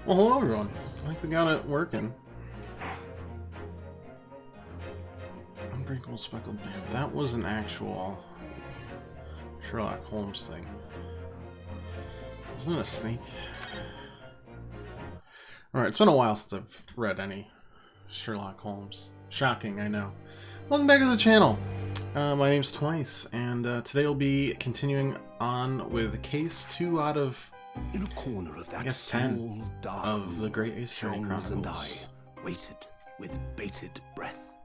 Well, hello everyone. I think we got it working. Unbreakable Speckled Band. That was an actual Sherlock Holmes thing. Wasn't it a snake? Alright, it's been a while since I've read any Sherlock Holmes. Shocking, I know. Welcome back to the channel. My name's Twice, and today we'll be continuing on with case 2 out of, in a corner of that, I guess, small, 10 dark of room, the Great Ace Attorney Sholmes and I Chronicles. waited with bated breath.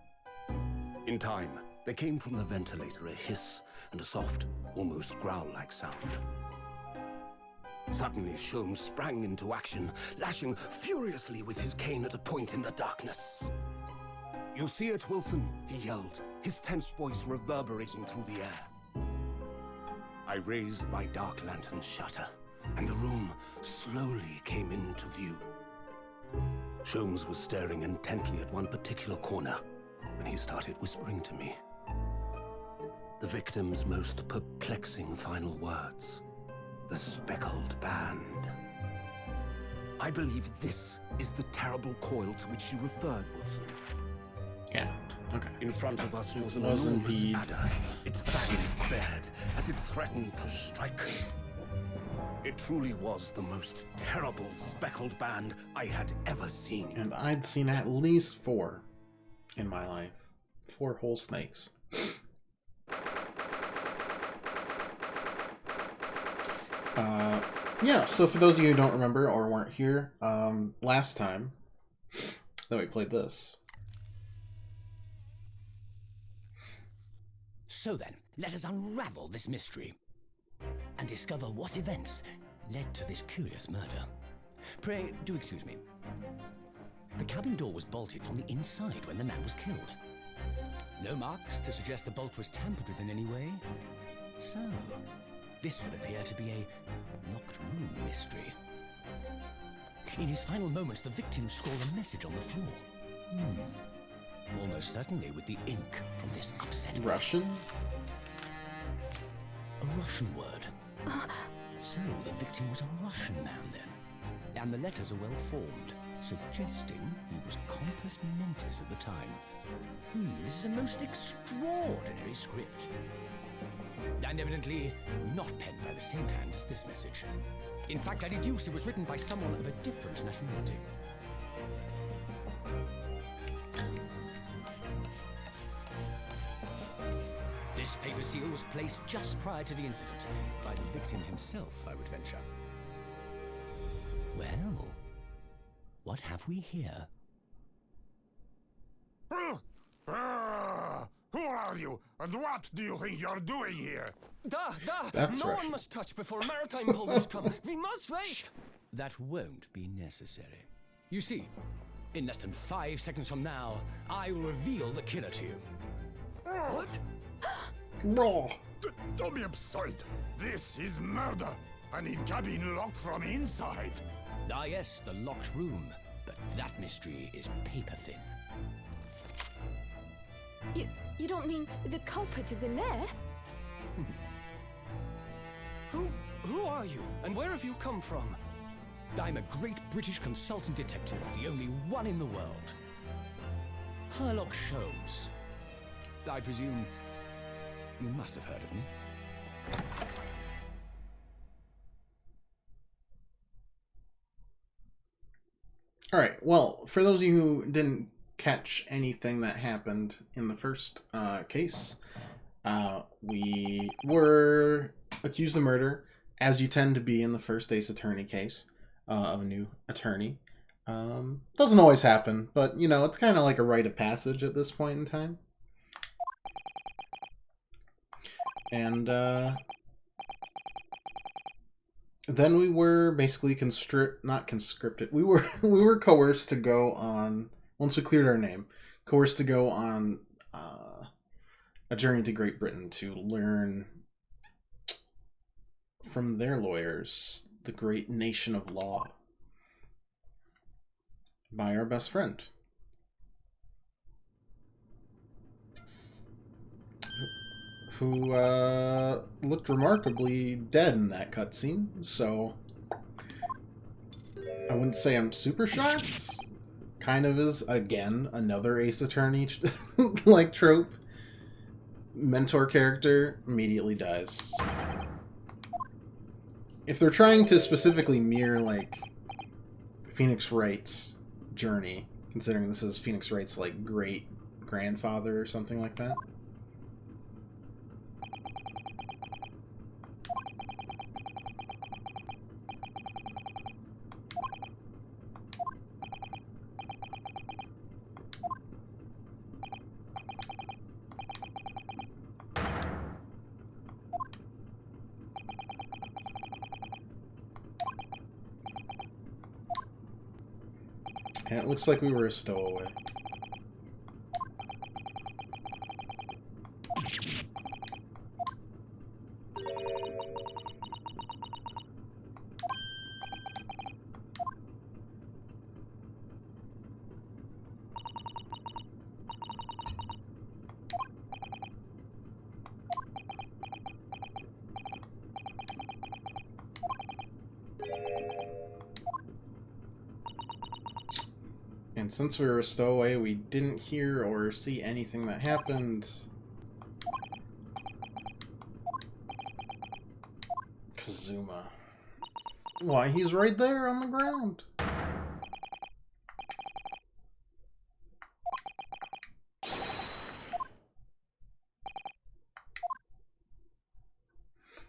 In time, there came from the ventilator a hiss and a soft, almost growl-like sound. Suddenly, Sholmes sprang into action, lashing furiously with his cane at a point in the darkness. "You see it, Wilson?" he yelled, his tense voice reverberating through the air. I raised my dark lantern shutter, and the room slowly came into view. Sholmes was staring intently at one particular corner when he started whispering to me. The victim's most perplexing final words. The speckled band. I believe this is the terrible coil to which you referred, Wilson. Yeah, okay. In front of us was an Was enormous indeed. adder, its fangs bared as it threatened to strike. It truly was the most terrible speckled band I had ever seen. And I'd seen at least 4 in my life. 4 whole snakes. Yeah, so for those of you who don't remember or weren't here, last time that we played this. So then, let us unravel this mystery and discover what events led to this curious murder. Pray, do excuse me. The cabin door was bolted from the inside when the man was killed. No marks to suggest the bolt was tampered with in any way. So, this would appear to be a locked room mystery. In his final moments, the victim scrawled a message on the floor. Almost certainly with the ink from this upset man. Russian? A Russian word. So the victim was a Russian man then. And the letters are well formed, suggesting he was compos mentis at the time. This is a most extraordinary script. And evidently not penned by the same hand as this message. In fact, I deduce it was written by someone of a different nationality. This paper seal was placed just prior to the incident, by the victim himself, I would venture. Well, what have we here? Who are you, and what do you think you're doing here? That's no Russian. one must touch before maritime police come. We must wait. That won't be necessary. You see, in less than 5 seconds from now, I will reveal the killer to you. What? Raw. Don't be absurd. This is murder. I need cabin locked from inside. Ah yes, the locked room. But that mystery is paper thin. You don't mean the culprit is in there? Who are you, and where have you come from? I'm a great British consultant detective, the only one in the world. Sherlock Sholmes. I presume you must have heard of me. Alright, well, for those of you who didn't catch anything that happened in the first case, we were accused of murder, as you tend to be in the first Ace Attorney case of a new attorney. Doesn't always happen, but, you know, it's kind of like a rite of passage at this point in time. And then we were basically not conscripted. We were coerced to go on, once we cleared our name, coerced to go on a journey to Great Britain to learn from their lawyers the great nation of law by our best friend, who looked remarkably dead in that cutscene. So I wouldn't say I'm super shocked. Kind of is, again, another Ace Attorney like trope. Mentor character immediately dies. If they're trying to specifically mirror, like, Phoenix Wright's journey, considering this is Phoenix Wright's, like, great-grandfather or something like that. Yeah, it looks like we were a stowaway. And since we were a stowaway, we didn't hear or see anything that happened. Kazuma. Why, he's right there on the ground.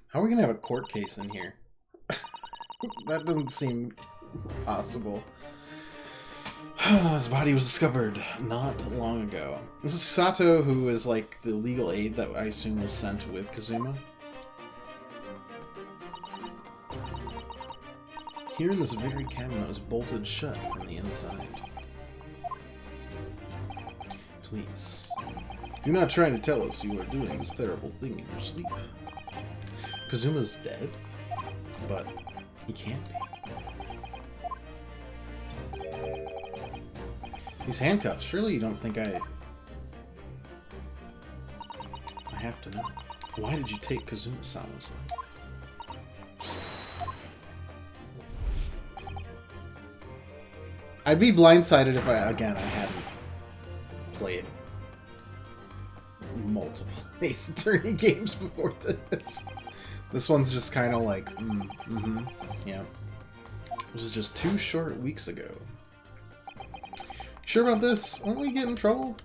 How are we gonna have a court case in here? That doesn't seem possible. His body was discovered not long ago. This is Sato, who is like the legal aid that I assume was sent with Kazuma. Here in this very cabin that was bolted shut from the inside. Please, do not try to tell us you are doing this terrible thing in your sleep. Kazuma's dead, but he can't be. These handcuffs, surely you don't think I have to know. Why did you take Kazuma-sama's life? I'd be blindsided if I hadn't played multiple Ace Attorney games before this. This one's just kind of like, yeah. This was just 2 short weeks ago. Sure about this? Won't we get in trouble?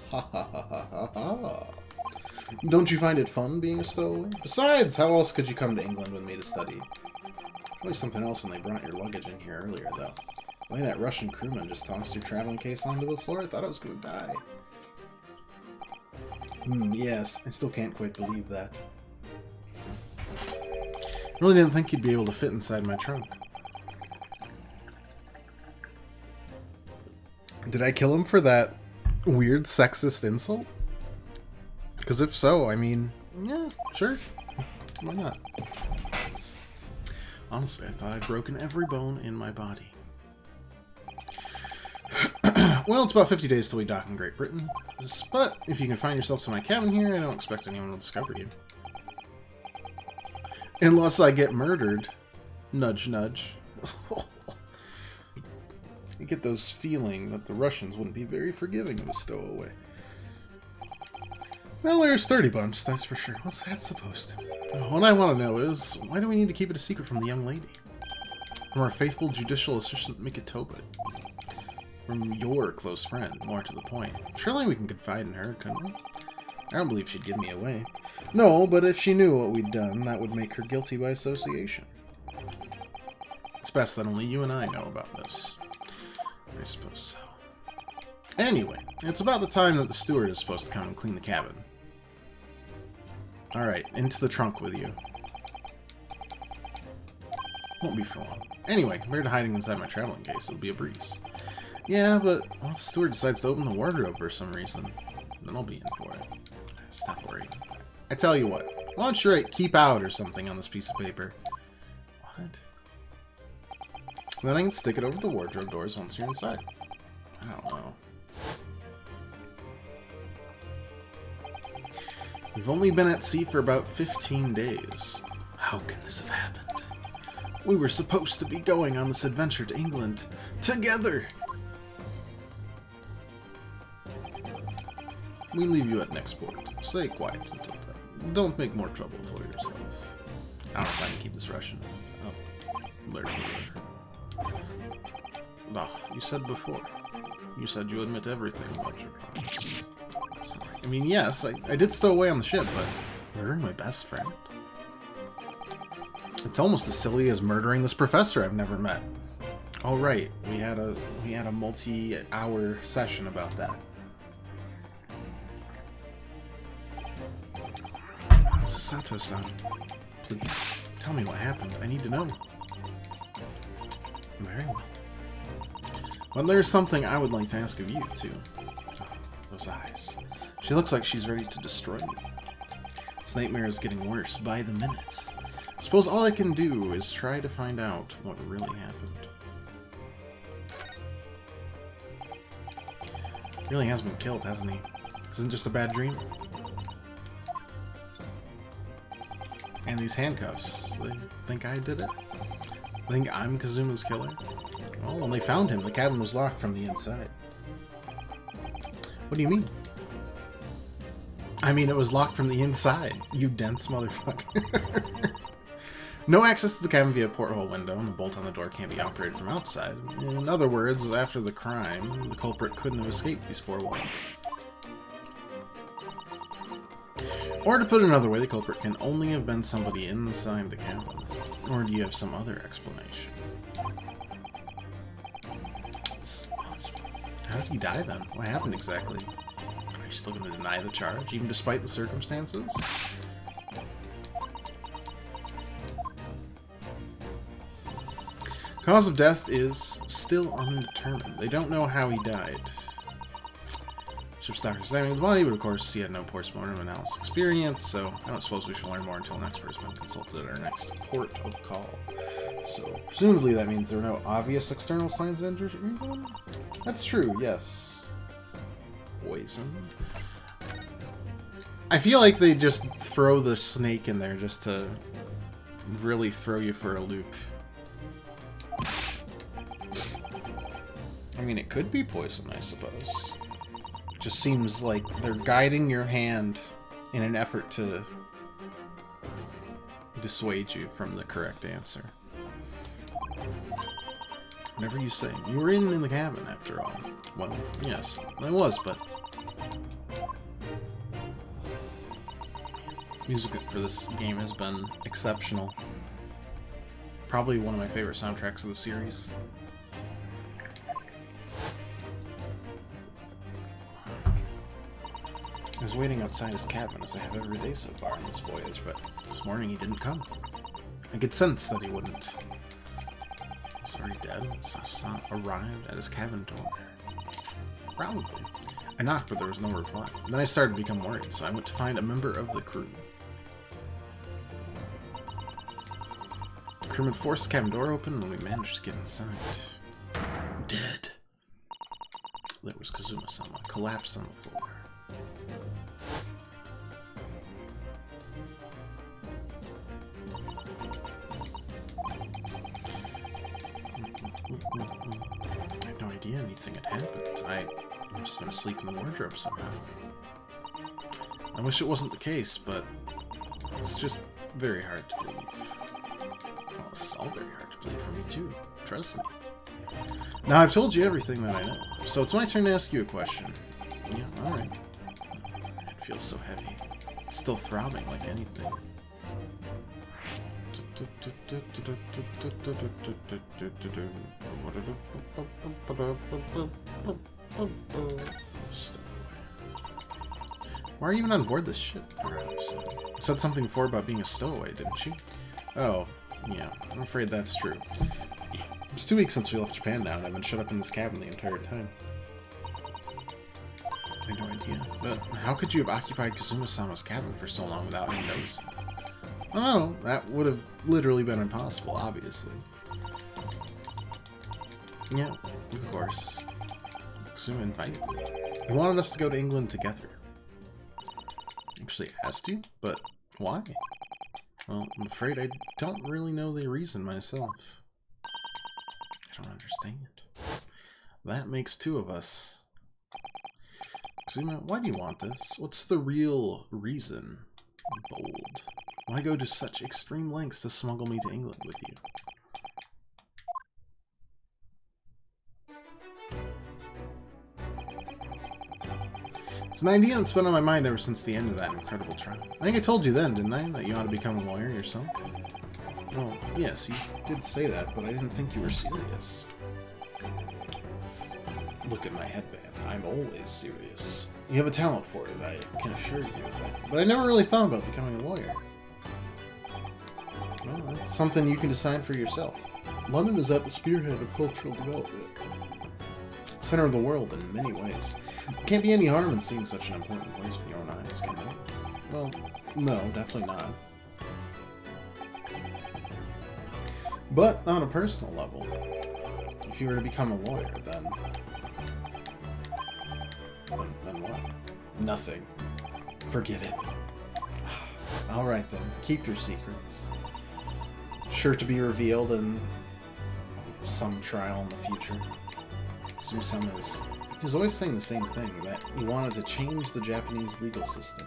Ha ha ha ha ha ha. Don't you find it fun being a stowaway? Besides, how else could you come to England with me to study? Probably something else when they brought your luggage in here earlier, though. The way that Russian crewman just tossed your traveling case onto the floor, I thought I was going to die. Yes, I still can't quite believe that. I really didn't think you'd be able to fit inside my trunk. Did I kill him for that weird sexist insult? Because if so, I mean, yeah, sure. Why not? Honestly, I thought I'd broken every bone in my body. Well, it's about 50 days till we dock in Great Britain. But if you can find yourself to my cabin here, I don't expect anyone will discover you. Unless I get murdered. Nudge, nudge. You get those feeling that the Russians wouldn't be very forgiving of a stowaway. Well, they're a sturdy bunch, that's for sure. What's that supposed to be? What I want to know is, why do we need to keep it a secret from the young lady? From our faithful judicial assistant, Mikitoba. From your close friend, more to the point. Surely we can confide in her, couldn't we? I don't believe she'd give me away. No, but if she knew what we'd done, that would make her guilty by association. It's best that only you and I know about this. I suppose so. Anyway, it's about the time that the steward is supposed to come and clean the cabin. Alright, into the trunk with you. Won't be for long. Anyway, compared to hiding inside my traveling case, it'll be a breeze. Yeah, but well, if the steward decides to open the wardrobe for some reason, then I'll be in for it. Stop worrying. I tell you what, why don't you write "keep out" or something on this piece of paper? What? Then I can stick it over the wardrobe doors once you're inside. I don't know. We've only been at sea for about 15 days. How can this have happened? We were supposed to be going on this adventure to England together. We leave you at next port. Stay quiet until then. Don't make more trouble for yourself. I don't know if I can keep this Russian. Oh, blur. Ah, you said before. You said you admit everything about your crimes. I mean, yes, I did stow away on the ship, but murdering my best friend? It's almost as silly as murdering this professor I've never met. Oh right, we had a multi-hour session about that. Sasato-san, please tell me what happened. I need to know. Very well. Well, there's something I would like to ask of you too. Oh, those eyes. She looks like she's ready to destroy me. This nightmare is getting worse by the minute. I suppose all I can do is try to find out what really happened. He really has been killed, hasn't he? This isn't just a bad dream. And these handcuffs, they think I did it? They think I'm Kazuma's killer? Well, when they found him, the cabin was locked from the inside. What do you mean? I mean, it was locked from the inside, you dense motherfucker. No access to the cabin via porthole window, and the bolt on the door can't be operated from outside. In other words, after the crime, the culprit couldn't have escaped these four walls. Or to put it another way, the culprit can only have been somebody inside the cabin. Or do you have some other explanation? It's impossible. How did he die then? What happened exactly? Are you still going to deny the charge, even despite the circumstances? Cause of death is still undetermined. They don't know how he died. Ship's doctor examining the body, but of course he had no post-mortem analysis experience, so I don't suppose we should learn more until an expert's been consulted at our next port of call. So, presumably that means there are no obvious external signs of injury? That's true, yes. Poison. I feel like they just throw the snake in there just to really throw you for a loop. I mean, it could be poison, I suppose. It just seems like they're guiding your hand in an effort to dissuade you from the correct answer. Whatever you say. You were in the cabin, after all. Well, yes, I was, but... music for this game has been exceptional. Probably one of my favorite soundtracks of the series. I was waiting outside his cabin, as I have every day so far on this voyage, but this morning he didn't come. I could sense that he wouldn't. He's already dead. Sato arrived at his cabin door. Probably. I knocked, but there was no reply. Then I started to become worried, so I went to find a member of the crew. The crewman forced the cabin door open, and we managed to get inside. Dead. There was Kazuma-sama, collapsed on the floor. I had no idea anything had happened. I must have been asleep in the wardrobe somehow. I wish it wasn't the case, but it's just very hard to believe. Well, it's all very hard to believe for me too. Trust me. Now I've told you everything that I know, so it's my turn to ask you a question. Yeah, alright. It feels so heavy. It's still throbbing like anything. Why are you even on board this ship? You said something before about being a stowaway, didn't you? Oh, yeah, I'm afraid that's true. It's 2 weeks since we left Japan now, and I've been shut up in this cabin the entire time. I had no idea. But how could you have occupied Kazuma-sama's cabin for so long without him noticing? Oh, that would have literally been impossible, obviously. Yeah, of course. Kazuma invited me. He wanted us to go to England together. Actually asked you? But why? Well, I'm afraid I don't really know the reason myself. I don't understand. That makes two of us. Kazuma, why do you want this? What's the real reason? Bold. Why go to such extreme lengths to smuggle me to England with you? It's an idea that's been on my mind ever since the end of that incredible trial. I think I told you then, didn't I, that you ought to become a lawyer yourself? Well, yes, you did say that, but I didn't think you were serious. Look at my headband. I'm always serious. You have a talent for it, I can assure you of that. But I never really thought about becoming a lawyer. Well, that's something you can decide for yourself. London is at the spearhead of cultural development. Center of the world in many ways. Can't be any harm in seeing such an important place with your own eyes, can there? Well, no, definitely not. But on a personal level, if you were to become a lawyer, then what? Nothing. Forget it. Alright then, keep your secrets. Sure to be revealed in some trial in the future. Susama he's always saying the same thing, that he wanted to change the Japanese legal system.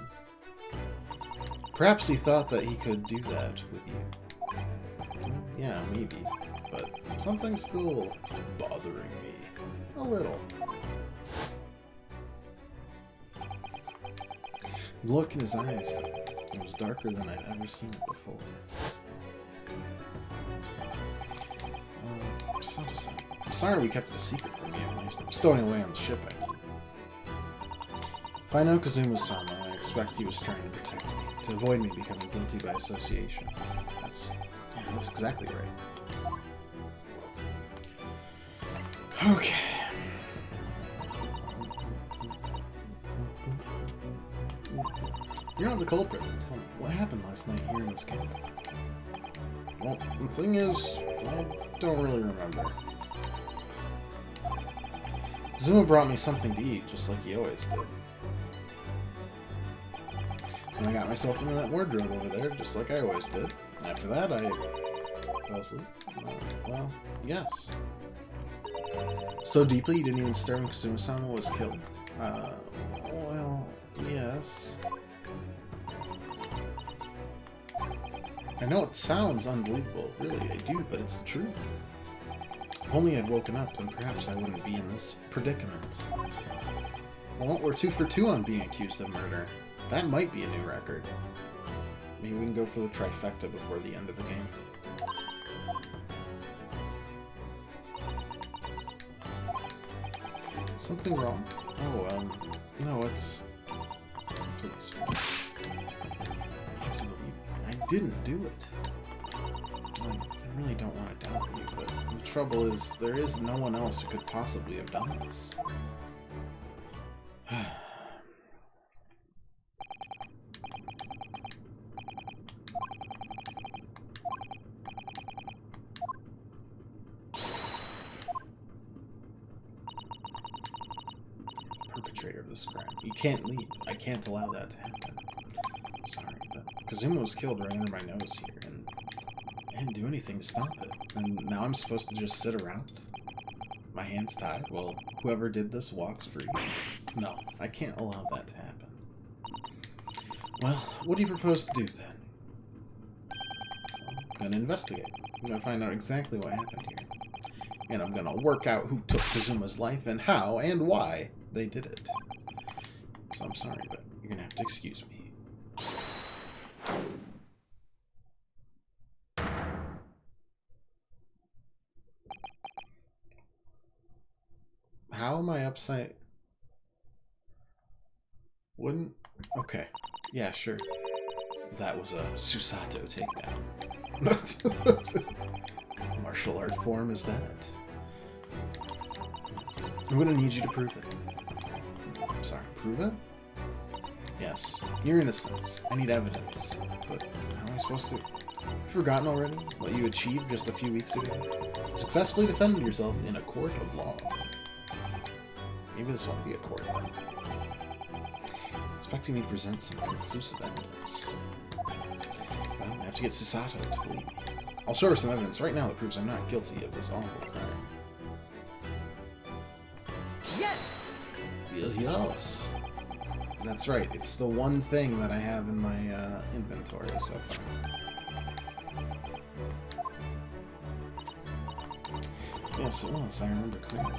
Perhaps he thought that he could do that with you. Yeah, maybe. But something's still bothering me. A little. The look in his eyes, it was darker than I'd ever seen it before. I'm sorry we kept it a secret from you. I'm stowing away on the ship, I mean. If I know Kazuma-sama, I expect he was trying to protect me, to avoid me becoming guilty by association. That's exactly right. Okay. You're not the culprit. Tell me, what happened last night here in this cabin? Well, the thing is, I don't really remember. Zuma brought me something to eat, just like he always did. And I got myself into that wardrobe over there, just like I always did. After that, I fell asleep. Well, yes. So deeply you didn't even stir when Kazuma-sama was killed? Well, yes. I know it sounds unbelievable, really, I do, but it's the truth. If only I'd woken up, then perhaps I wouldn't be in this predicament. Well, we're 2 for 2 on being accused of murder. That might be a new record. Maybe we can go for the trifecta before the end of the game. Something wrong? Oh, no, it's... Please. I have to believe me. I didn't do it. I really don't want to doubt you, but the trouble is, there is no one else who could possibly have done this. Perpetrator of this crime. You can't leave. I can't allow that to happen. Sorry, but Kazuma was killed right under my nose here, and I didn't do anything to stop it. And now I'm supposed to just sit around? My hands tied? Well, whoever did this walks free. No, I can't allow that to happen. Well, what do you propose to do then? I'm gonna investigate. I'm gonna find out exactly what happened here. And I'm gonna work out who took Kazuma's life and how and why they did it. So I'm sorry, but you're gonna have to excuse me. How am I upside? Wouldn't? Okay. Yeah, sure. That was a Susato takedown. Martial art form is that? I'm gonna need you to prove it. I'm sorry, prove it? Yes, you're innocent. I need evidence. But how am I supposed to... You've forgotten already what you achieved just a few weeks ago? Successfully defended yourself in a court of law. Maybe this won't be a court then. Expecting me to present some conclusive evidence. Well, have to get Susato to believe me. I'll show her some evidence right now that proves I'm not guilty of this awful crime. Yes! Yes. That's right. It's the one thing that I have in my inventory so far. Yes, it was. I remember clearly.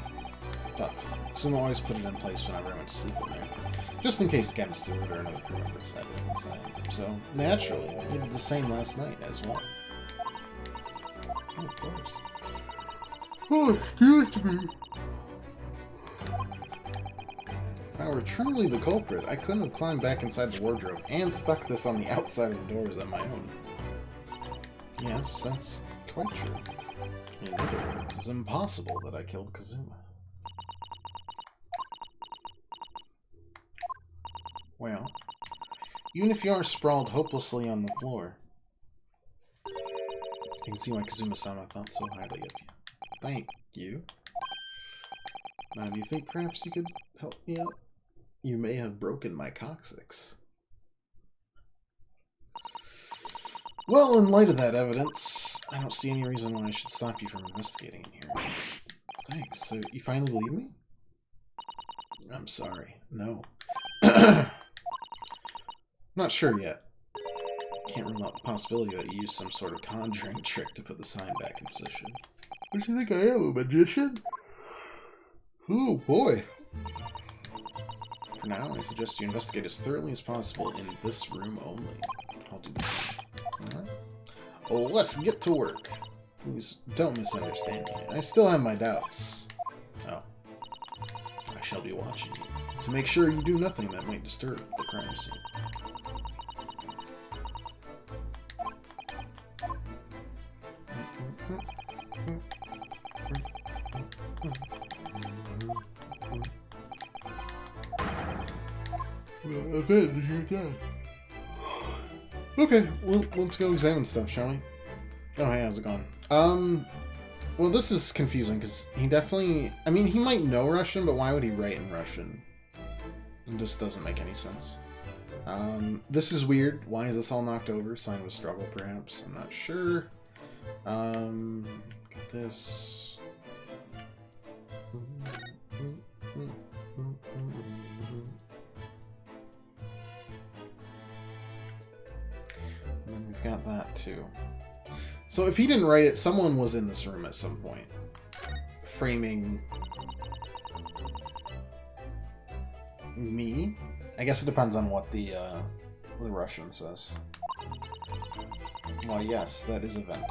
Thought so. Sumo always put it in place whenever I went to sleep in there. Just in case Captain Stewart or another crew member decided to inside. So, naturally, he did the same last night as well. Oh, of course. Oh, excuse me. If I were truly the culprit, I couldn't have climbed back inside the wardrobe and stuck this on the outside of the doors on my own. Yes, that's quite true. In other words, it's impossible that I killed Kazuma. Well, even if you are sprawled hopelessly on the floor, I can see why Kazuma-sama thought so highly of you. Thank you. Now, do you think perhaps you could help me out? You may have broken my coccyx. Well, in light of that evidence, I don't see any reason why I should stop you from investigating here. Thanks. So, you finally believe me? I'm sorry. No. Not sure yet. Can't rule out the possibility that you used some sort of conjuring trick to put the sign back in position. What do you think I am, a magician? Oh boy. For now, I suggest you investigate as thoroughly as possible in this room only. I'll do the same. Alright. Well, let's get to work. Please don't misunderstand me. I still have my doubts. Oh. I shall be watching you to make sure you do nothing that might disturb the crime scene. Okay, well, let's go examine stuff, shall we? Oh, hey, how's it going? Well, this is confusing, because he definitely... I mean, he might know Russian, but why would he write in Russian? It just doesn't make any sense. This is weird. Why is this all knocked over? Sign of a struggle, perhaps? I'm not sure. Get this... And then we've got that, too. So if he didn't write it, someone was in this room at some point. Framing... me? I guess it depends on what the Russian says. Well, yes, that is a vent.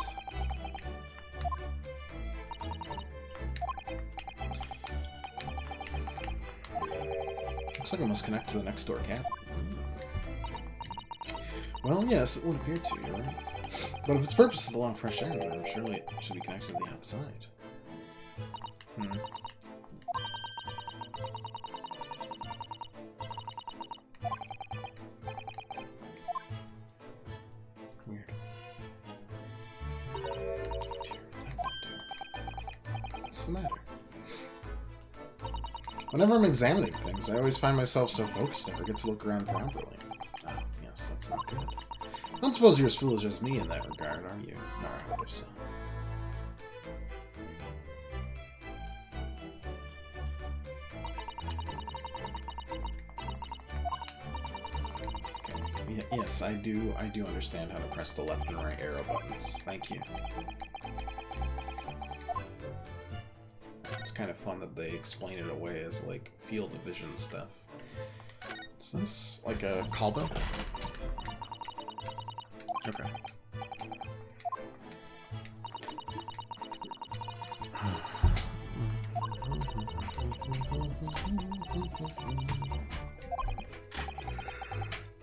Looks like it must connect to the next door cap. Well, yes, it would appear to, you're right. But if its purpose is to allow fresh air in the room, surely it should be connected to the outside. Weird. Dear, that won't do. What's the matter? Whenever I'm examining things, I always find myself so focused I forget to look around properly. Oh, yes, that's not good. I don't suppose you're as foolish as me in that regard, are you, Naruto-san? Okay. Yes, I do understand how to press the left and right arrow buttons. Thank you. It's kind of fun that they explain it away as, like, field of vision stuff. Is this, like, a callbell? Okay.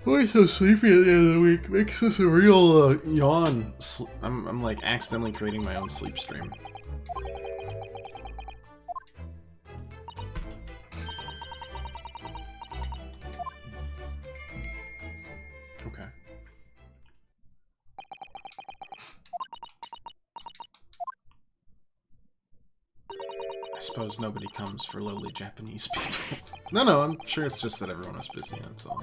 Why so sleepy at the end of the week? Makes this a real yawn. I'm like accidentally creating my own sleep stream. Okay. I suppose nobody comes for lowly Japanese people. No, I'm sure it's just that everyone is busy, that's all.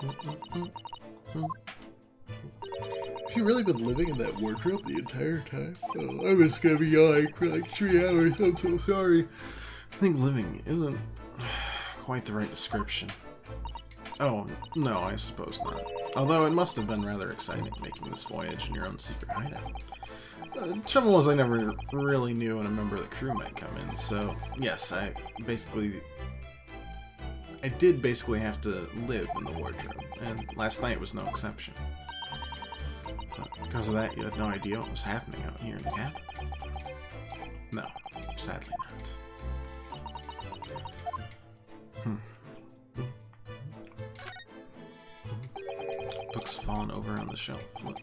Have you really been living in that wardrobe the entire time? Oh, I was gonna be yawning for like 3 hours. I'm so sorry. I think living isn't quite the right description. Oh, no, I suppose not. Although it must have been rather exciting making this voyage in your own secret hideout. The trouble was I never really knew when a member of the crew might come in, so yes, I did basically have to live in the wardrobe, and last night was no exception. But because of that, you had no idea what was happening out here in the cabin? No, sadly not. Books have fallen over on the shelf. Look,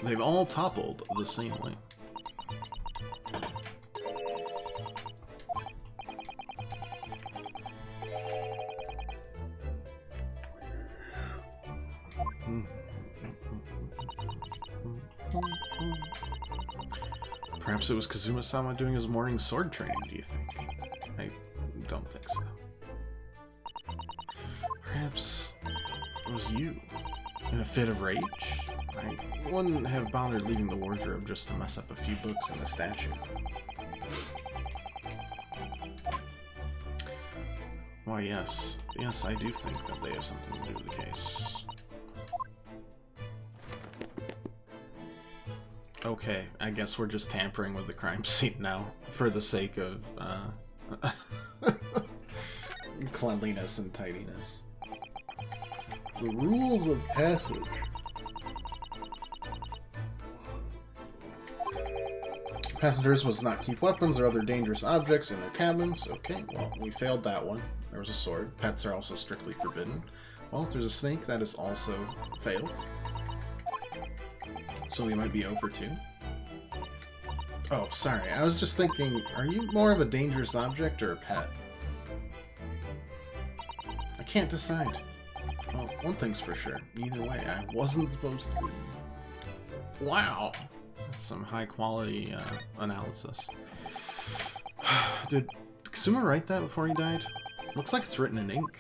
they've all toppled the same way. Perhaps it was Kazuma-sama doing his morning sword training, do you think? I don't think so. Perhaps it was you, in a fit of rage? I wouldn't have bothered leaving the wardrobe just to mess up a few books in the statue. Why, yes. Yes, I do think that they have something to do with the case. Okay, I guess we're just tampering with the crime scene now, for the sake of, cleanliness and tidiness. The rules of passage. Passengers must not keep weapons or other dangerous objects in their cabins. Okay, well, we failed that one. There was a sword. Pets are also strictly forbidden. Well, if there's a snake, that is also failed. So we might be over 2. Oh, sorry. I was just thinking, are you more of a dangerous object or a pet? I can't decide. Well, one thing's for sure. Either way, I wasn't supposed to be. Wow. That's some high-quality analysis. Did Kazuma write that before he died? Looks like it's written in ink.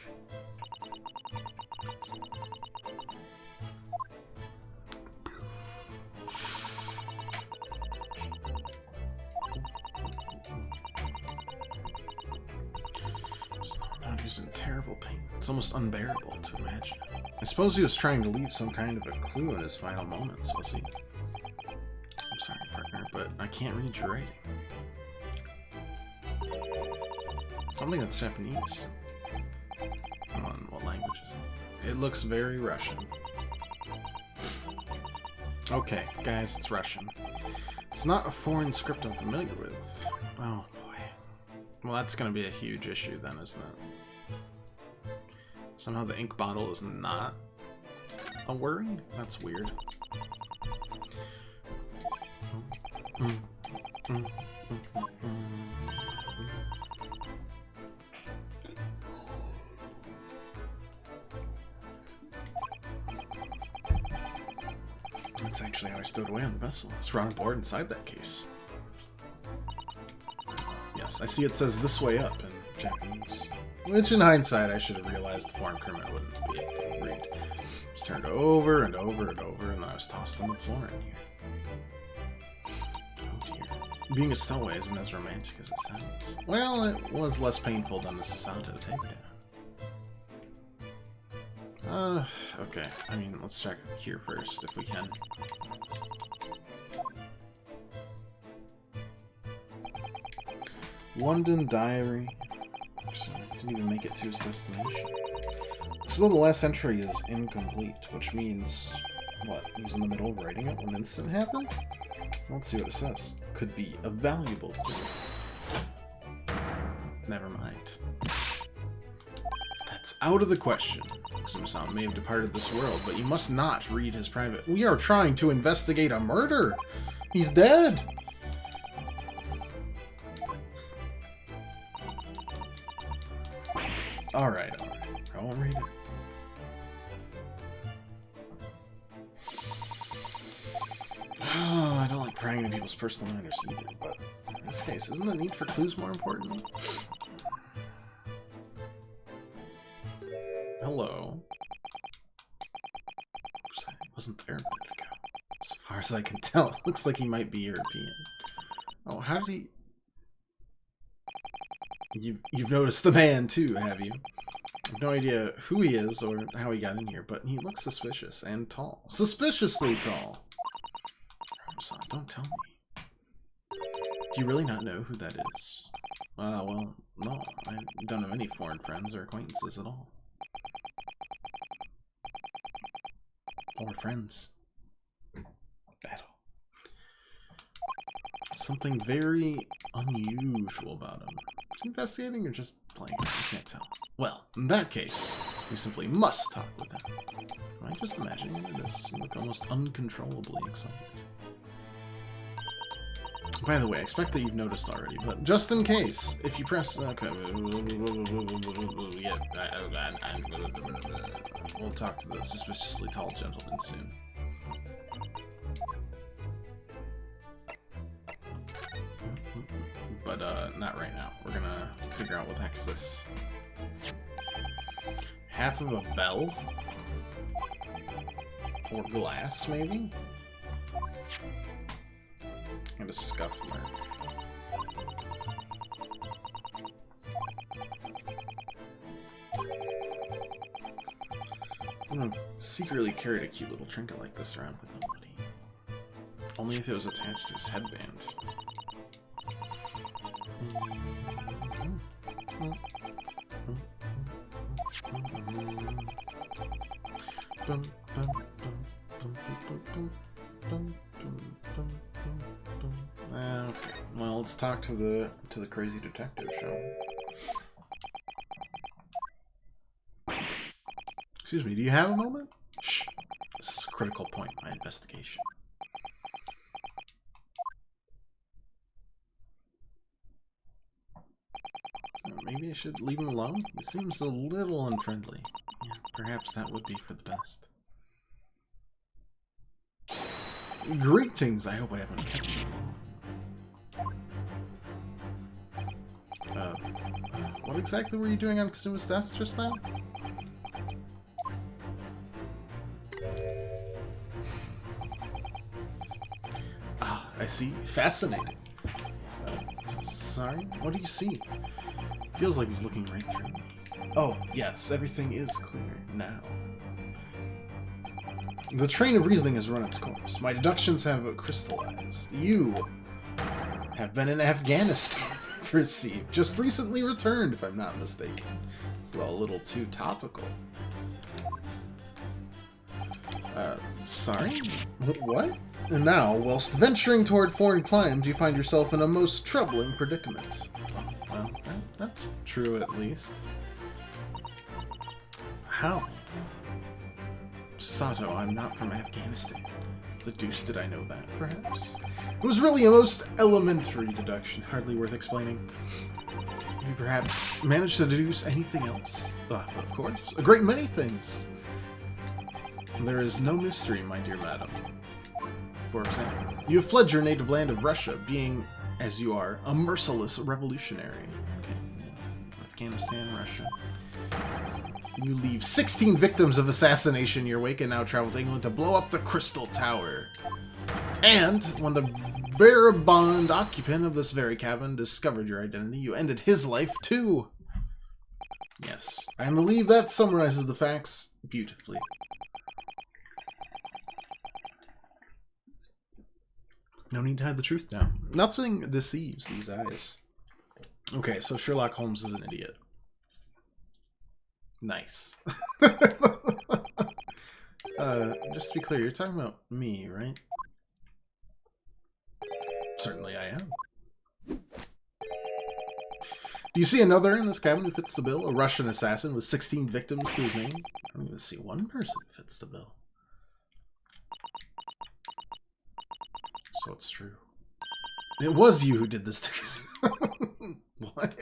He's in terrible pain. It's almost unbearable to imagine. I suppose he was trying to leave some kind of a clue in his final moments, was he? I'm sorry, partner, but I can't read your writing. I don't think that's Japanese. Come on, what language is it? It looks very Russian. Okay, guys, it's Russian. It's not a foreign script I'm familiar with. Oh, boy. Well, that's going to be a huge issue then, isn't it? Somehow the ink bottle is not a worry? That's weird. That's actually how I stowed away on the vessel. It's brought aboard inside that case. Yes, I see it says "this way up" in Japanese. Which, in hindsight, I should have realized the foreign crewman wouldn't be able to read. It was turned over and over and over, and then I was tossed on the floor in here. Oh dear. Being a stowaway isn't as romantic as it sounds. Well, it was less painful than the Susanto takedown. Okay. I mean, let's check here first, if we can. London Diary. So didn't even make it to his destination. So the last entry is incomplete, which means, what, he was in the middle of writing it when the incident happened? Let's see what it says. Could be a valuable clue. Never mind. That's out of the question. Kazuma-san may have departed this world, but you must not read his private... We are trying to investigate a murder! He's dead! Alright. I won't read it. Oh, I don't like prying into people's personal matters either, but in this case, isn't the need for clues more important? Hello. wasn't there a minute ago. As far as I can tell, it looks like he might be European. Oh, how did he... You've noticed the man too, have you? I have no idea who he is or how he got in here, but he looks suspicious and tall. Suspiciously tall! Ramazan, don't tell me. Do you really not know who that is? Well, no. I don't have any foreign friends or acquaintances at all. Or friends. At all. Something very unusual about him. Is he investigating or just playing? I can't tell. Well, in that case, we simply must talk with him. Am I just imagining this? You look almost uncontrollably excited. By the way, I expect that you've noticed already, but just in case, if you press... Okay. Yeah, we'll talk to the suspiciously tall gentleman soon. But, not right now. We're gonna figure out what the heck's this. Half of a bell? Or glass, maybe? And a scuff mark. I'm gonna secretly carried a cute little trinket like this around with nobody. Only if it was attached to his headband. Okay. Well, let's talk to the crazy detective, shall we? Excuse me, do you have a moment? Shh. This is a critical point in my investigation. Maybe I should leave him alone? He seems a little unfriendly. Yeah, perhaps that would be for the best. Greetings! I hope I haven't kept you. What exactly were you doing on Kasuma's desk just now? Ah, I see. Fascinating. Sorry? What do you see? Feels like he's looking right through me. Oh, yes, everything is clear now. The train of reasoning has run its course. My deductions have crystallized. You have been in Afghanistan, perceived. Just recently returned, if I'm not mistaken. It's a little too topical. Sorry? What? And now, whilst venturing toward foreign climes, you find yourself in a most troubling predicament. Well, that's true at least. How? Sato, I'm not from Afghanistan. The deuce did I know that, perhaps? It was really a most elementary deduction, hardly worth explaining. You perhaps managed to deduce anything else? But of course, a great many things. There is no mystery, my dear madam. For example, you have fled your native land of Russia, being, as you are, a merciless revolutionary. Okay. Afghanistan, Russia. You leave 16 victims of assassination in your wake and now travel to England to blow up the Crystal Tower. And when the Barabond occupant of this very cabin discovered your identity, you ended his life too. Yes, I believe that summarizes the facts beautifully. No need to hide the truth now. Nothing deceives these eyes. Okay, so Sherlock Holmes is an idiot. Nice. Just to be clear, you're talking about me, right? Certainly I am. Do you see another in this cabin who fits the bill? A Russian assassin with 16 victims to his name? I don't even see one person who fits the bill. So it's true. It was you who did this to Kazuma. What?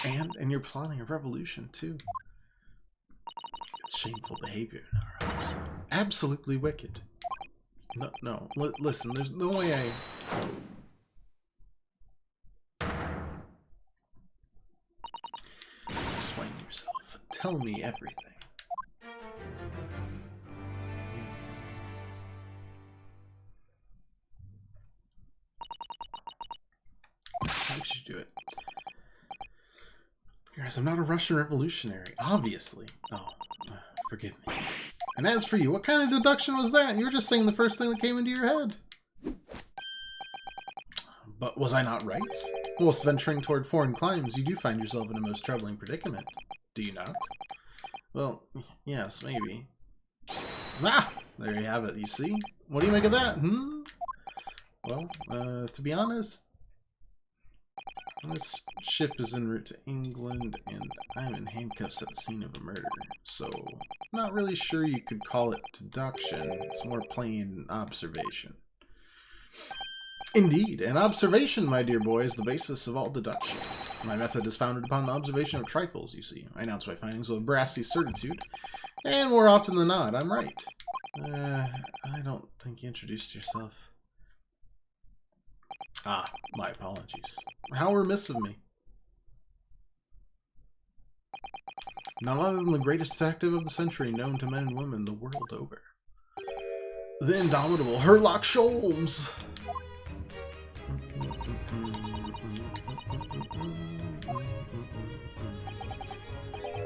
And you're plotting a revolution, too. It's shameful behavior, Nara. Absolutely wicked. No. Listen, there's no way I... Explain yourself. Tell me everything. We should do it. Guys, I'm not a Russian revolutionary, obviously. Oh, forgive me. And as for you, what kind of deduction was that? You were just saying the first thing that came into your head. But was I not right? Whilst venturing toward foreign climes, you do find yourself in a most troubling predicament. Do you not? Well, yes, maybe. Ah! There you have it, you see? What do you make of that, Well, to be honest, this ship is en route to England, and I'm in handcuffs at the scene of a murder, so not really sure you could call it deduction. It's more plain observation. Indeed, an observation, my dear boy, is the basis of all deduction. My method is founded upon the observation of trifles, you see. I announce my findings with brassy certitude, and more often than not, I'm right. I don't think you introduced yourself. Ah, my apologies. How remiss of me. None other than the greatest detective of the century known to men and women the world over. The indomitable Herlock Sholmes!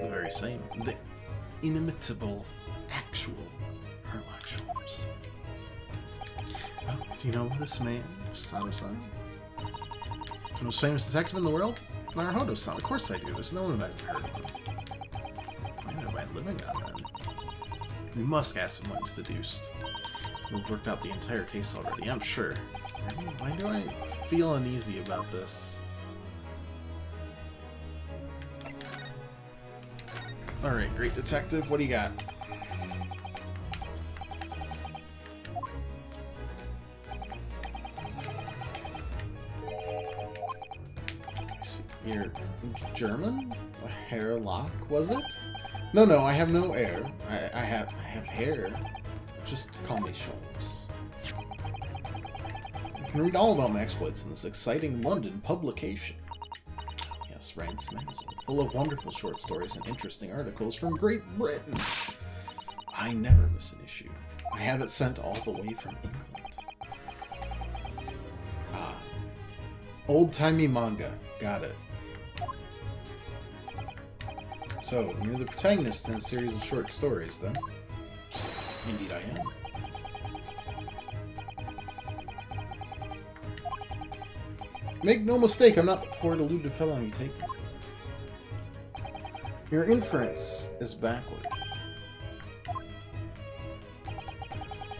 The very same. The inimitable, actual Herlock Sholmes. Well, do you know this man? Sato-san? The most famous detective in the world? Naruhodo-san. Of course I do. There's no one who hasn't heard of him. Why am I living on that? We must ask if money's deduced. We've worked out the entire case already, I'm sure. Why do I feel uneasy about this? Alright, great detective, what do you got? You're German? A hairlock, was it? No, I have no hair. I have hair. Just call me Sholmes. You can read all about my exploits in this exciting London publication. Yes, Rand's magazine, full of wonderful short stories and interesting articles from Great Britain. I never miss an issue. I have it sent all the way from England. Ah. Old-timey manga. Got it. So, you're the protagonist in a series of short stories, then? Indeed I am. Make no mistake, I'm not the poor deluded fellow you take me. Your inference is backward.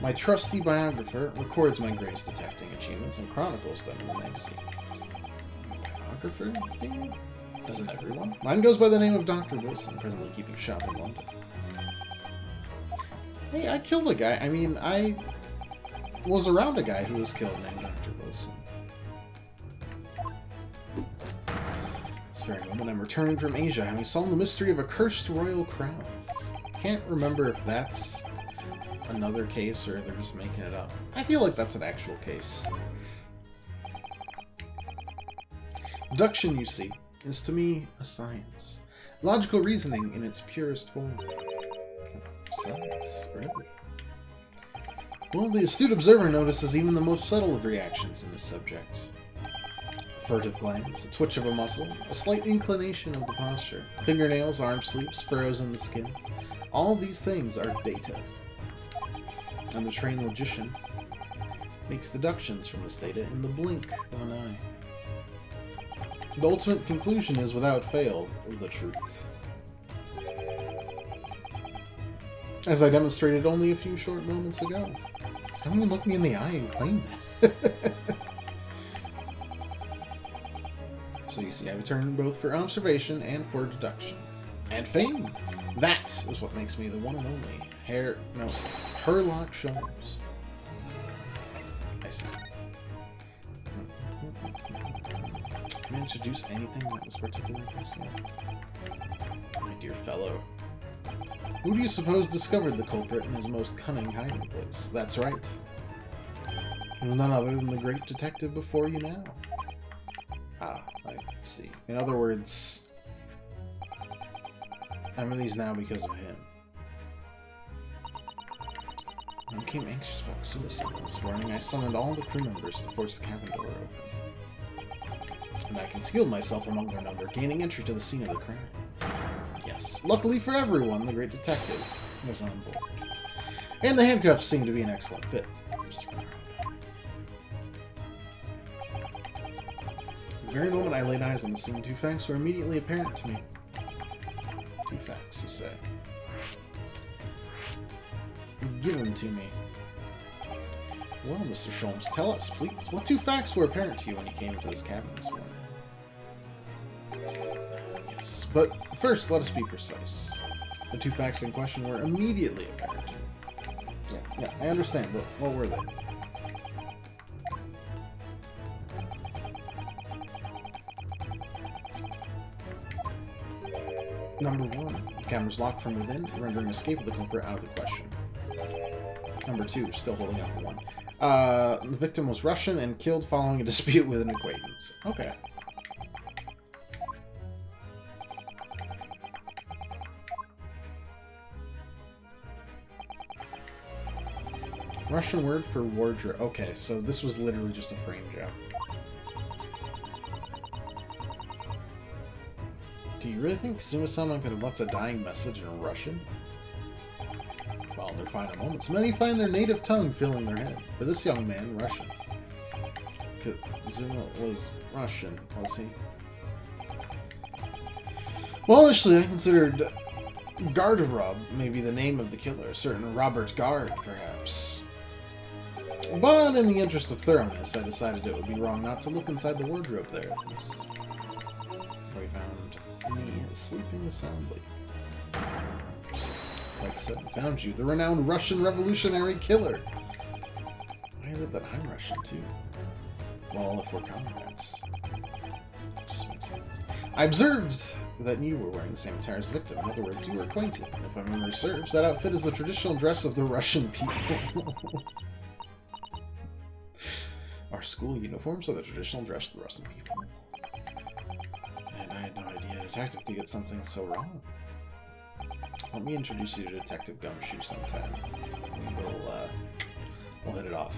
My trusty biographer records my greatest detecting achievements and chronicles them in the magazine. Biographer? Doesn't everyone? Mine goes by the name of Dr. Wilson, presently keeping shop in London. Hey, I killed a guy. I mean, I was around a guy who was killed named Dr. Wilson. This very moment, I'm returning from Asia, having solved the mystery of a cursed royal crown. Can't remember if that's another case or they're just making it up. I feel like that's an actual case. Deduction, you see, is to me a science. Logical reasoning in its purest form. Science, really? Well, the astute observer notices even the most subtle of reactions in this subject. A furtive glance, a twitch of a muscle, a slight inclination of the posture, fingernails, arm sleeps, furrows in the skin. All these things are data. And the trained logician makes deductions from this data in the blink of an eye. The ultimate conclusion is, without fail, the truth. As I demonstrated only a few short moments ago. How do you look me in the eye and claim that? So you see, I return both for observation and for deduction. And fame! That is what makes me the one and only Herlock Sholmes. I see. Can I introduce anything about this particular person? My dear fellow. Who do you suppose discovered the culprit in his most cunning hiding place? That's right. None other than the great detective before you now. Ah, I see. In other words, I'm in these now because of him. I became anxious about suicide this morning. I summoned all the crew members to force the cabin door open. and I concealed myself among their number, gaining entry to the scene of the crime. Yes, luckily for everyone, the great detective was on board. And the handcuffs seemed to be an excellent fit. The very moment I laid eyes on the scene, 2 facts were immediately apparent to me. 2 facts, you say? Give them to me. Well, Mr. Sholmes, tell us, please. What 2 facts were apparent to you when you came into this cabin this morning? Yes, but first, let us be precise. The 2 facts in question were immediately apparent. Yeah, I understand, but what were they? Number 1, the cabin was locked from within, rendering escape of the culprit out of the question. Number 2, still holding up 1. The victim was Russian and killed following a dispute with an acquaintance. Okay. Russian word for wardrobe. Okay, so this was literally just a frame job. Do you really think Kazuma-sama could have left a dying message in Russian? Well, in their final moments, many find their native tongue filling their head. For this young man, Russian. Kazuma was Russian, was he? Well, initially I considered Garderob maybe the name of the killer, a certain Robert Gard, perhaps. But in the interest of thoroughness, I decided it would be wrong not to look inside the wardrobe there. Where we found me sleeping soundly. Quite so, found you, the renowned Russian revolutionary killer. Why is it that I'm Russian too? Well, if we're comrades. Just makes sense. I observed that you were wearing the same attire as the victim. In other words, you were acquainted. If my memory serves, that outfit is the traditional dress of the Russian people. Our school uniforms are the traditional dress of the Russian people. And I had no idea a detective could get something so wrong. Let me introduce you to Detective Gumshoe sometime. We'll hit it off.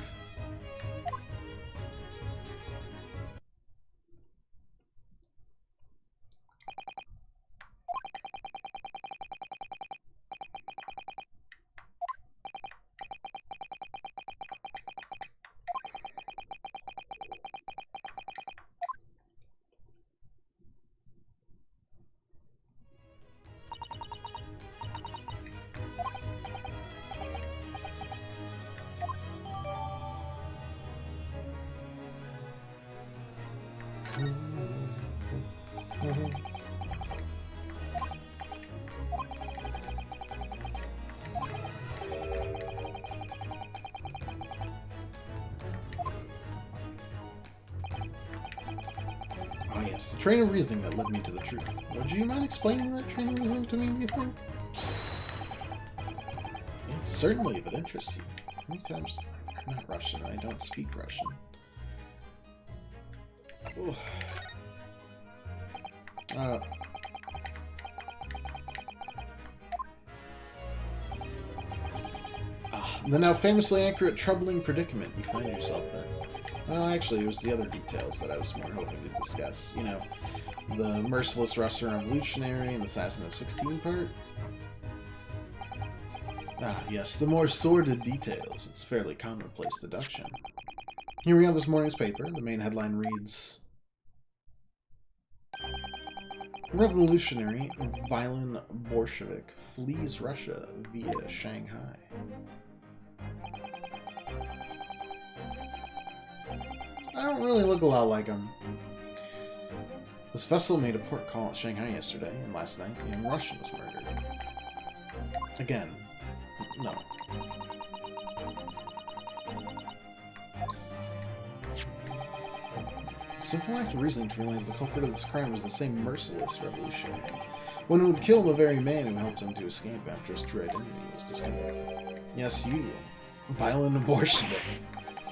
Oh yes, the train of reasoning that led me to the truth. Would you mind explaining that train of reasoning to me, do you think? Yeah, certainly, if it interests you. How many times? I'm not Russian, I don't speak Russian. Ooh. The now famously accurate troubling predicament you find yourself in. Well, actually, it was the other details that I was more hoping to discuss. You know, the merciless Russian revolutionary and the assassin of 16 part. Ah, yes, the more sordid details. It's a fairly commonplace deduction. Here we have this morning's paper. The main headline reads, Revolutionary Violin Bolshevik flees Russia via Shanghai. I don't really look a lot like him. This vessel made a port call at Shanghai yesterday, and last night a young Russian was murdered. Again, no. Simple act of reasoning to realize the culprit of this crime was the same merciless revolutionary, one who would kill the very man who helped him to escape after his true identity was discovered. Yes, you, violent Bolshevik.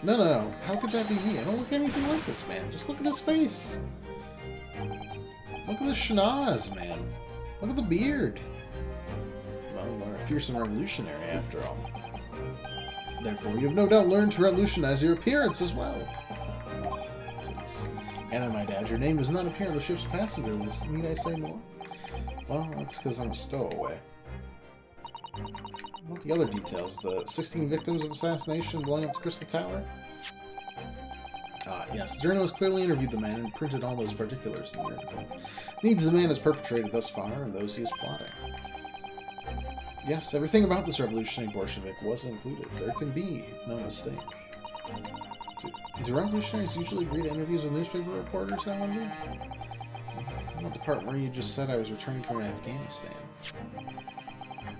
No. How could that be me? I don't look anything like this man. Just look at his face. Look at the schnoz, man. Look at the beard. Well, you're a fearsome revolutionary, after all. Therefore, you have no doubt learned to revolutionize your appearance as well. And I might add, your name does not appear on the ship's passenger list. Need I say more? Well, that's because I'm a stowaway. What the other details? The 16 victims of assassination blowing up the Crystal Tower? Yes, the journalist clearly interviewed the man and printed all those particulars in the article. Needs the man has perpetrated thus far and those he is plotting. Yes, everything about this revolutionary Bolshevik was included. There can be no mistake. Do revolutionaries usually agree to interviews with newspaper reporters, I wonder? What the part where you just said I was returning from Afghanistan?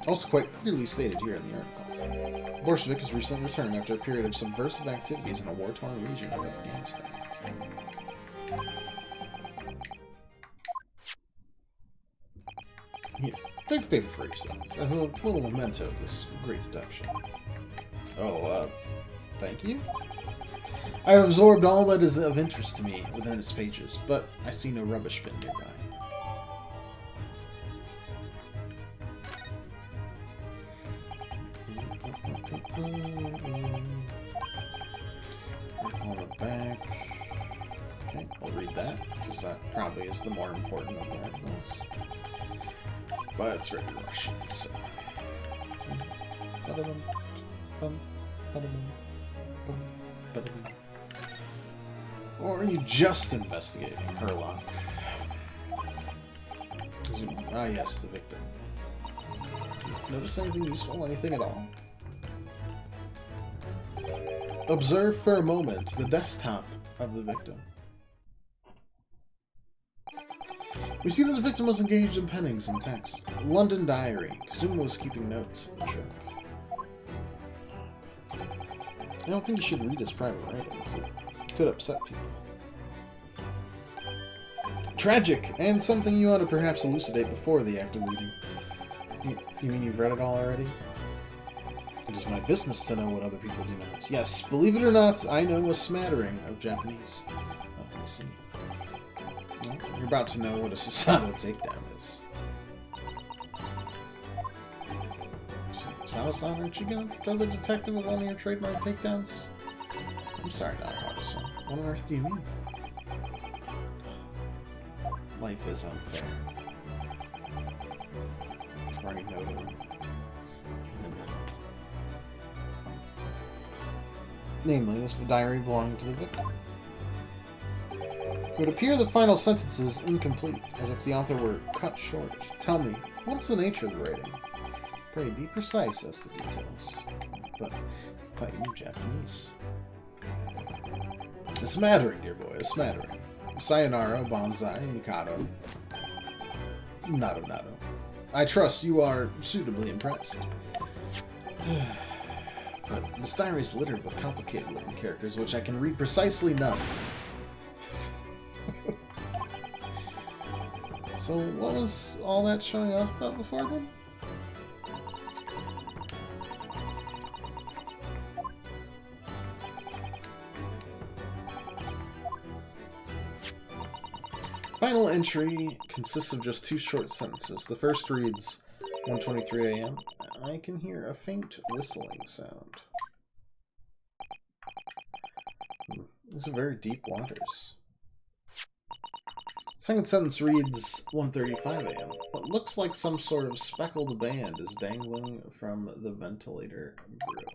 Also quite clearly stated here in the article. Bolshevik has recently returned after a period of subversive activities in a war-torn region of Afghanistan. Here, take the paper for yourself, as a little memento of this great deduction. Oh, thank you? I have absorbed all that is of interest to me within its pages, but I see no rubbish bin nearby. On the back. Okay, I'll read that, because that probably is the more important of the articles. But it's written in Russian, so... Or are you just investigating Herlock? Ah, yes, the victim. Notice anything useful? Anything at all? Observe for a moment the desktop of the victim. We see that the victim was engaged in penning some text. London diary. Kazuma was keeping notes of the trip. I don't think you should read his private writings. It could upset people. Tragic, and something you ought to perhaps elucidate before the act of reading. You mean you've read it all already? It is my business to know what other people do not. Yes, believe it or not, I know a smattering of Japanese. Oh, I see. Well, you're about to know what a Susanoo takedown is. Susanoo, aren't you gonna tell the detective with one of your trademark takedowns? I'm sorry, not Hardison. What on earth do you mean? Life is unfair. Right, no. Namely, this diary belonging to the victim. It would appear the final sentence is incomplete, as if the author were cut short. Tell me, what's the nature of the writing? Pray, be precise as to the details. But I thought you knew Japanese. A smattering, dear boy, a smattering. Sayonara, Banzai, Mikado. Nado. I trust you are suitably impressed. But this diary is littered with complicated-looking characters, which I can read precisely none. So, what was all that showing up about before then? Final entry consists of just two short sentences. The first reads, 1:23 a.m. I can hear a faint whistling sound. These are very deep waters. Second sentence reads, 1:35 a.m. What looks like some sort of speckled band is dangling from the ventilator grill.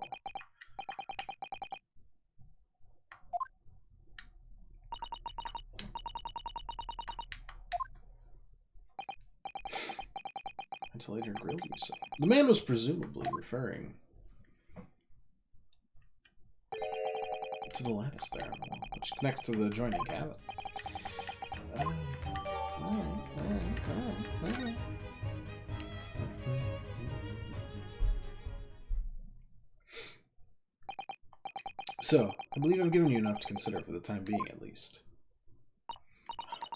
Ventilator grill, you say? The man was presumably referring to the lattice there, which connects to the adjoining cabin. Alright. So, I believe I've given you enough to consider for the time being, at least.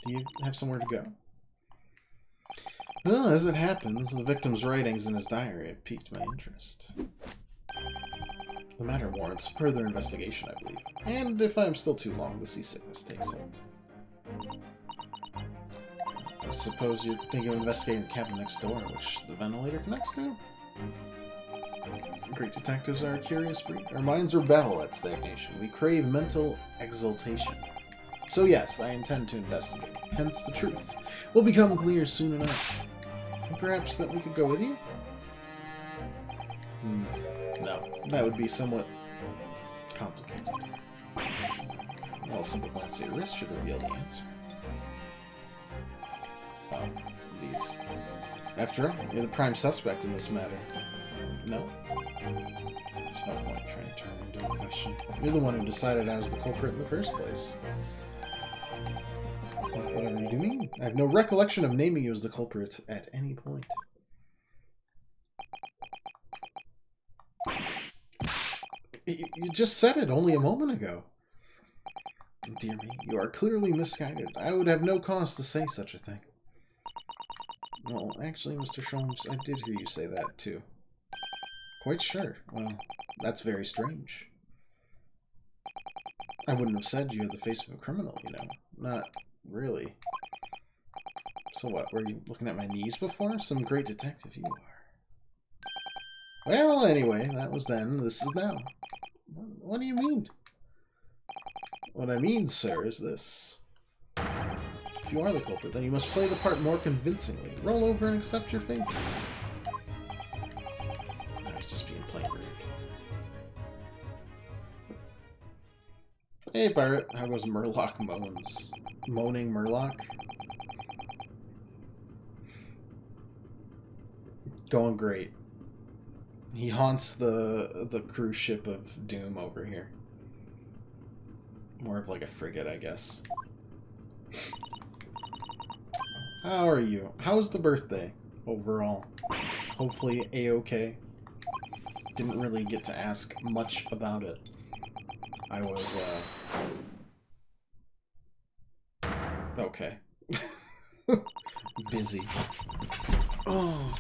Do you have somewhere to go? Well, as it happens, the victim's writings in his diary have piqued my interest. The matter warrants further investigation, I believe. And if I'm still too long, the seasickness takes hold. I suppose you're thinking of investigating the cabin next door, which the ventilator connects to? Great detectives are a curious breed. Our minds rebel at stagnation. We crave mental exaltation. So yes, I intend to investigate. Hence the truth will become clear soon enough. Perhaps that we could go with you? No, that would be somewhat complicated. Well, a simple glance at your wrist should reveal the answer. These. After all, you're the prime suspect in this matter. No? There's no point trying to turn it into a question. You're the one who decided I was the culprit in the first place. Whatever you do mean. I have no recollection of naming you as the culprit at any point. You just said it only a moment ago. Dear me, you are clearly misguided. I would have no cause to say such a thing. Well, actually, Mr. Sholmes, I did hear you say that, too. Quite sure. Well, that's very strange. I wouldn't have said you had the face of a criminal, you know. Not really. So what, were you looking at my knees before? Some great detective you are. Well, anyway, that was then, this is now. What do you mean? What I mean, sir, is this. If you are the culprit, then you must play the part more convincingly. Roll over and accept your fate. I was just being plain rude. Hey, Barret. How goes Murloc moans? Moaning Murloc? Going great. He haunts the cruise ship of Doom over here. More of like a frigate, I guess. How are you? How was the birthday overall? Hopefully A-okay. Didn't really get to ask much about it. I was, okay. Busy. Oh.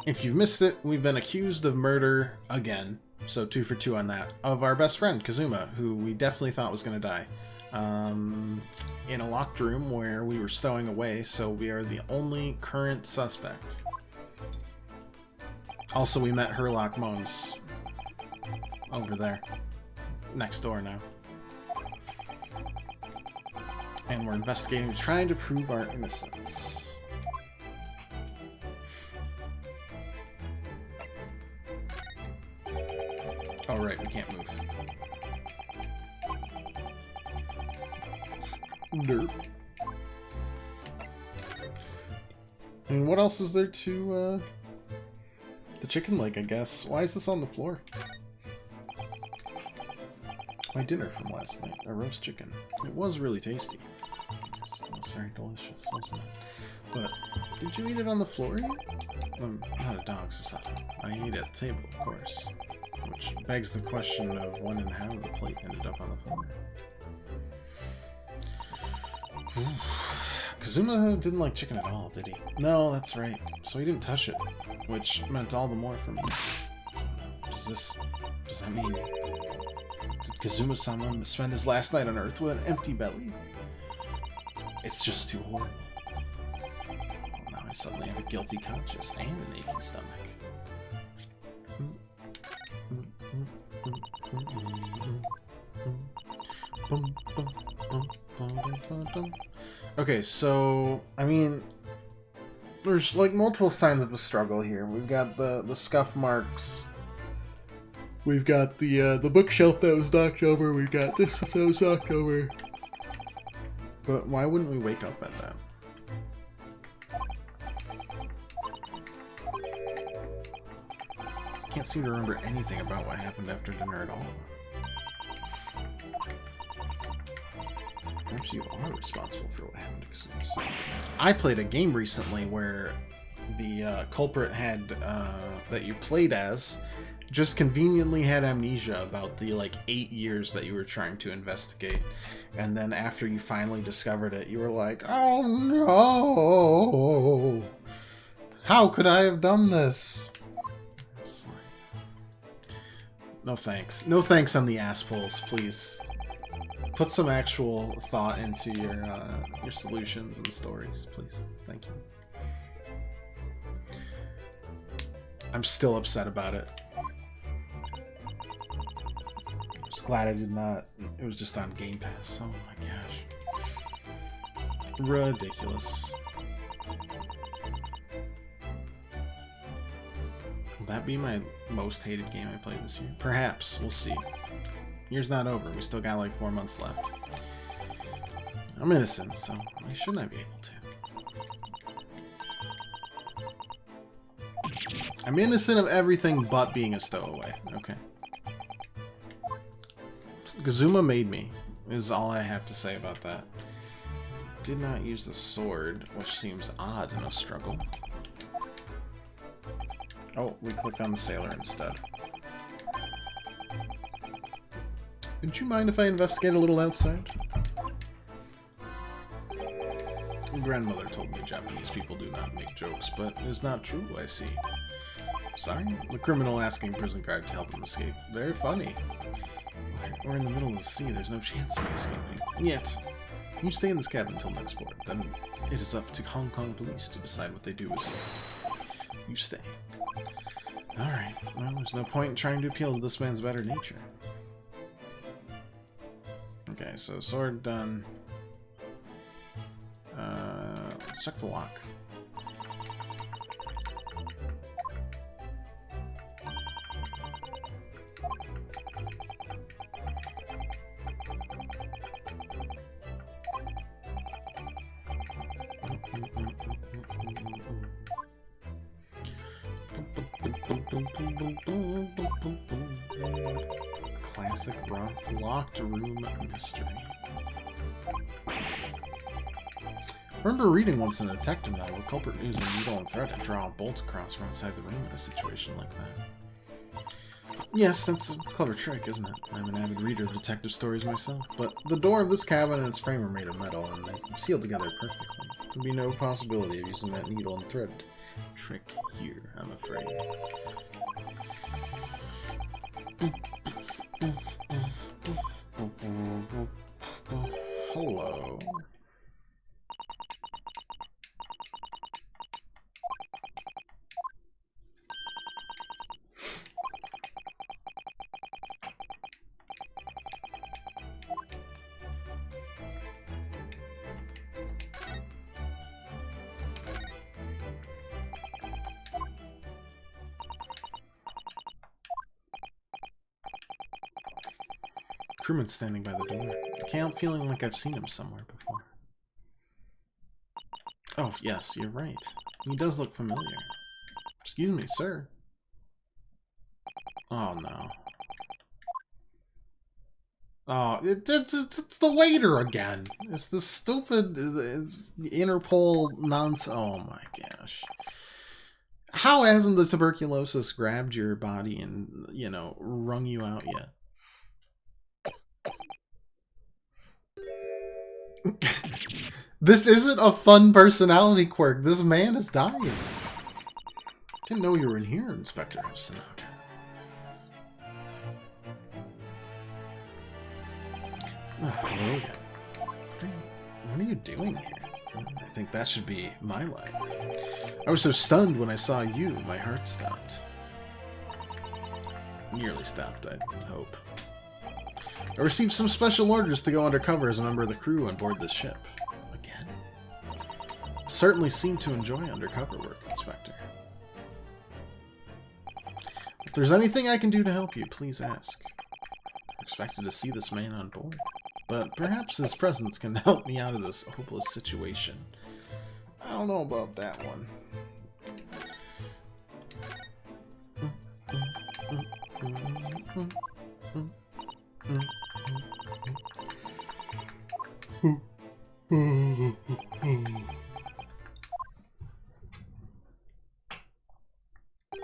If you've missed it, we've been accused of murder again, so 2 for 2 on that, of our best friend, Kazuma, who we definitely thought was going to die. In a locked room where we were stowing away, so we are the only current suspect. Also, we met Herlock Moans over there, next door now. And we're investigating, trying to prove our innocence. Oh, right, we can't move. Derp. I mean, what else is there to, the chicken leg, I guess. Why is this on the floor? My dinner from last night, a roast chicken. It was really tasty. It was very delicious, wasn't it? But, did you eat it on the floor yet? I'm not a dog, Susato. I ate at the table, of course. Which begs the question of when and how the plate ended up on the floor. Kazuma didn't like chicken at all, did he? No, that's right. So he didn't touch it, which meant all the more for me. Does that mean... Did Kazuma-sama spend his last night on Earth with an empty belly? It's just too horrible. Now I suddenly have a guilty conscience and an aching stomach. Okay, so, I mean, there's like multiple signs of a struggle here. We've got the scuff marks. We've got the bookshelf that was knocked over. We've got this that was knocked over. But why wouldn't we wake up at that? I can't seem to remember anything about what happened after dinner at all. Perhaps you are responsible for what happened to Kazuma. I played a game recently where the culprit had that you played as just conveniently had amnesia about the like 8 years that you were trying to investigate, and then after you finally discovered it, you were like, "Oh no! How could I have done this?" No thanks. No thanks on the ass pulls, please. Put some actual thought into your solutions and stories, please. Thank you. I'm still upset about it. Just glad I did not. It was just on Game Pass. Oh my gosh. Ridiculous. Will that be my most hated game I played this year? Perhaps. We'll see. Year's not over. We still got like 4 months left. I'm innocent, so why shouldn't I be able to? I'm innocent of everything but being a stowaway. Okay. Kazuma made me, is all I have to say about that. Did not use the sword, which seems odd in a struggle. Oh, we clicked on the sailor instead. Would you mind if I investigate a little outside? Grandmother told me Japanese people do not make jokes, but it is not true, I see. Sorry? The criminal asking prison guard to help him escape. Very funny. We're in the middle of the sea, there's no chance of me escaping. Yet. You stay in this cabin until next port, then it is up to Hong Kong police to decide what they do with you. You stay. Alright, well, there's no point in trying to appeal to this man's better nature. Okay, so sword done. Let's check the lock. Classic locked room mystery. I remember reading once in a detective novel, a culprit used a needle and thread to draw a bolt across from inside the room in a situation like that. Yes, that's a clever trick, isn't it? I'm an avid reader of detective stories myself, but the door of this cabin and its frame are made of metal, and they're sealed together perfectly. There'd be no possibility of using that needle and thread trick here, I'm afraid. Hello. Crewman's standing by the door. I can't help feeling like I've seen him somewhere before. Oh, yes, you're right. He does look familiar. Excuse me, sir. Oh, no. Oh, it's the waiter again. It's the stupid it's Interpol nonsense. Oh, my gosh. How hasn't the tuberculosis grabbed your body and, you know, wrung you out yet? This isn't a fun personality quirk. This man is dying. Didn't know you were in here, Inspector Sanaka. Oh, hello again. What are you doing here? I think that should be my line. I was so stunned when I saw you, my heart stopped. Nearly stopped, I hope. I received some special orders to go undercover as a member of the crew on board this ship. Again? Certainly seem to enjoy undercover work, Inspector. If there's anything I can do to help you, please ask. I expected to see this man on board, but perhaps his presence can help me out of this hopeless situation. I don't know about that one.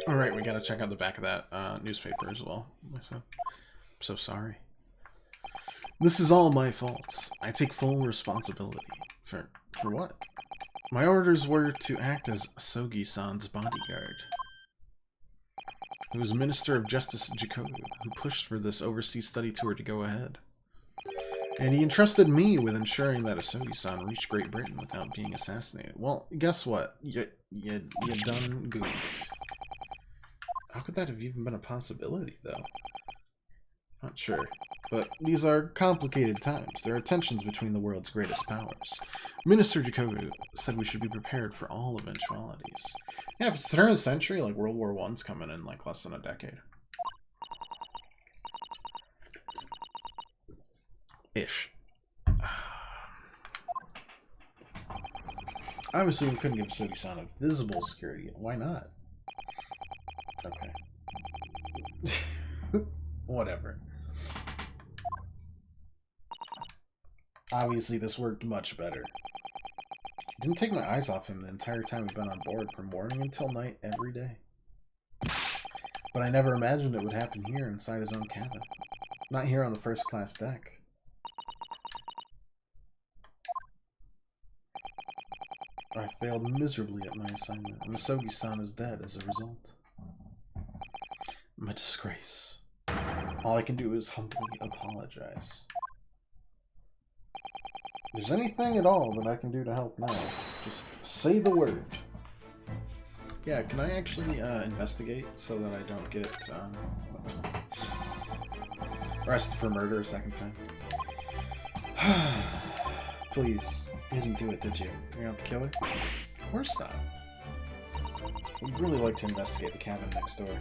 Alright, we gotta check out the back of that newspaper as well. I'm so sorry. This is all my fault. I take full responsibility. For what? My orders were to act as Sogi-san's bodyguard. It was Minister of Justice Jacobu who pushed for this overseas study tour to go ahead. And he entrusted me with ensuring that Asogi-san reached Great Britain without being assassinated. Well, guess what? You done goofed. How could that have even been a possibility, though? Not sure. But these are complicated times. There are tensions between the world's greatest powers. Minister Jacobu said we should be prepared for all eventualities. Yeah, if it's the turn of the century, like World War I's coming in like less than a decade. Ish. Obviously, we couldn't give Asogi-san a visible security. Why not? Okay. Whatever. Obviously, this worked much better. Didn't take my eyes off him the entire time we've been on board, from morning until night, every day. But I never imagined it would happen here, inside his own cabin. Not here on the first class deck. I failed miserably at my assignment, and Asogi-san is dead as a result. I'm a disgrace. All I can do is humbly apologize. If there's anything at all that I can do to help now, just say the word. Yeah, can I actually investigate so that I don't get arrested for murder a second time? Please. You didn't do it, did you? You're not the killer? Of course not. We'd really like to investigate the cabin next door.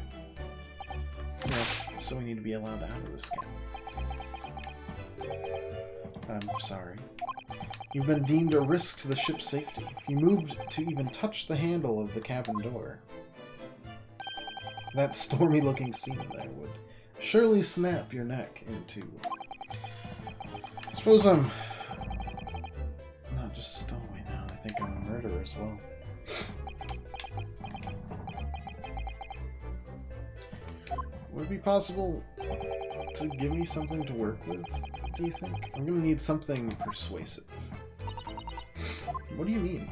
Yes, so we need to be allowed out of this cabin. I'm sorry. You've been deemed a risk to the ship's safety. If you moved to even touch the handle of the cabin door, that stormy-looking seaman there would surely snap your neck in two. I suppose I'm not just a stowaway now. I think I'm a murderer as well. Would it be possible to give me something to work with, do you think? I'm gonna need something persuasive. What do you mean?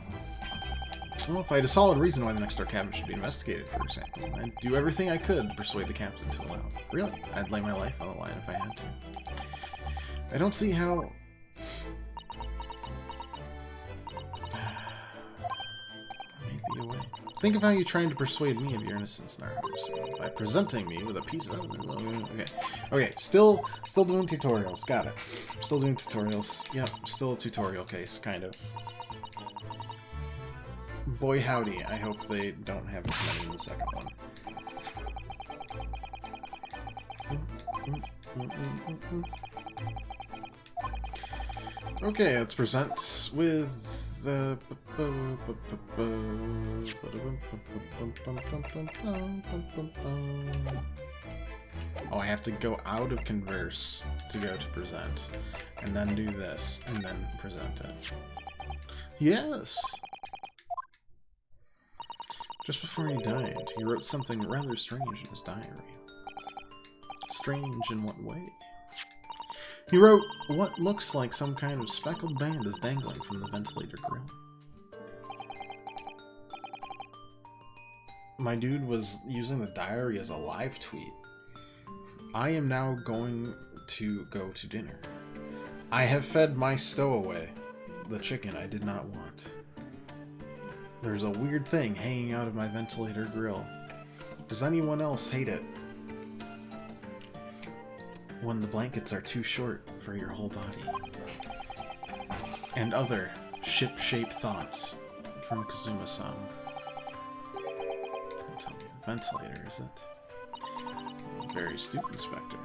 Well, if I had a solid reason why the next door cabin should be investigated, for example, I'd do everything I could to persuade the captain to allow it. Really? I'd lay my life on the line if I had to. I don't see how... Maybe a way. Think of how you're trying to persuade me of your innocence, Naruto, by presenting me with a piece of... Okay, still doing tutorials. Got it. Still doing tutorials. Yep, still a tutorial case, kind of. Boy howdy, I hope they don't have as many in the second one. Okay, let's present with oh, I have to go out of converse to go to present, and then do this, and then present it. Yes! Just before he died, he wrote something rather strange in his diary. Strange in what way? He wrote, what looks like some kind of speckled band is dangling from the ventilator grill. My dude was using the diary as a live tweet. I am now going to go to dinner. I have fed my stowaway the chicken I did not want. There's a weird thing hanging out of my ventilator grill. Does anyone else hate it? When the blankets are too short for your whole body. And other ship-shaped thoughts from Kazuma-san. Don't tell me the ventilator, is it? Very astute, Inspector.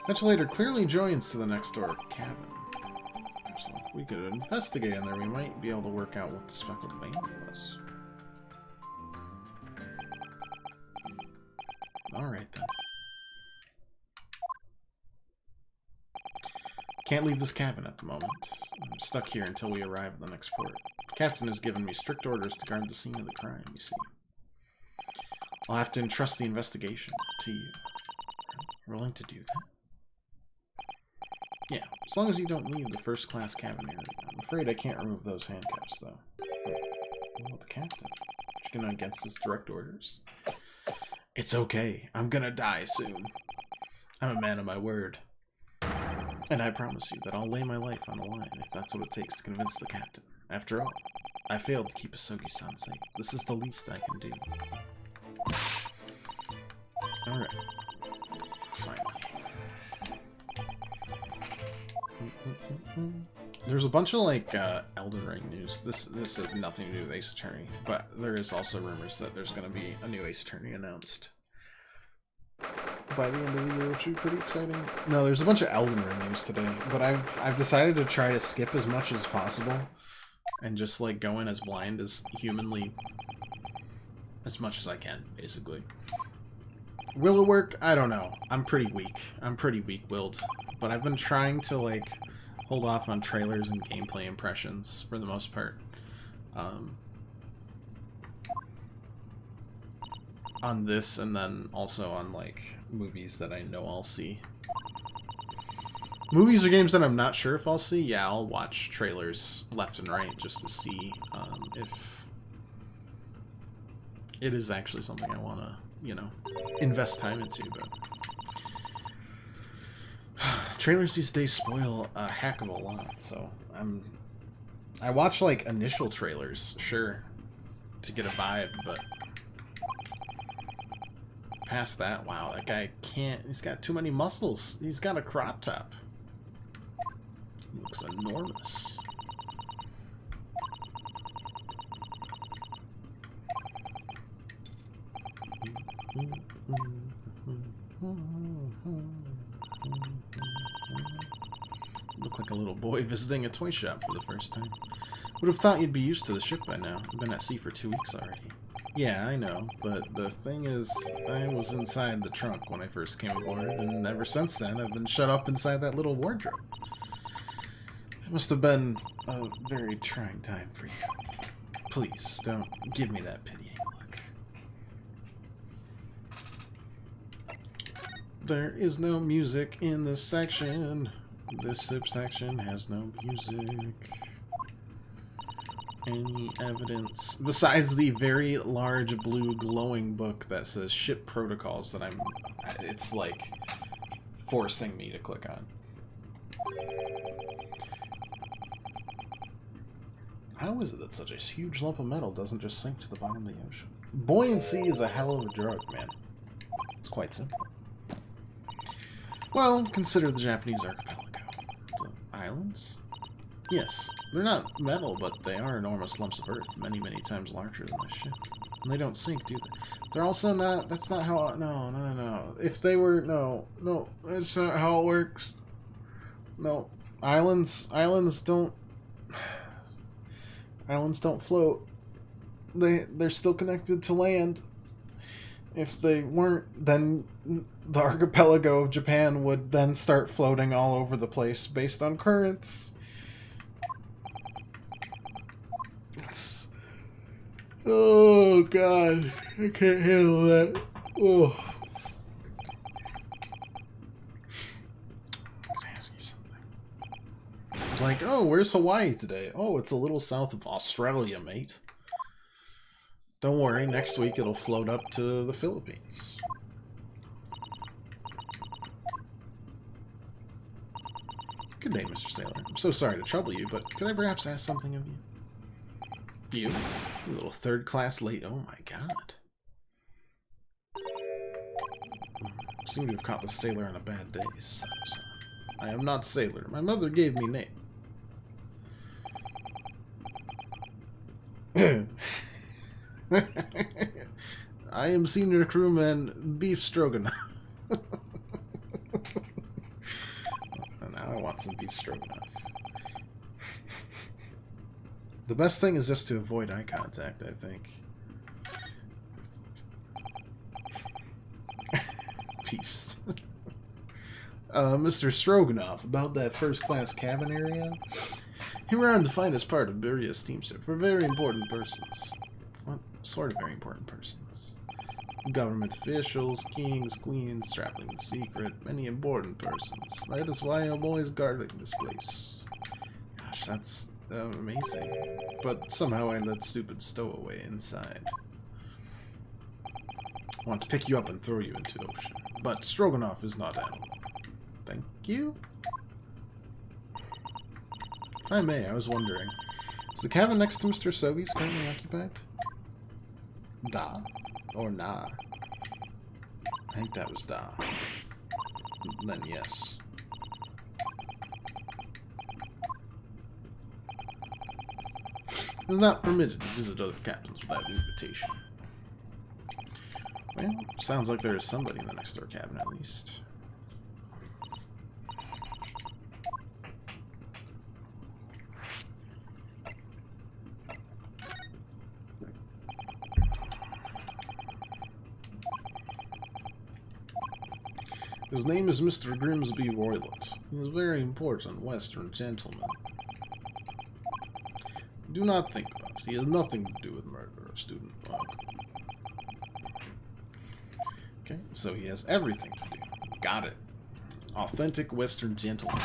Ventilator clearly joins to the next door cabin. So if we could investigate in there, we might be able to work out what the speckled band was. Alright then. Can't leave this cabin at the moment. I'm stuck here until we arrive at the next port. Captain has given me strict orders to guard the scene of the crime, you see. I'll have to entrust the investigation to you. You're willing to do that? Yeah, as long as you don't leave the first-class cabin area. I'm afraid I can't remove those handcuffs, though. What about the captain? Ashkin against his direct orders. It's okay. I'm gonna die soon. I'm a man of my word. And I promise you that I'll lay my life on the line if that's what it takes to convince the captain. After all, I failed to keep Asogi-san safe. This is the least I can do. Alright. Finally. There's a bunch of, like, Elden Ring news. This has nothing to do with Ace Attorney, but there is also rumors that there's going to be a new Ace Attorney announced by the end of the year, which would be pretty exciting. No, there's a bunch of Elden Ring news today, but I've decided to try to skip as much as possible and just, like, go in as blind as humanly as much as I can, basically. Will it work? I don't know. I'm pretty weak. I'm pretty weak-willed, but I've been trying to, like, hold off on trailers and gameplay impressions for the most part. On this, and then also on, like, movies that I know I'll see. Movies or games that I'm not sure if I'll see, yeah, I'll watch trailers left and right just to see if it is actually something I want to, you know, invest time into, but trailers these days spoil a heck of a lot, so I watch, like, initial trailers, sure, to get a vibe, but past that, wow, that guy can't, he's got too many muscles. He's got a crop top. He looks enormous. Look like a little boy visiting a toy shop for the first time. Would have thought you'd be used to the ship by now. I've been at sea for 2 weeks already. Yeah, I know, but the thing is, I was inside the trunk when I first came aboard, and ever since then I've been shut up inside that little wardrobe. It must have been a very trying time for you. Please, don't give me that pitying look. There is no music in this section. This SIP section has no music. Any evidence besides the very large blue glowing book that says ship protocols that it's like forcing me to click on. How is it that such a huge lump of metal doesn't just sink to the bottom of the ocean? Buoyancy is a hell of a drug, man. It's quite simple. Well, consider the Japanese archipelago. The islands? Yes, they're not metal, but they are enormous lumps of earth, many, many times larger than this ship. And they don't sink, do they? They're also not, that's not how, no. If they were, no, that's not how it works. No, islands don't float. They're still connected to land. If they weren't, then the archipelago of Japan would then start floating all over the place based on currents. Oh god, I can't handle that. Oh. Can I ask you something? Like, oh, where's Hawaii today? Oh, it's a little south of Australia, mate. Don't worry, next week it'll float up to the Philippines. Good day, Mr. Sailor. I'm so sorry to trouble you, but could I perhaps ask something of you? You little third-class late. Oh my god. Seem to have caught the sailor on a bad day, son. I am not Sailor. My mother gave me name. I am senior crewman Beef Stroganoff. Now I want some beef stroganoff. The best thing is just to avoid eye contact, I think. Beefs. Mr. Stroganoff, about that first-class cabin area? Here we are on the finest part of Buria's steamship for very important persons. What sort of very important persons? Government officials, kings, queens, traveling in secret, many important persons. That is why I'm always guarding this place. Gosh, that's amazing. But somehow I let stupid Stowaway inside. I want to pick you up and throw you into the ocean. But Stroganoff is not animal. Thank you. If I may, I was wondering, is the cabin next to Mr. Sobeys currently occupied? Da. Or nah. I think that was da. Then yes. It is not permitted to visit other cabins without invitation. Well, sounds like there is somebody in the next door cabin at least. His name is Mr. Grimsby Roylott. He is a very important Western gentleman. Do not think about it. He has nothing to do with murder or student bug. Okay, so he has everything to do. Got it. Authentic Western gentleman.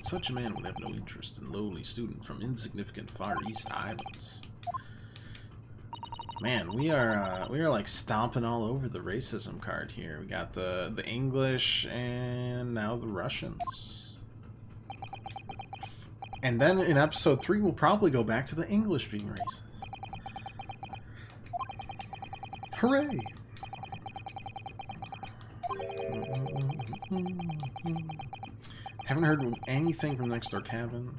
Such a man would have no interest in lowly student from insignificant Far East islands. Man, we are like stomping all over the racism card here. We got the English and now the Russians. And then in episode 3 we'll probably go back to the English being racist. Hooray! Haven't heard anything from next door cabin.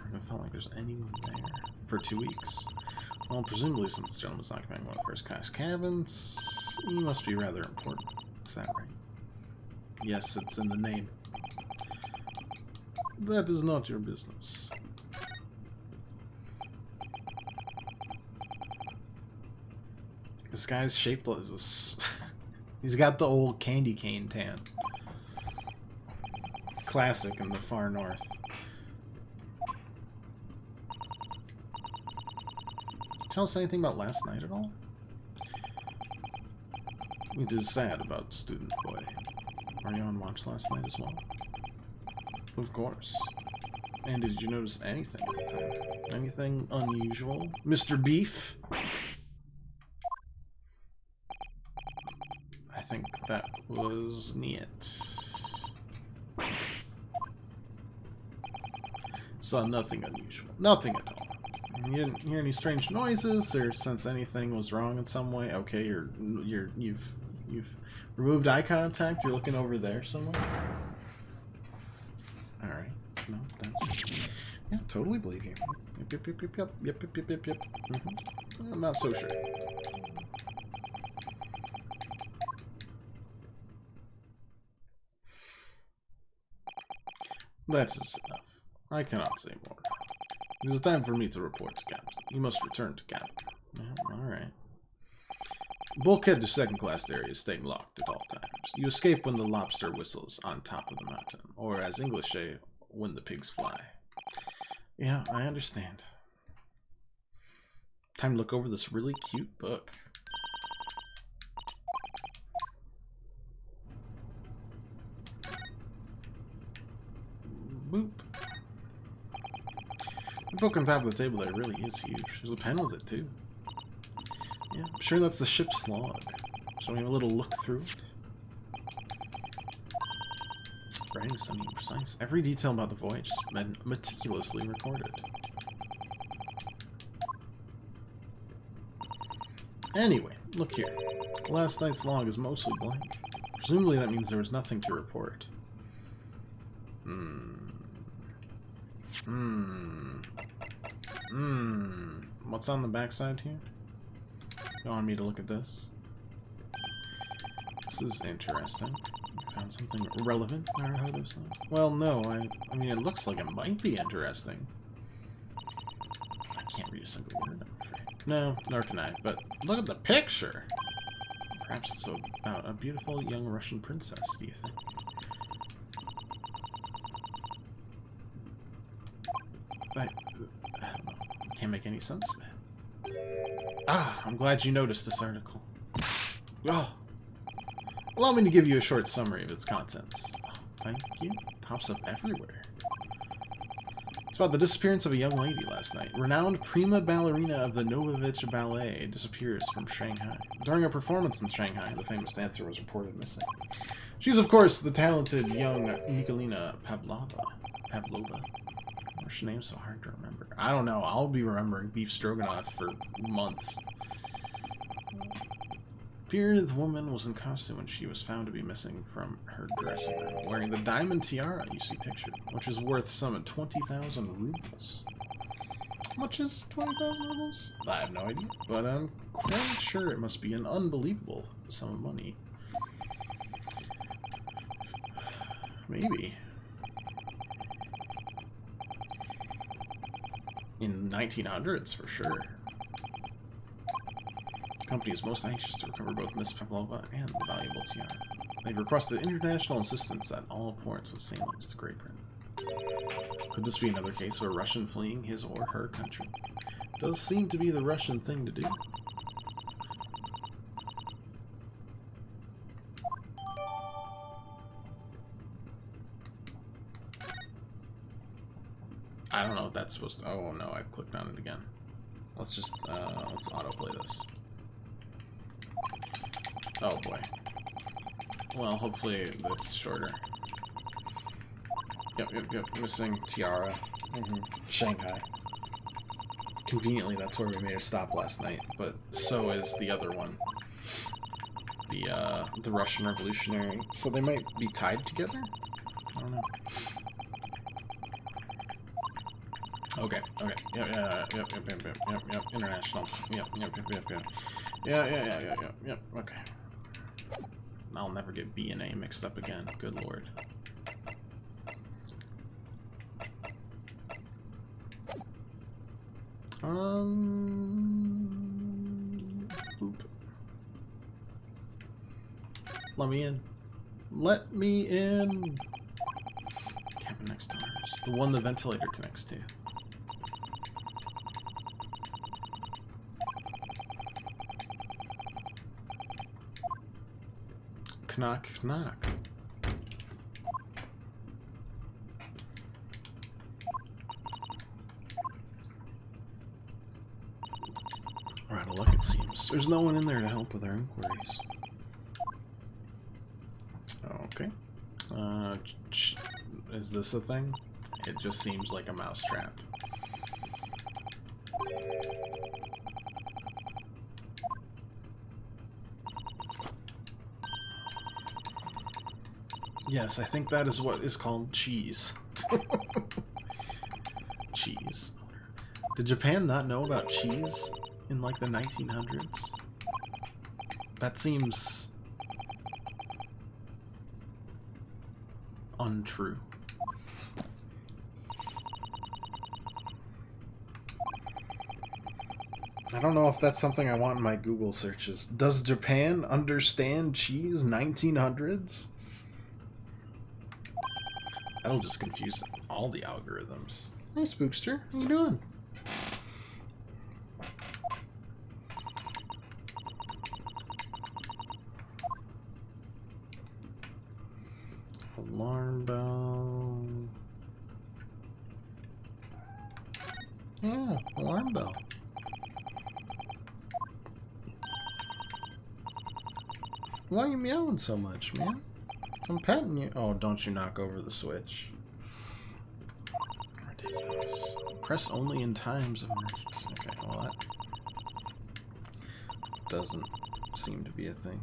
I felt like there's anyone there for 2 weeks. Well, presumably since this gentleman's occupying one of the first class cabins, he must be rather important. Is that right? Yes, it's in the name. That is not your business. This guy's shaped like this. He's got the old candy cane tan. Classic in the far north. Tell us anything about last night at all? It is sad about Student Boy. Were you on watch last night as well? Of course. And did you notice anything at the time? Anything unusual? Mr. Beef? I think that was neat. Saw nothing unusual. Nothing at all. You didn't hear any strange noises or sense anything was wrong in some way? Okay, you've removed eye contact. You're looking over there somewhere. All right. No, that's yeah, totally believe you. Yep. I'm not so sure. That's enough. I cannot say more. It is time for me to report to Captain. You must return to Captain. Yeah, alright. Bulkhead to second class area is staying locked at all times. You escape when the lobster whistles on top of the mountain, or as English say, when the pigs fly. Yeah, I understand. Time to look over this really cute book. Boop. The book on top of the table there really is huge. There's a pen with it too. Yeah, I'm sure that's the ship's log. Showing a little look through it. Writing is something precise. Every detail about the voyage has been meticulously recorded. Anyway, look here. Last night's log is mostly blank. Presumably that means there was nothing to report. What's on the backside here? You want me to look at this? This is interesting. You found something relevant, Naruhodo-san? Well, no, I mean, it looks like it might be interesting. I can't read a single word, I'm afraid. No, nor can I, but look at the picture! Perhaps it's about a beautiful young Russian princess, do you think? I don't know. Can't make any sense of it. Ah, I'm glad you noticed this article. Oh. Allow me to give you a short summary of its contents. Oh, thank you. Pops up everywhere. It's about the disappearance of a young lady last night. Renowned prima ballerina of the Novovich Ballet disappears from Shanghai. During a performance in Shanghai, the famous dancer was reported missing. She's, of course, the talented young Nikolina Pavlova. What's her name so hard to remember? I don't know. I'll be remembering Beef Stroganoff for months. Bearded woman was in costume when she was found to be missing from her dressing room, wearing the diamond tiara you see pictured, which is worth some 20,000 rubles. How much is 20,000 rubles? I have no idea, but I'm quite sure it must be an unbelievable sum of money. Maybe. In 1900s, for sure. The company is most anxious to recover both Miss Pavlova and the valuable tiara. They've requested international assistance at all ports with sailings to Great Britain. Could this be another case of a Russian fleeing his or her country? Does seem to be the Russian thing to do. I don't know what that's supposed to... Oh, no, I clicked on it again. Let's just, let's autoplay this. Oh, boy. Well, hopefully it's shorter. Yep. Missing tiara. Shanghai. Conveniently, that's where we made a stop last night, but so is the other one. The Russian Revolutionary. So they might be tied together? I don't know. Okay. Yep. International. Yep. Yeah. Okay. I'll never get B and A mixed up again. Good lord. Boop. Let me in. Let me in. Cabin next to ours. The one the ventilator connects to. Knock, knock. We're out of luck, it seems. There's no one in there to help with our inquiries. Okay. Is this a thing? It just seems like a mousetrap. Yes, I think that is what is called cheese. Cheese. Did Japan not know about cheese in like the 1900s? That seems untrue. I don't know if that's something I want in my Google searches. Does Japan understand cheese 1900s? That'll just confuse all the algorithms. Hey, Spookster. How you doing? Alarm bell. Yeah, alarm bell. Why are you meowing so much, man? I'm petting you. Oh, don't you knock over the switch. Ridiculous. Press only in times of emergency. Okay, well that doesn't seem to be a thing.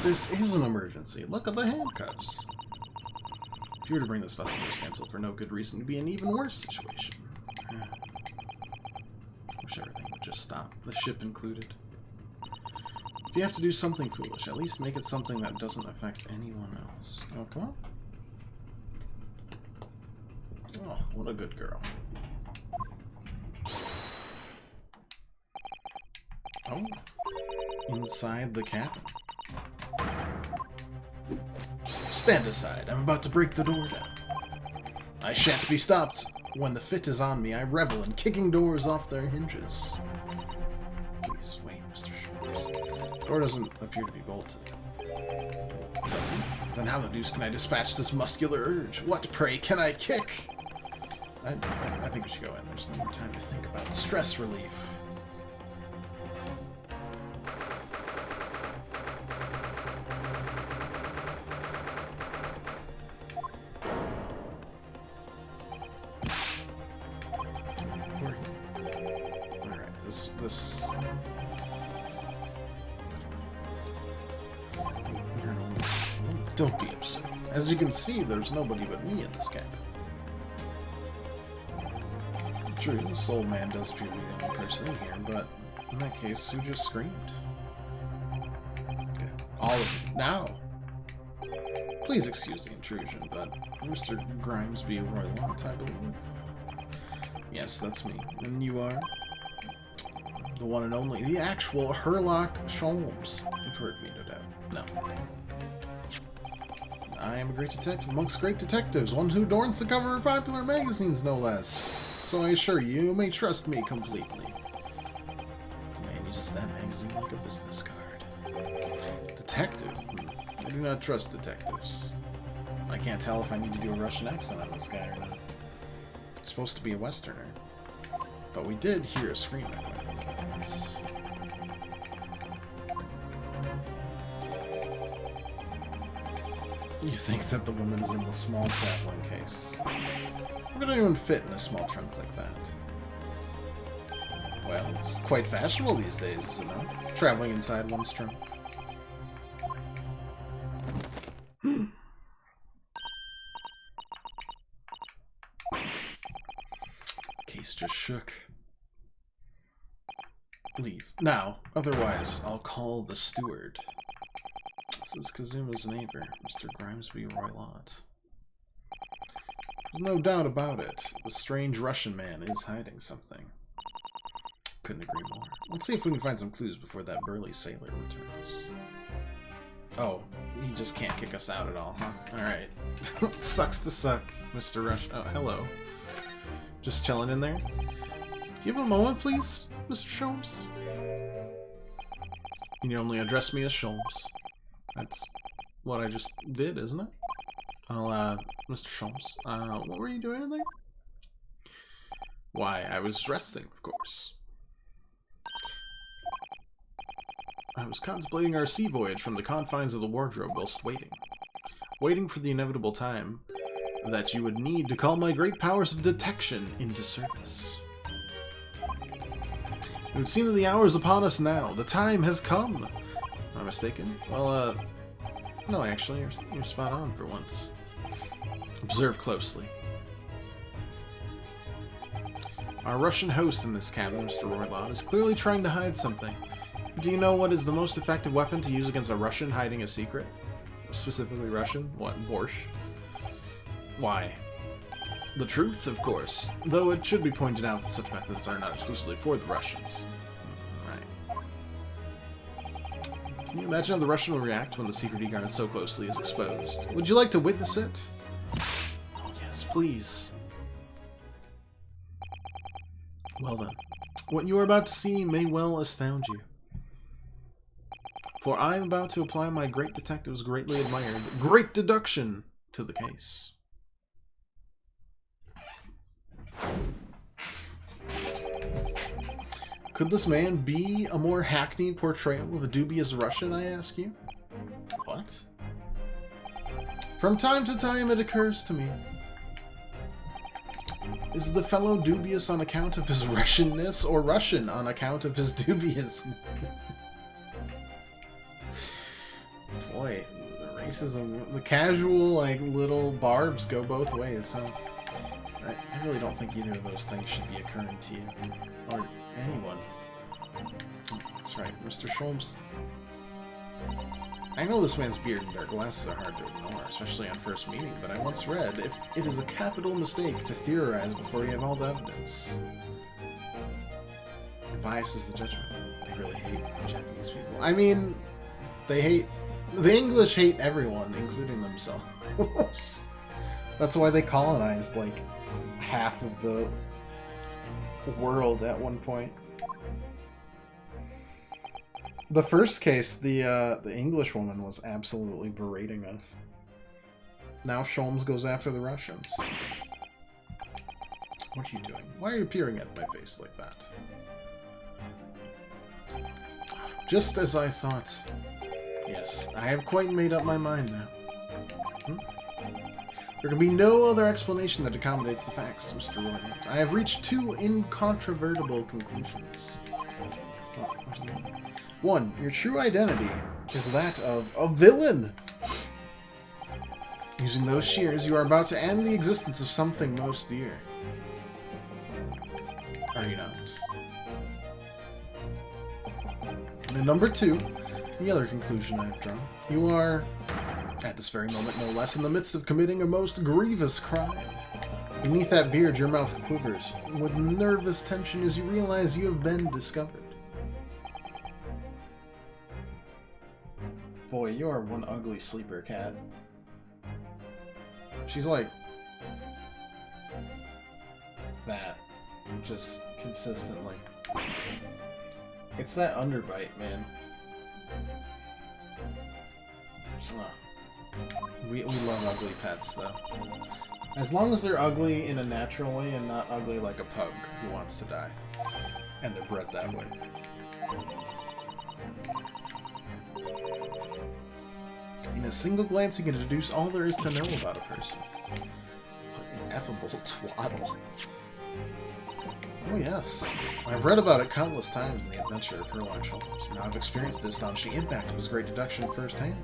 This is an emergency. Look at the handcuffs. If you were to bring this vessel to a standstill for no good reason, it'd be an even worse situation. Wish everything would just stop, the ship included. If you have to do something foolish, at least make it something that doesn't affect anyone else. Oh, come on. Oh, what a good girl. Oh, inside the cabin. Stand aside, I'm about to break the door down. I shan't be stopped. When the fit is on me, I revel in kicking doors off their hinges. Please wait, Mr. Door doesn't appear to be bolted. Doesn't? Then how the deuce can I dispatch this muscular urge? What, pray, can I kick? I think we should go in. There's no more time to think about stress relief. Don't be absurd. As you can see, there's nobody but me in this cabin. True, the Soul Man does appear to be the only person in here, but in that case, who just screamed? Okay. All of you. Now! Please excuse the intrusion, but Mr. Grimesby Roylott, I believe. Yes, that's me. And you are? The one and only, the actual Herlock Sholmes. You've heard me, no doubt. No. I am a great detective amongst great detectives, one who adorns the cover of popular magazines, no less. So I assure you, you may trust me completely. The man uses that magazine like a business card. Detective? I do not trust detectives. I can't tell if I need to do a Russian accent on this guy or not. It's supposed to be a Westerner. But we did hear a scream at one of those. You think that the woman is in the small traveling case. How could anyone fit in a small trunk like that? Well, it's quite fashionable these days, is it not? Traveling inside one's trunk. Case just shook. Leave. Now, otherwise, I'll call the steward. This is Kazuma's neighbor, Mr. Grimesby Roylott. There's no doubt about it. The strange Russian man is hiding something. Couldn't agree more. Let's see if we can find some clues before that burly sailor returns. Oh, he just can't kick us out at all, huh? Alright. Sucks to suck, Mr. Rush. Oh, hello. Just chilling in there? Do you have a moment, please, Mr. Sholmes? You normally address me as Sholmes. That's what I just did, isn't it? I'll, Mr. Sholmes, what were you doing in there? Why, I was resting, of course. I was contemplating our sea voyage from the confines of the wardrobe whilst waiting. Waiting for the inevitable time that you would need to call my great powers of detection into service. It would seem that the hour is upon us now. The time has come. Am I mistaken? Well, no, actually, you're spot on for once. Observe closely. Our Russian host in this cabin, Mr. Roylott, is clearly trying to hide something. Do you know what is the most effective weapon to use against a Russian hiding a secret? Specifically Russian? What, borscht? Why? The truth, of course. Though it should be pointed out that such methods are not exclusively for the Russians. Can you imagine how the Russian will react when the secret he guards so closely is exposed? Would you like to witness it? Oh, yes, please. Well then, what you are about to see may well astound you. For I am about to apply my great detective's greatly admired great deduction to the case. Could this man be a more hackneyed portrayal of a dubious Russian, I ask you? What? From time to time it occurs to me. Is the fellow dubious on account of his Russianness, or Russian on account of his dubiousness? Boy, the racism, the casual, like, little barbs go both ways, huh? I really don't think either of those things should be occurring to you. Or anyone. That's right, Mr. Sholmes. I know this man's beard and dark glasses are hard to ignore, especially on first meeting, but I once read, if it is a capital mistake to theorize before you have all the evidence. Your bias is the judgment. They really hate Japanese people. I mean, they hate... The English hate everyone, including themselves. That's why they colonized, like, half of the world at one point. The first case, the English woman was absolutely berating us. Now Sholmes goes after the Russians. What are you doing? Why are you peering at my face like that? Just as I thought. Yes, I have quite made up my mind now. There can be no other explanation that accommodates the facts, Mr. Roy. I have reached two incontrovertible conclusions. One, your true identity is that of a villain. Using those shears, you are about to end the existence of something most dear. Are you not? And number two, the other conclusion I've drawn. You are, at this very moment no less, in the midst of committing a most grievous crime. Beneath that beard, your mouth quivers with nervous tension as you realize you have been discovered. Boy, you are one ugly sleeper, cat. She's like that, just consistently. It's that underbite, man. We love ugly pets, though. As long as they're ugly in a natural way and not ugly like a pug who wants to die. And they're bred that way. In a single glance, you can deduce all there is to know about a person. What ineffable twaddle. Oh yes, I've read about it countless times in the adventure of Herlock Sholmes. Now I've experienced the astonishing impact of his great deduction firsthand.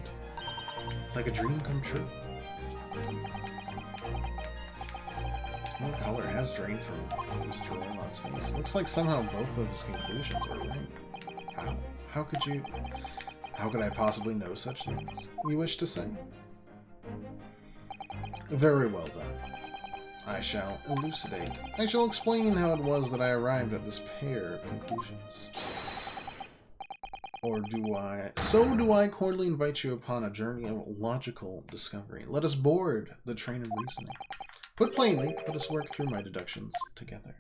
It's like a dream come true. What color has drained from Mr. Roland's face? Looks like somehow both of his conclusions were right. How could you... How could I possibly know such things? You wish to say? Very well then. I shall elucidate. I shall explain how it was that I arrived at this pair of conclusions. Or do I... So do I cordially invite you upon a journey of logical discovery. Let us board the train of reasoning. Put plainly, let us work through my deductions together.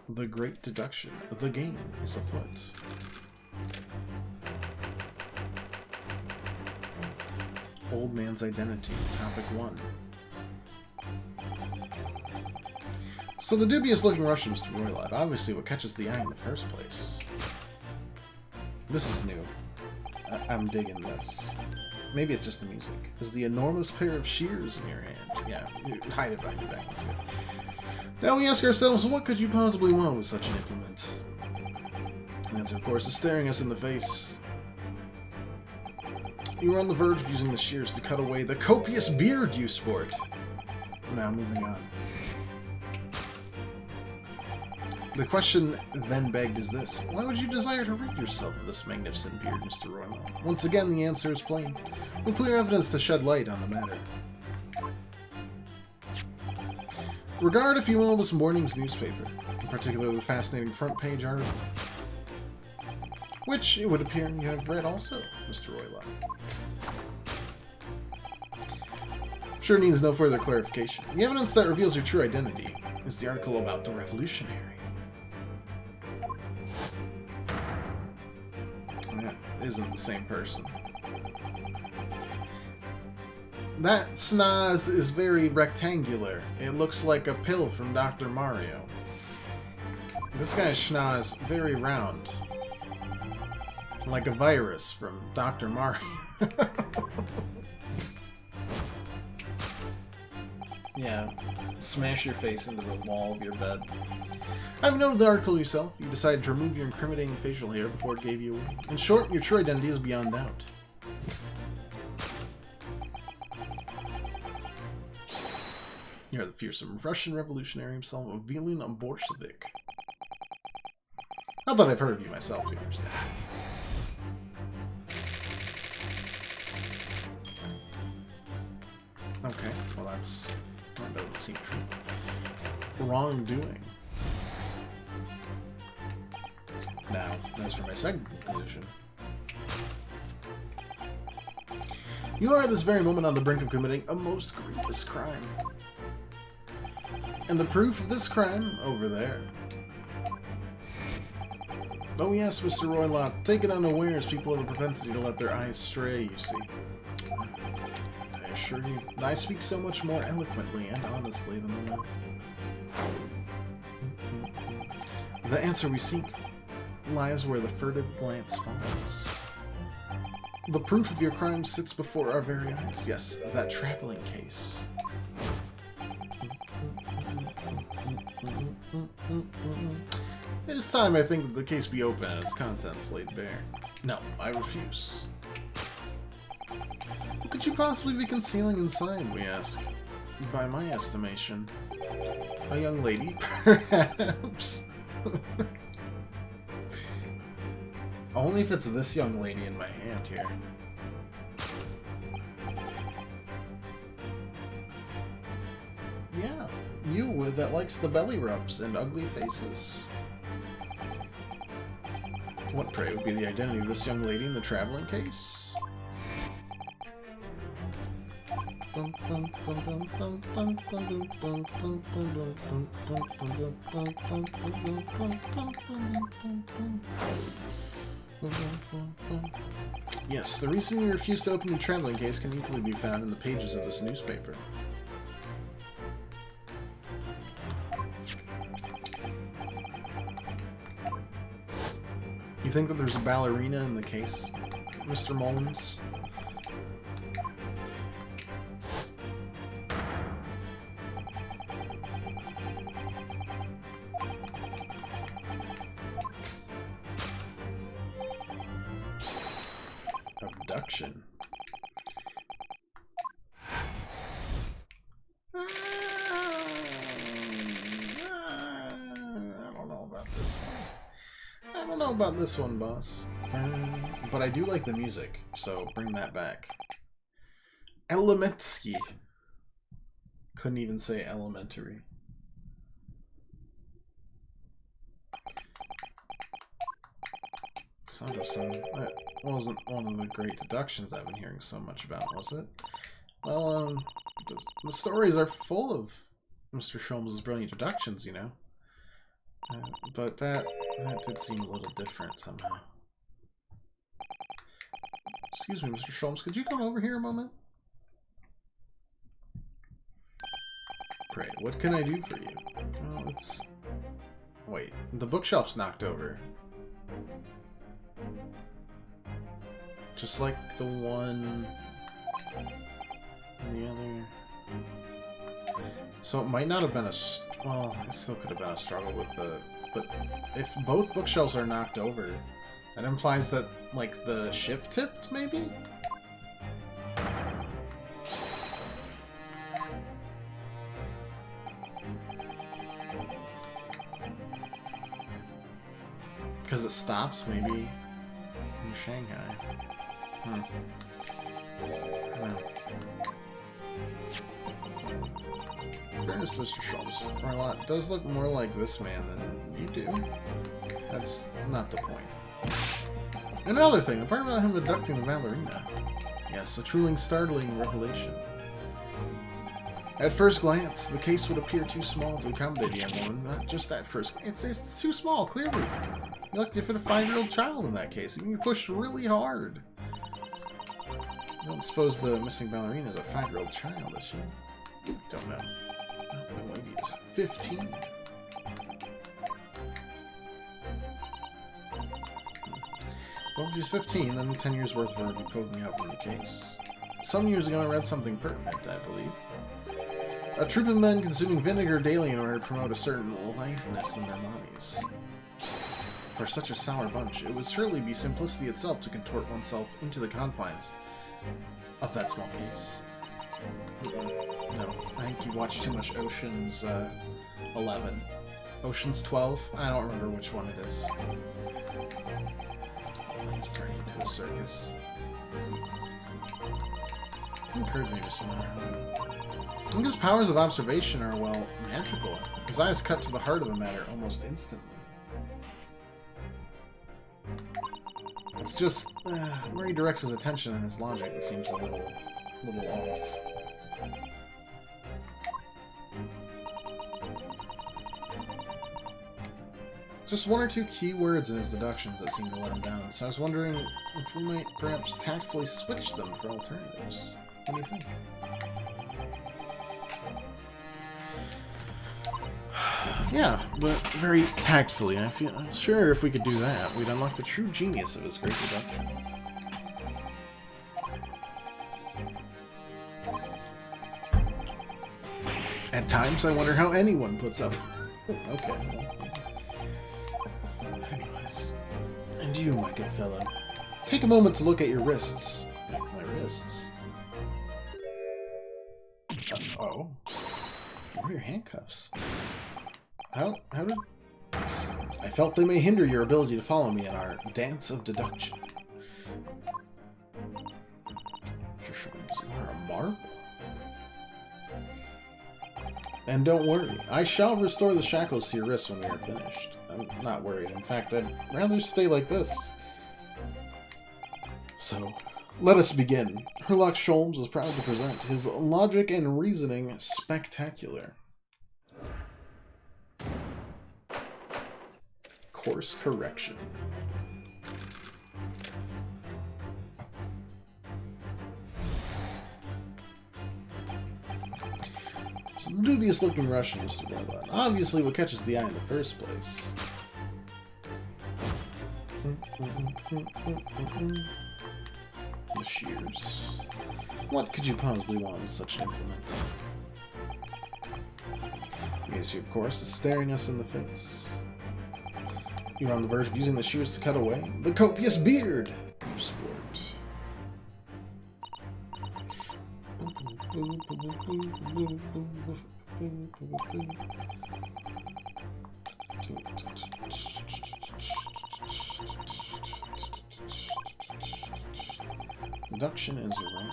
The great deduction. The game is afoot. Old man's identity, topic 1. So the dubious-looking Russian Mr. Roylott, obviously what catches the eye in the first place. This is new. I'm digging this. Maybe it's just the music. Is the enormous pair of shears in your hand. Yeah, hide it behind your back, that's good. Now we ask ourselves, what could you possibly want with such an implement? The answer, of course, is staring us in the face. You are on the verge of using the shears to cut away the copious beard you sport. Now, moving on. The question then begged is this. Why would you desire to rid yourself of this magnificent beard, Mr. Roylott? Once again, the answer is plain. With clear evidence to shed light on the matter. Regard, if you will, this morning's newspaper, in particular the fascinating front page article. Which, it would appear, you have read also, Mr. Roylott. Sure needs no further clarification. The evidence that reveals your true identity is the article about the revolutionary. That isn't the same person. That snaz is very rectangular. It looks like a pill from Dr. Mario. This guy's schnoz very round. Like a virus from Dr. Mario. Yeah, smash your face into the wall of your bed. Having noted the article yourself, you decided to remove your incriminating facial hair before it gave you away. In short, your true identity is beyond doubt. You are the fearsome Russian revolutionary himself, Vilin Borsevik. Not that I've heard of you myself, to understand. Okay, well that doesn't seem true. Wrongdoing. Now, as for my second conclusion. You are at this very moment on the brink of committing a most grievous crime. And the proof of this crime, over there. Oh yes, Mr. Roylott, taken unawares, people have a propensity to let their eyes stray, you see. I assure you, I speak so much more eloquently and honestly than the mouth. The answer we seek lies where the furtive glance follows. The proof of your crime sits before our very eyes. Yes, that traveling case. It is time, I think, that the case be open and its contents laid bare. No, I refuse. What could you possibly be concealing inside, we ask? By my estimation, a young lady, perhaps. Only if it's this young lady in my hand here. Yeah, you that likes the belly rubs and ugly faces. What, pray, would be the identity of this young lady in the traveling case? Yes, the reason you refused to open your traveling case can equally be found in the pages of this newspaper. You think that there's a ballerina in the case, Mr. Mullins? Abduction. I don't know about this one. I don't know about this one, boss. But I do like the music, so bring that back. Elementsky. Couldn't even say elementary. Sanderson. That wasn't one of the great deductions I've been hearing so much about, was it? Well, the stories are full of Mr. Sholmes' brilliant deductions, you know. But that did seem a little different somehow. Excuse me, Mr. Sholmes, could you come over here a moment? Pray, what can I do for you? Oh, it's... Wait, the bookshelf's knocked over. Just like the one... and the other... So it might not have been a... Well, it still could have been a struggle with the... But if both bookshelves are knocked over, that implies that, like, the ship tipped, maybe? Because it stops, maybe, in Shanghai. No. In fairness to Mr. Sholmes, Roylott does look more like this man than you do. That's not the point. And another thing, the part about him abducting the ballerina. Yes, a truly startling revelation. At first glance, the case would appear too small to accommodate a young woman. Not just at first. It's too small, clearly. You look like a 5-year-old child in that case. You can push really hard. I don't suppose the missing ballerina is a 5-year-old child, is she? Don't know. The lady is 15. Well, if she's 15, then 10 years worth of her would be poking out from the case. Some years ago I read something pertinent, I believe. A troop of men consuming vinegar daily in order to promote a certain litheness in their bodies. For such a sour bunch, it would surely be simplicity itself to contort oneself into the confines of that small case. No, I think you've watched too much Ocean's 11. Ocean's 12? I don't remember which one it is. Things turning into a circus. It occurred to me somewhere. I think his powers of observation are, well, magical. His eyes cut to the heart of a matter almost instantly. It's just where he directs his attention and his logic that seems a little off. Just one or two key words in his deductions that seem to let him down, so I was wondering if we might perhaps tactfully switch them for alternatives. What do you think? Yeah, but very tactfully. I'm sure if we could do that, we'd unlock the true genius of his great deduction. At times, I wonder how anyone puts up. Okay. Anyways, and you, my good fellow, take a moment to look at your wrists. My wrists. Oh. Where are your handcuffs? How did... I felt they may hinder your ability to follow me in our dance of deduction. You are a marvel. And don't worry, I shall restore the shackles to your wrists when we are finished. I'm not worried. In fact, I'd rather stay like this. So, let us begin. Herlock Sholmes is proud to present his logic and reasoning spectacular. Course correction. So the dubious-looking Russian, Mr. Roylott, obviously what catches the eye in the first place. The shears. What could you possibly want with such an implement? Macy, of course, is staring us in the face. You're on the verge of using the shears to cut away the copious beard! You sport. Deduction is wrong.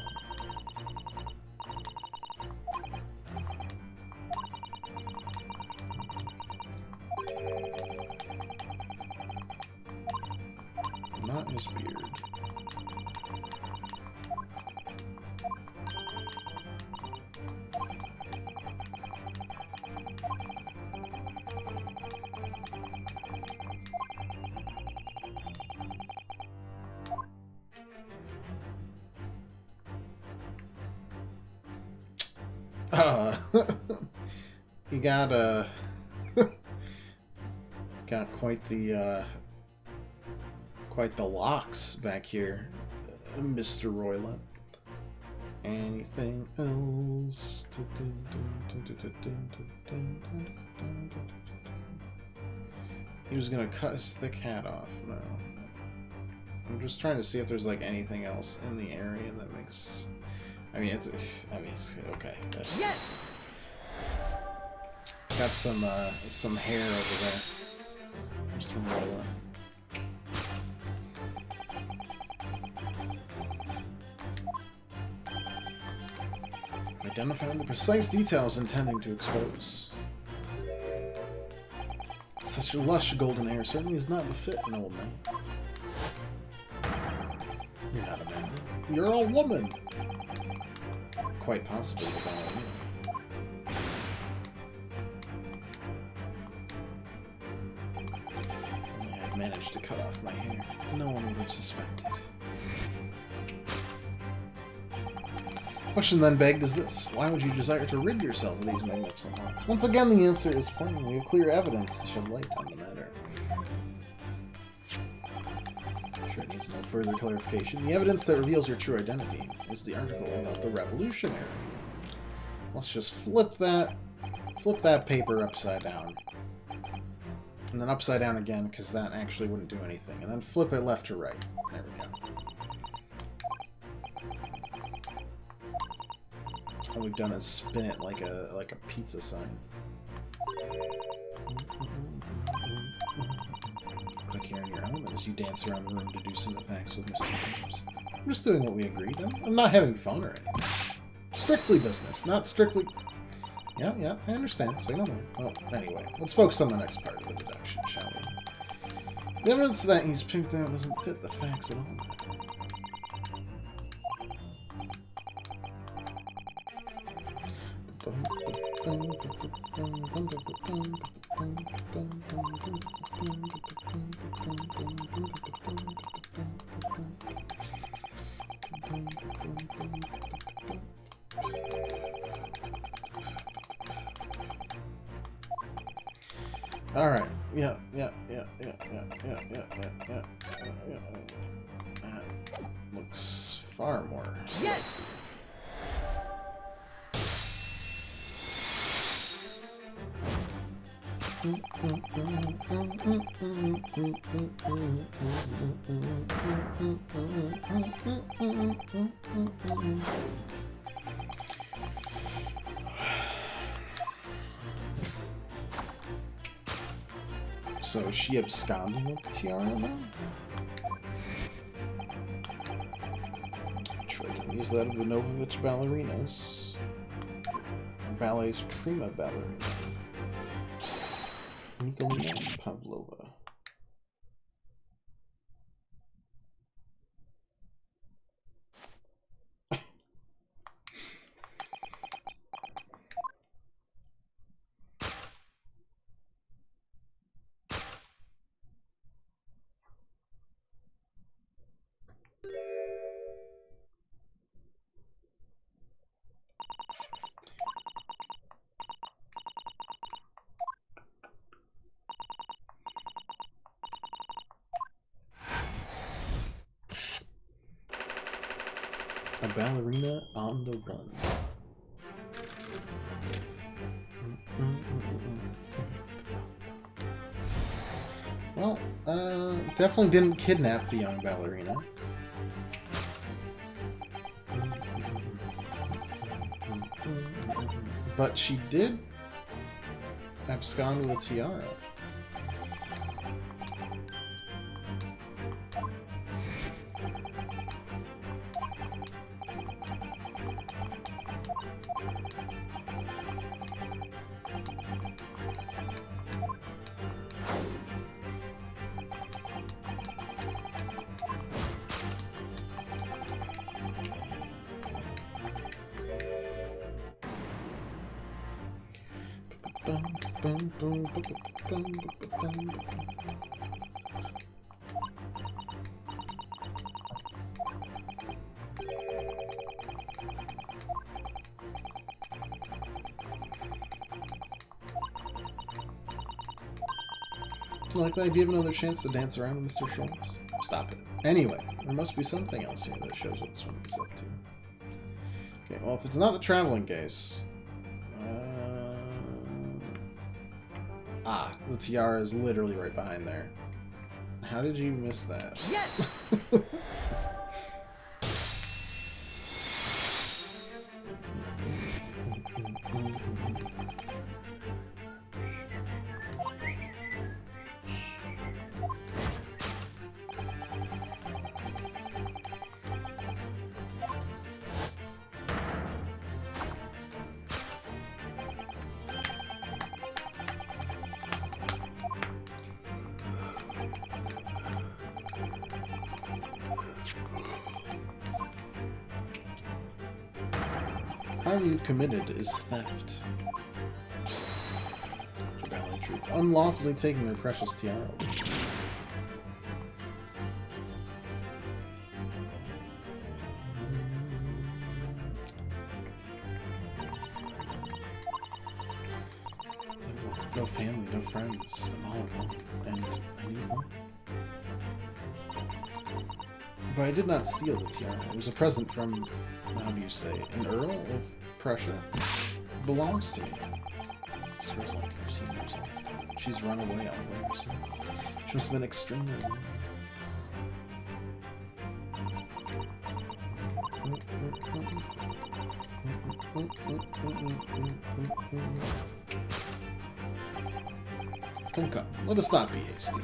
Not his beard. You got got quite the locks back here, Mr. Roylott. Anything else? He was gonna cut his thick hat off. No, I'm just trying to see if there's like anything else in the area that makes. I mean, it's okay. Yes. Got some hair over there. Mr. Roylott. Identifying the precise details intending to expose. Such a lush golden hair certainly is not befit an old man. You're not a man. You're a woman. Quite possibly a ballerina. Only I'd managed to cut off my hair. No one would have suspected. Question then begged is this: why would you desire to rid yourself of these magnificent locks? Once again, the answer is plain. We have clear evidence to shed light on the matter. Sure, it needs no further clarification. The evidence that reveals your true identity is the article about the revolutionary. Let's just flip that paper upside down. And then upside down again, because that actually wouldn't do anything. And then flip it left to right. There we go. All we've done is spin it like a pizza sign. Click here on your own as you dance around the room deducing the facts with Mr. Sholmes. I'm just doing what we agreed. I'm not having fun or anything. Strictly business, not strictly... Yeah, I understand. Say no more. Well, anyway, let's focus on the next part of the deduction, shall we? The evidence that he's picked out doesn't fit the facts at all. All right. Yeah. Looks far more. Yes! So is she absconding with the tiara now? Try to use that of the Novovich ballerinas. Ballet's prima ballerina. Nikolina Pavlova. A ballerina on the run. Well, definitely didn't kidnap the young ballerina. But she did abscond with a tiara. Do you like the idea of another chance to dance around with Mr. Shoulders? Stop it. Anyway, there must be something else here that shows what this woman is up to. Okay, well, if it's not the traveling case... the tiara is literally right behind there. How did you miss that? Yes! Crime you've committed is theft. Ballet troupe unlawfully taking their precious tiara. No family, no friends. I'm all alone, and I need one. But I did not steal the tiara. It was a present from, how do you say, an Earl of Prussia. It belongs to me. This girl's like 15 years old. She's run away all the way herself. She must have been extremely lonely. Come, let us not be hasty.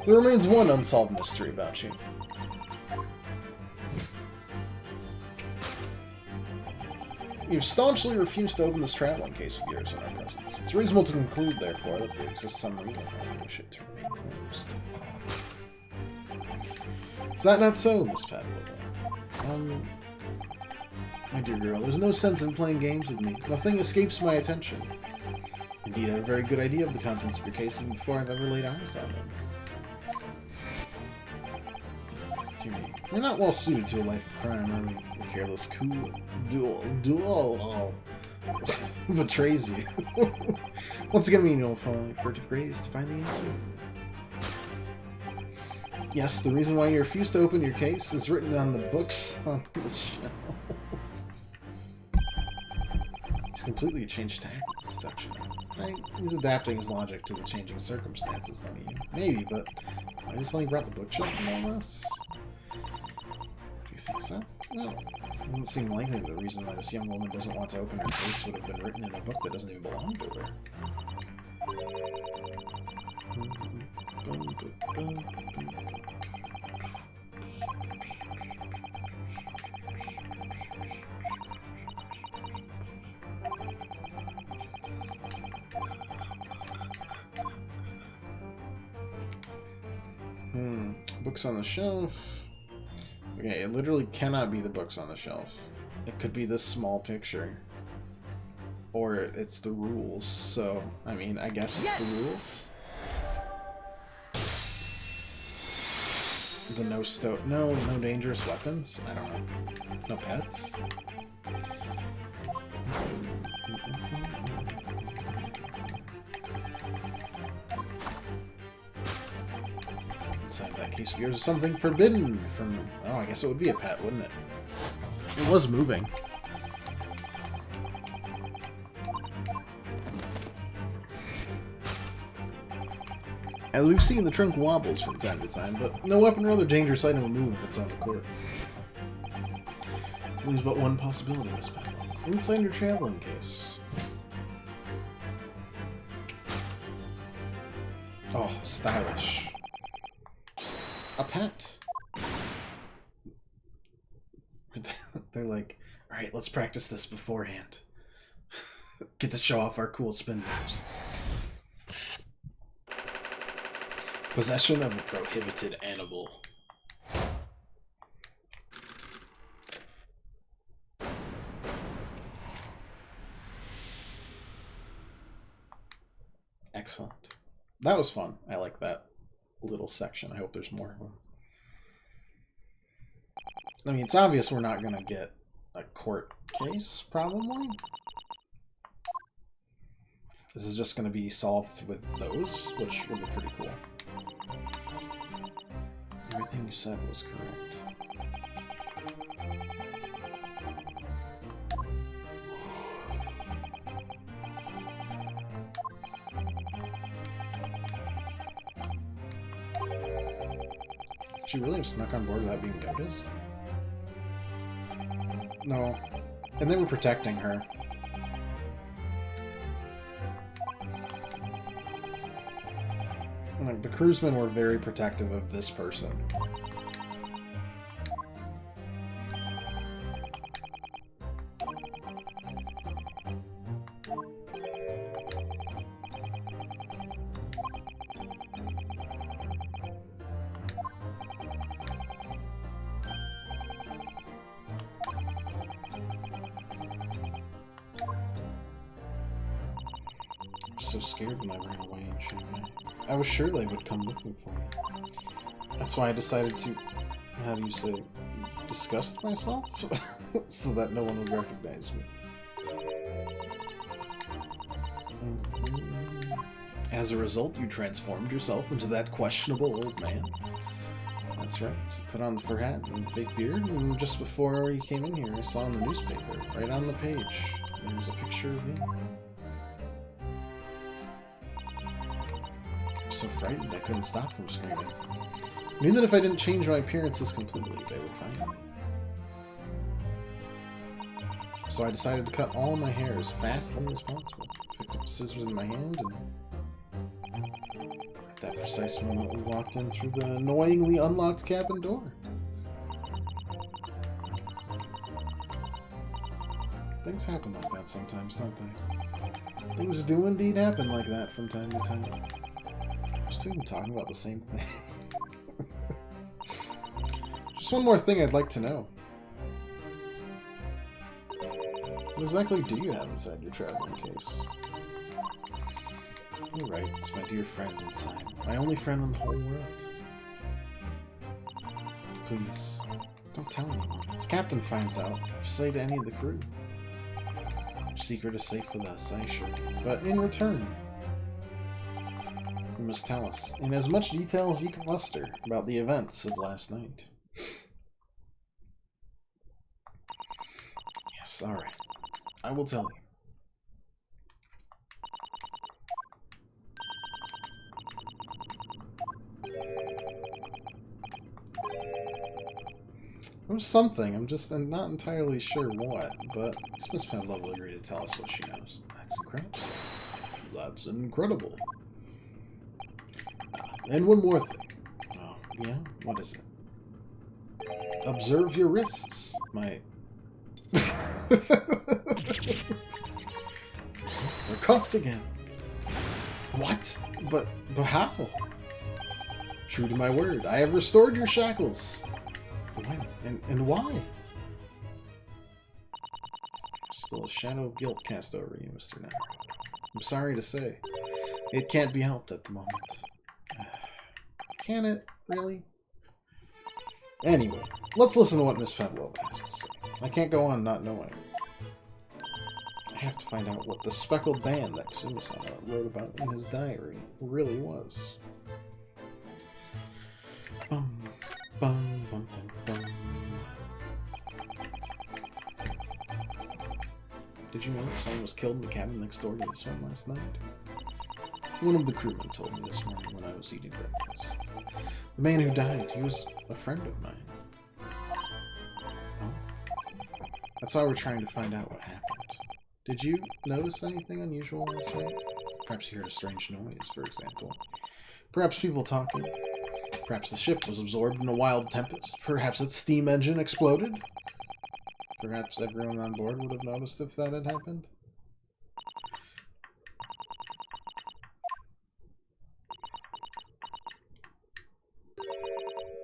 There remains one unsolved mystery about you. You've staunchly refused to open this traveling case of yours in our presence. It's reasonable to conclude, therefore, that there exists some reason why you wish it to remain closed. Is that not so, Miss Pavlova? My dear girl, there's no sense in playing games with me. Nothing escapes my attention. indeed have a very good idea of the contents of your case even before I've ever laid eyes on them. Dear me, we're not well suited to a life of crime, are we? A careless coup duel betrays you. Once again, we know following furtive graze to find the answer. Yes, the reason why you refuse to open your case is written on the books on the shelf. He's completely changed tack with seduction. He's adapting his logic to the changing circumstances, don't you? Maybe, but I just only brought the bookshelf from all this. You think so? Well, it doesn't seem likely the reason why this young woman doesn't want to open her case would have been written in a book that doesn't even belong to her. Books on the shelf. Okay, it literally cannot be the books on the shelf. It could be this small picture. Or it's the rules, so, I mean, I guess it's the rules. The no dangerous weapons? I don't know. No pets? Inside that case of yours is something forbidden from... Oh, I guess it would be a pet, wouldn't it? It was moving. As we've seen, the trunk wobbles from time to time, but no weapon or other dangerous item will move if it's on the court. There's but one possibility, Miss Pebble. Inside your traveling case. Oh, stylish. A pet. They're like, alright, let's practice this beforehand. Get to show off our cool spin moves. Possession of a prohibited animal. Excellent. That was fun. I like that little section. I hope there's more of them. I mean, it's obvious we're not going to get a court case, probably. This is just going to be solved with those, which would be pretty cool. Everything you said was correct. She really have snuck on board without being noticed? No. And they were protecting her. Like, the crewsmen were very protective of this person. So scared when I ran away in Shanghai. I was sure they would come looking for me. That's why I decided to, how do you say, disgust myself? So that no one would recognize me. As a result, you transformed yourself into that questionable old man. That's right. You put on the fur hat and fake beard, and just before you came in here, I saw in the newspaper, right on the page, there was a picture of me. So frightened I couldn't stop from screaming. I knew that if I didn't change my appearances completely, they would find me. So I decided to cut all my hair as fastly as possible. Picked up scissors in my hand, and at that precise moment we walked in through the annoyingly unlocked cabin door. Things happen like that sometimes, don't they? Things do indeed happen like that from time to time. Just even talking about the same thing. Just one more thing I'd like to know. What exactly do you have inside your traveling case? You're right, it's my dear friend inside. My only friend in the whole world. Please, don't tell anyone. If the captain finds out, say to any of the crew. Your secret is safe with us, I assure you. But in return, you must tell us, in as much detail as you can muster, about the events of last night. Yes, alright. I will tell you. It was something, I'm not entirely sure what, but Miss Penlove will agree to tell us what she knows. That's incredible. That's incredible. And one more thing. Oh, yeah? What is it? Observe your wrists, my... They're cuffed again. What? But how? True to my word, I have restored your shackles. When? And why? Still a shadow of guilt cast over you, Mr. Navarro. I'm sorry to say. It can't be helped at the moment. Can it? Really? Anyway, let's listen to what Miss Pavlova has to say. I can't go on not knowing. I have to find out what the speckled band that Kusuma-sama wrote about in his diary really was. Bum, bum, bum, bum, bum. Did you know that someone was killed in the cabin next door to this one last night? One of the crewmen told me this morning when I was eating breakfast. The man who died, he was a friend of mine. Oh? That's why we're trying to find out what happened. Did you notice anything unusual last night? Perhaps you heard a strange noise, for example. Perhaps people talking. Perhaps the ship was absorbed in a wild tempest. Perhaps its steam engine exploded. Perhaps everyone on board would have noticed if that had happened.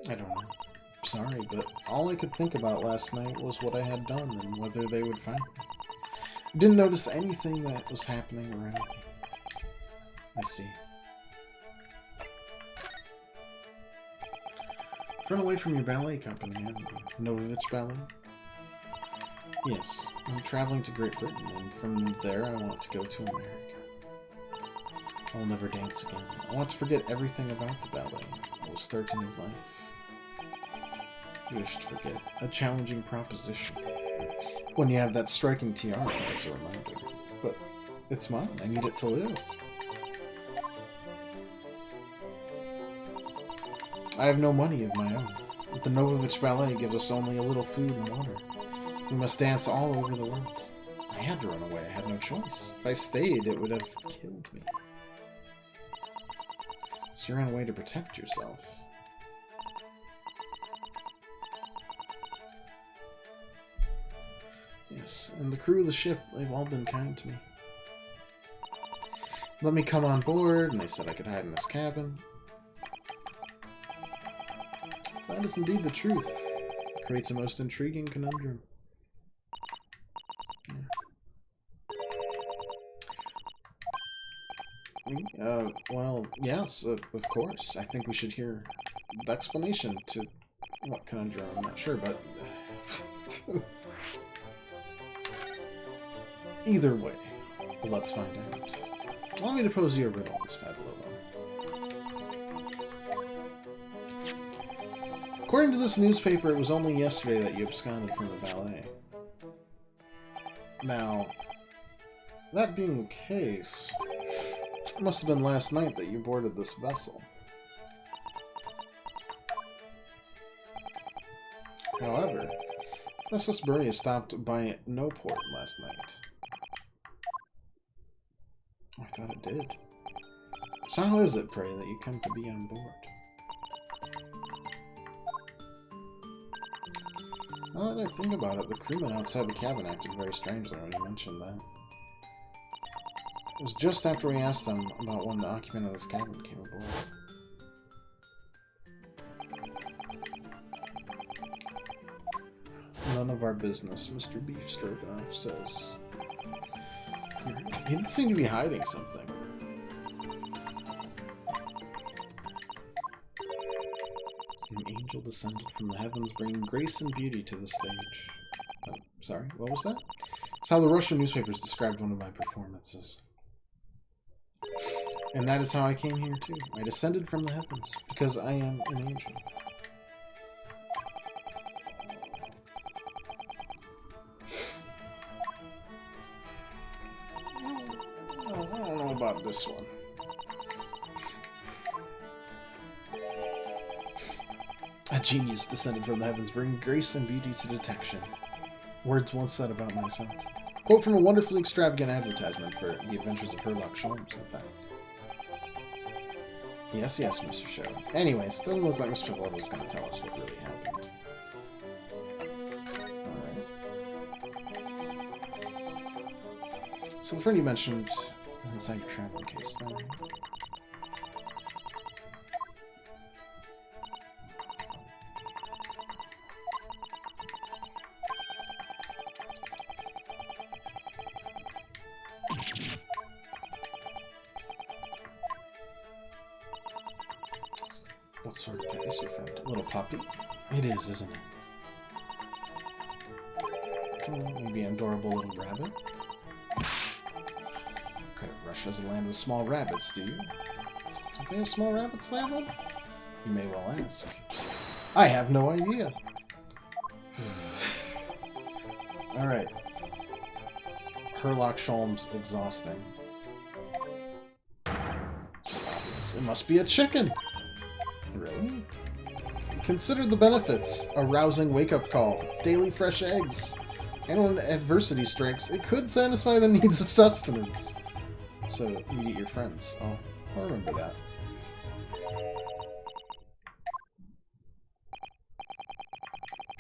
I don't know. Sorry, but all I could think about last night was what I had done and whether they would find me. I didn't notice anything that was happening around me. I see. Run away from your ballet company, haven't you? The Novovich Ballet? Yes, I'm traveling to Great Britain, and from there I want to go to America. I will never dance again. I want to forget everything about the ballet. I will start a new life. You wish to forget. A challenging proposition. When you have that striking tiara as a reminder. But it's mine. I need it to live. I have no money of my own. The Novovich Ballet gives us only a little food and water. We must dance all over the world. I had to run away. I had no choice. If I stayed, it would have killed me. So you ran away to protect yourself. Yes, and the crew of the ship, they've all been kind to me. Let me come on board, and they said I could hide in this cabin. If that is indeed the truth, it creates a most intriguing conundrum. Well, yes, of course. I think we should hear the explanation to what conundrum. I'm not sure, but... Either way, let's find out. Allow me to pose you a riddle, Miss Pavlova. According to this newspaper, it was only yesterday that you absconded from the ballet. Now, that being the case, it must have been last night that you boarded this vessel. However, SS Buria stopped by no port last night. I thought it did. So how is it, pray, that you come to be on board? Now that I think about it, the crewman outside the cabin acted very strangely when you mentioned that. It was just after we asked them about when the occupant of this cabin came aboard. None of our business, Mr. Beef Stroganoff says. He didn't seem to be hiding something. descended from the heavens, bringing grace and beauty to the stage. Oh, sorry, what was that? It's how the Russian newspapers described one of my performances. And that is how I came here too. I descended from the heavens, because I am an angel. I don't know about this one. A genius descended from the heavens, bringing grace and beauty to detection. Words once said about myself. Quote from a wonderfully extravagant advertisement for The Adventures of Herlock Sholmes, in fact. Yes, yes, Mr. Show. Anyways, doesn't look like Mr. Level's going to tell us what really happened. Alright. So the friend you mentioned is inside your traveling case then. What sort of pet is your friend? A little puppy? It is, isn't it? Maybe an adorable little rabbit? Credit Russia's a land with small rabbits, do you? Don't they have small rabbits there, then? You may well ask. I have no idea. Alright. Herlock Sholmes exhausting. So obvious. It must be a chicken! Really? Consider the benefits. A rousing wake-up call. Daily fresh eggs. And when adversity strikes, it could satisfy the needs of sustenance. So, you eat your friends. Oh, I'll remember that.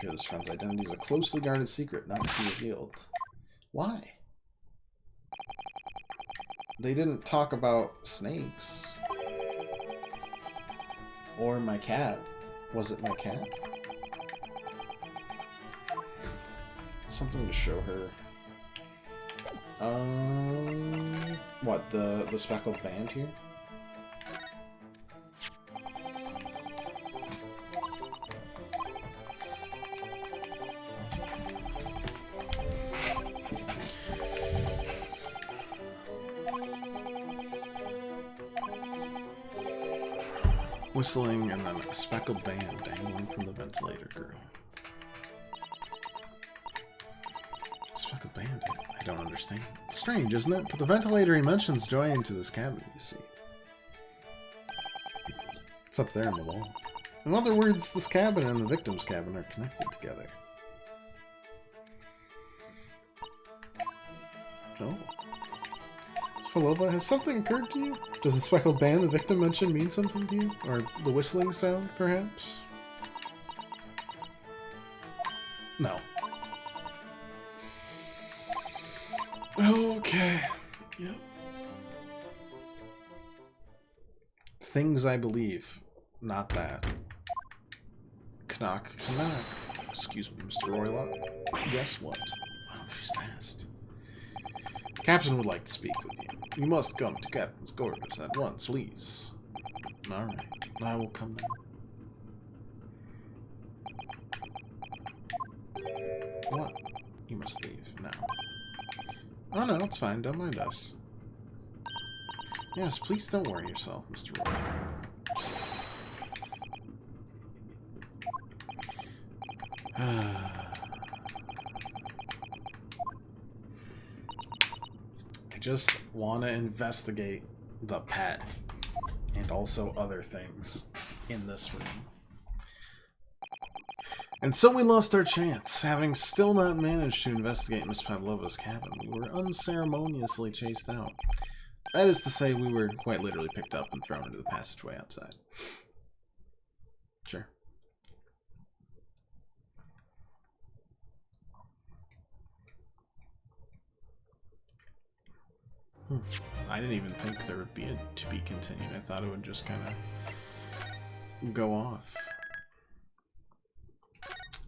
Your this friend's identity is a closely guarded secret, not to be revealed. Why? They didn't talk about snakes. Or my cat. Was it my cat? Something to show her. What, the speckled band here? Whistling and then a speckled band dangling from the ventilator girl. Speckled band? I don't understand. It's strange, isn't it? But the ventilator he mentions joy into this cabin, you see. It's up there on the wall. In other words, this cabin and the victim's cabin are connected together. Oh. Spalova, has something occurred to you? Does the speckled band the victim mentioned mean something to you? Or the whistling sound, perhaps? No. Okay. Yep. Things I believe. Not that. Knock, knock. Excuse me, Mr. Roylock. Yes, what? Oh, she's fast. Captain would like to speak with you. You must come to Captain's quarters at once, please. Alright, I will come now. What? You must leave now. Oh no, it's fine. Don't mind us. Yes, please don't worry yourself, Mr. Roy. I just want to investigate the pet and also other things in this room. And so we lost our chance. Having still not managed to investigate Miss Pavlova's cabin, we were unceremoniously chased out. That is to say, we were quite literally picked up and thrown into the passageway outside. Sure. I didn't even think there would be a to be continued. I thought it would just kind of go off.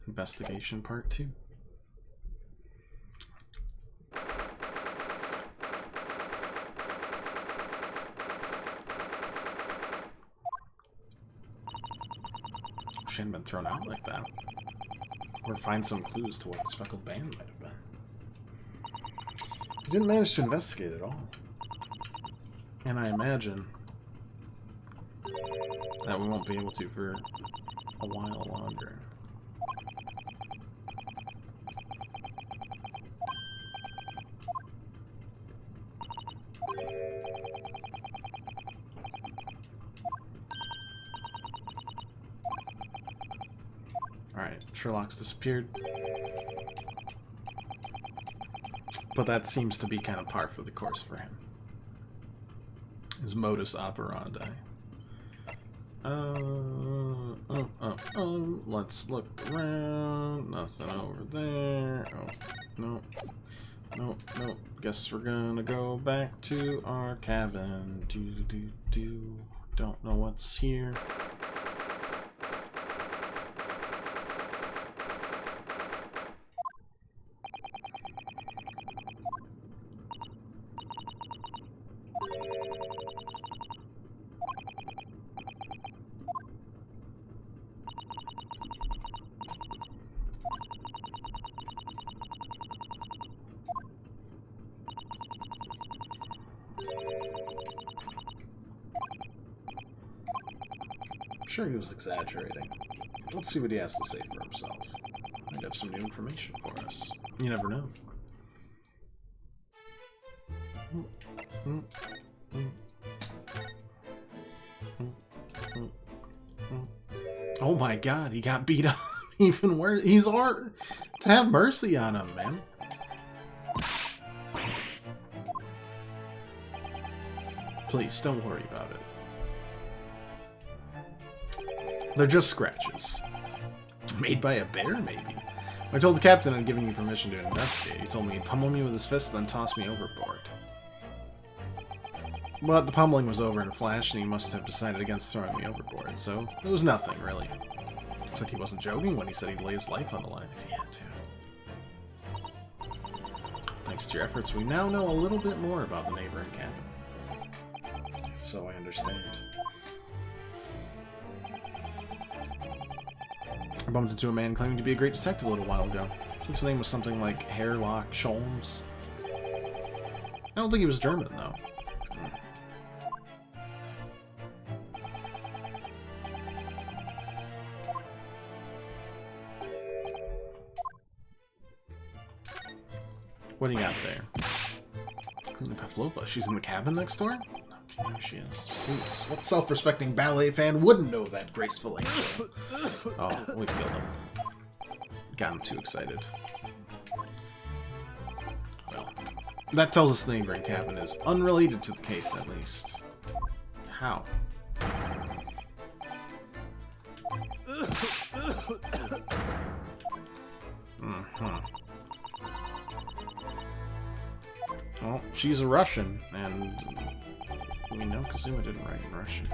Investigation part 2. hadn't been thrown out like that. Or find some clues to what the speckled band might have been. We didn't manage to investigate at all. And I imagine that we won't be able to for a while longer. Alright, Sherlock's disappeared. But that seems to be kind of par for the course for him. His modus operandi. Let's look around. Nothing over there. Oh, no. No. Guess we're gonna go back to our cabin. Don't know what's here. I'm sure he was exaggerating. Let's see what he has to say for himself. Might have some new information for us. You never know. Oh my god, he got beat up even worse. He's hard to have mercy on him, man. Please, don't worry about it. They're just scratches. Made by a bear, maybe? I told the captain I'd given you permission to investigate. He told me he'd pummel me with his fist, then toss me overboard. But the pummeling was over in a flash, and he must have decided against throwing me overboard, so it was nothing, really. Looks like he wasn't joking when he said he'd lay his life on the line if he had to. Thanks to your efforts, we now know a little bit more about the neighboring cabin. So I understand. I bumped into a man claiming to be a great detective a little while ago. His name was something like Herlock Sholmes. I don't think he was German, though. What do you got there? Clean Pavlova. She's in the cabin next door? No, there she is. Please. What self-respecting ballet fan wouldn't know that graceful angel? Oh, we killed him. Got him too excited. Well, that tells us the neighboring cabin is unrelated to the case, at least. How? Well, she's a Russian, and we know Kazuma didn't write in Russian.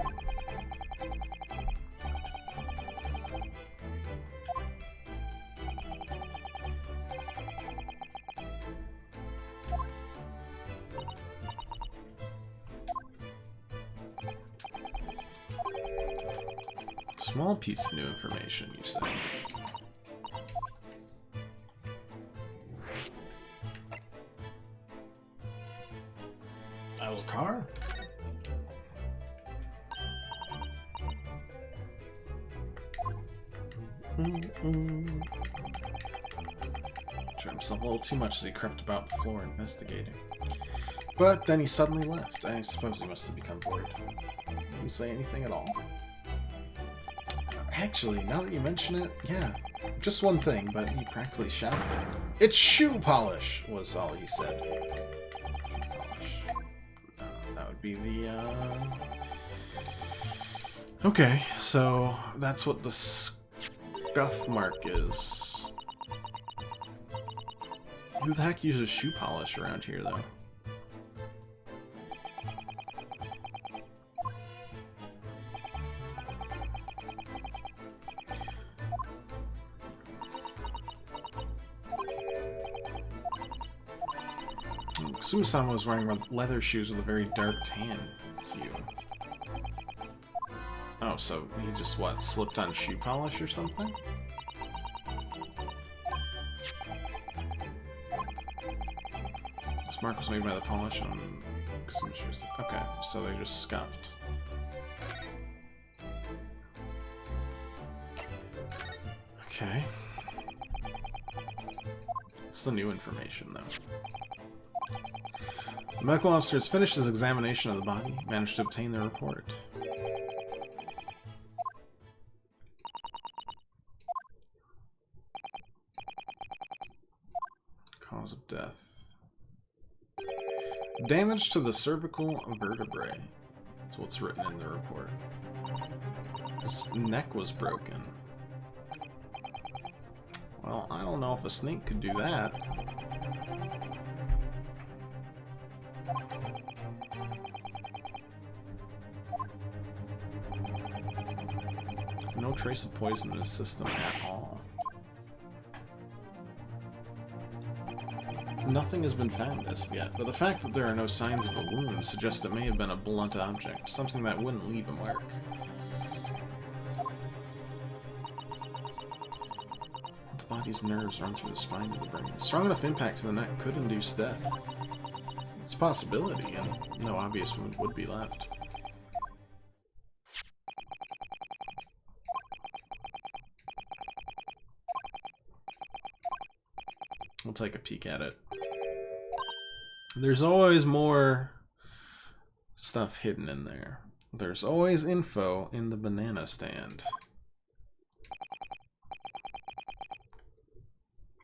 Small piece of new information, you say? Car? Showed himself a little too much as he crept about the floor investigating. But then he suddenly left. I suppose he must have become bored. Did he say anything at all? Actually, now that you mention it, yeah. Just one thing, but he practically shouted it. It's shoe polish, was all he said. Be the okay, so that's what the scuff mark is. Who the heck uses shoe polish around here, though? Suma-sama was wearing leather shoes with a very dark tan hue. Oh, so he just, what, slipped on shoe polish or something? This mark was made by the polish on... Okay, so they just scuffed. Okay. It's the new information, though. The medical officer has finished his examination of the body, managed to obtain the report. Cause of death. Damage to the cervical vertebrae. That's what's written in the report. His neck was broken. Well, I don't know if a snake could do that. No trace of poison in his system at all. Nothing has been found as of yet, but the fact that there are no signs of a wound suggests it may have been a blunt object, something that wouldn't leave a mark. The body's nerves run through the spine to the brain. A strong enough impact to the neck could induce death. It's a possibility, and no obvious wound would be left. We'll take a peek at it. There's always more stuff hidden in there. There's always info in the banana stand.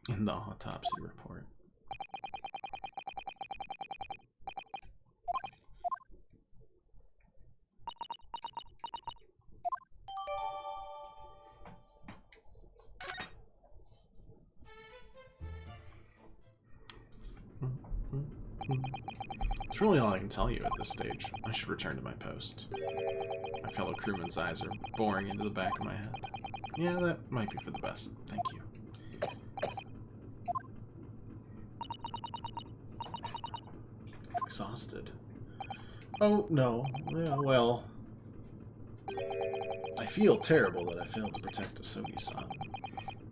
In the autopsy report. It's really all I can tell you at this stage. I should return to my post. My fellow crewmen's eyes are boring into the back of my head. Yeah, that might be for the best. Thank you. Exhausted. Oh, no. Yeah, well... I feel terrible that I failed to protect Asogi-san.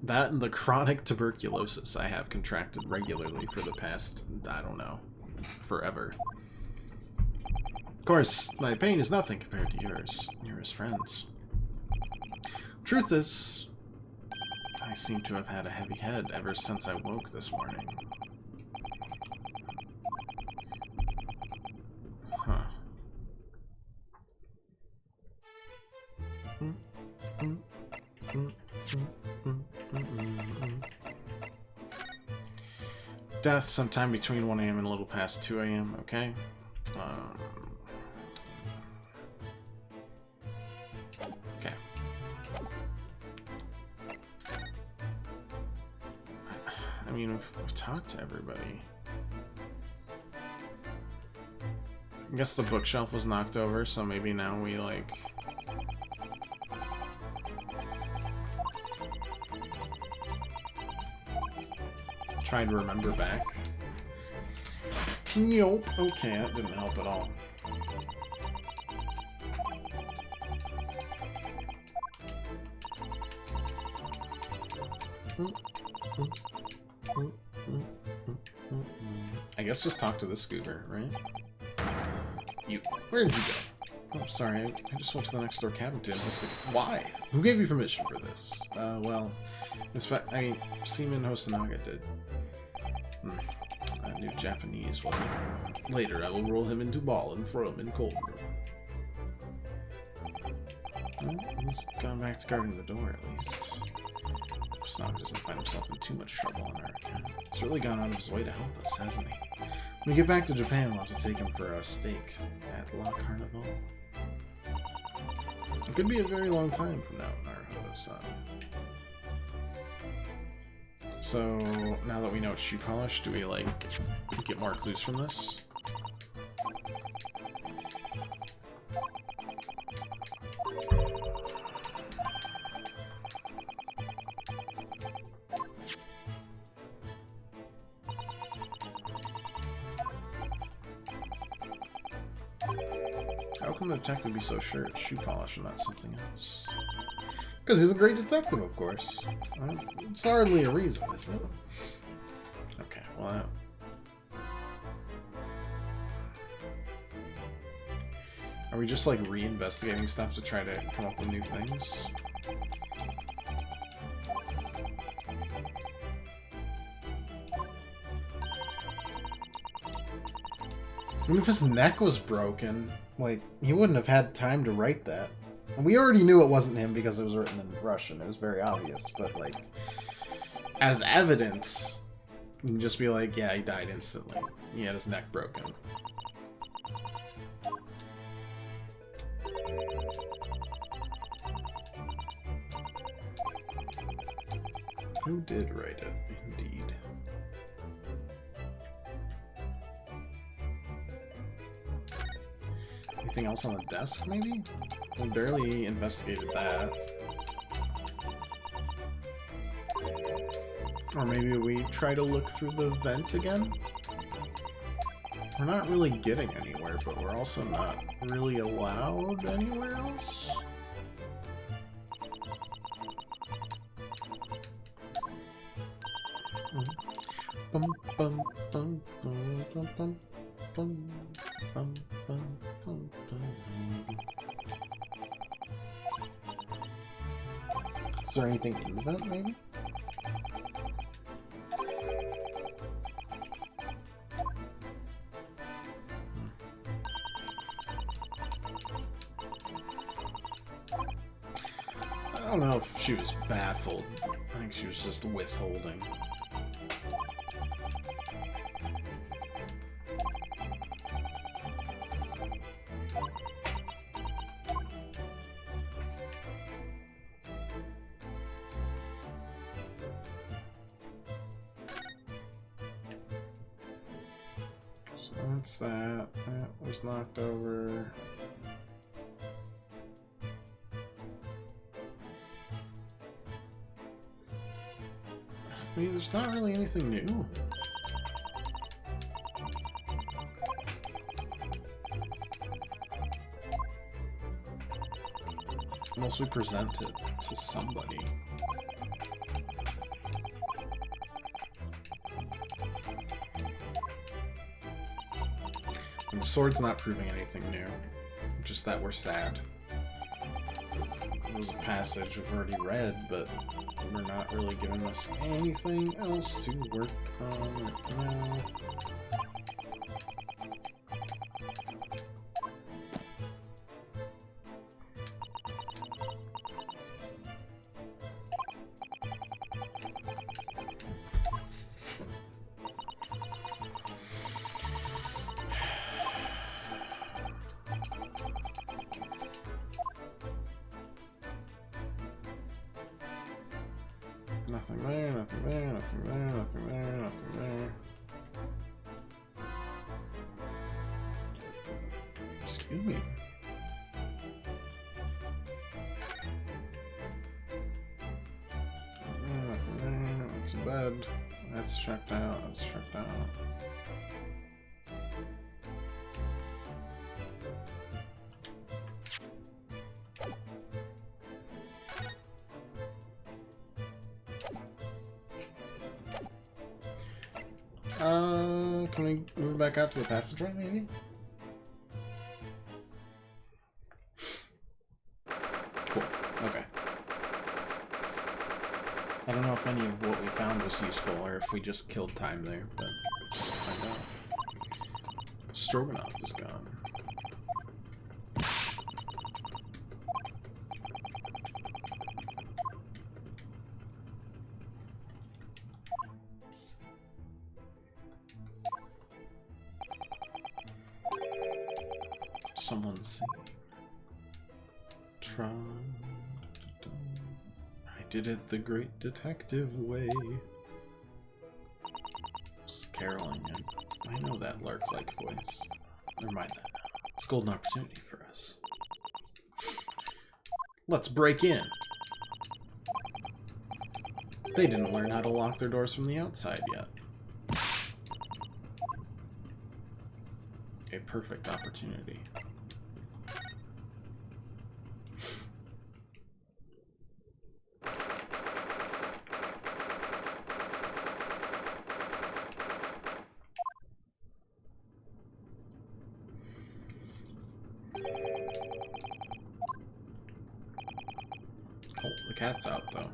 That and the chronic tuberculosis I have contracted regularly for the past, I don't know, forever. Of course, my pain is nothing compared to yours. You're his friends. Truth is, I seem to have had a heavy head ever since I woke this morning. Huh. Death sometime between 1 AM and a little past 2 AM, okay? Okay. I mean, we've talked to everybody. I guess the bookshelf was knocked over, so maybe now we, like... trying to remember back. Nope. Okay, that didn't help at all. I guess just talk to the scooter, right? You. Where did you go? Oh, sorry. I just went to the next door cabin to investigate. Why? Who gave you permission for this? Well, I mean, Seaman Hosonaga did. I knew Japanese wasn't. Later, I will roll him into ball and throw him in cold room. Well, he's gone back to guarding the door, at least. Hosonaga doesn't find himself in too much trouble on our account. He's really gone out of his way to help us, hasn't he? When we get back to Japan, we'll have to take him for a steak at La Carnival. It could be a very long time from now, Naruto-san. So, now that we know it's shoe polish, do we, like, get more clues from this? can the detective be so sure it's shoe polish and not something else? Because he's a great detective, of course. It's hardly a reason, is it? Okay, well... Are we just, like, re-investigating stuff to try to come up with new things? I mean, if his neck was broken, like, he wouldn't have had time to write that. And we already knew it wasn't him because it was written in Russian. It was very obvious, but, like, as evidence, you can just be like, yeah, he died instantly. He had his neck broken. Who did write it? Indeed. Anything else on the desk, maybe? We barely investigated that. Or maybe we try to look through the vent again? We're not really getting anywhere, but we're also not really allowed anywhere else? Bum, bum, bum, bum, bum, bum, bum, bum, bum, bum, bum. Is there anything in the vent, maybe? I don't know if she was baffled. I think she was just withholding. So that's that. That was knocked over. I mean, there's not really anything new. Unless we present it to somebody. And the sword's not proving anything new. Just that we're sad. It was a passage we've already read, but we're not really giving us anything else to work on right now. Nothing there, nothing there, nothing there, nothing there, nothing there. Excuse me. Nothing there, that's a bed. That's checked out, that's checked out. Can we move back out to the passageway, maybe? Cool. Okay. I don't know if any of what we found was useful, or if we just killed time there, but just to find out. Stroganoff is gone. Someone sing. Tron. I did it the great detective way. It's caroling. I know that lark-like voice. Never mind that. It's a golden opportunity for us. Let's break in. They didn't learn how to lock their doors from the outside yet. A perfect opportunity. cat's out, though.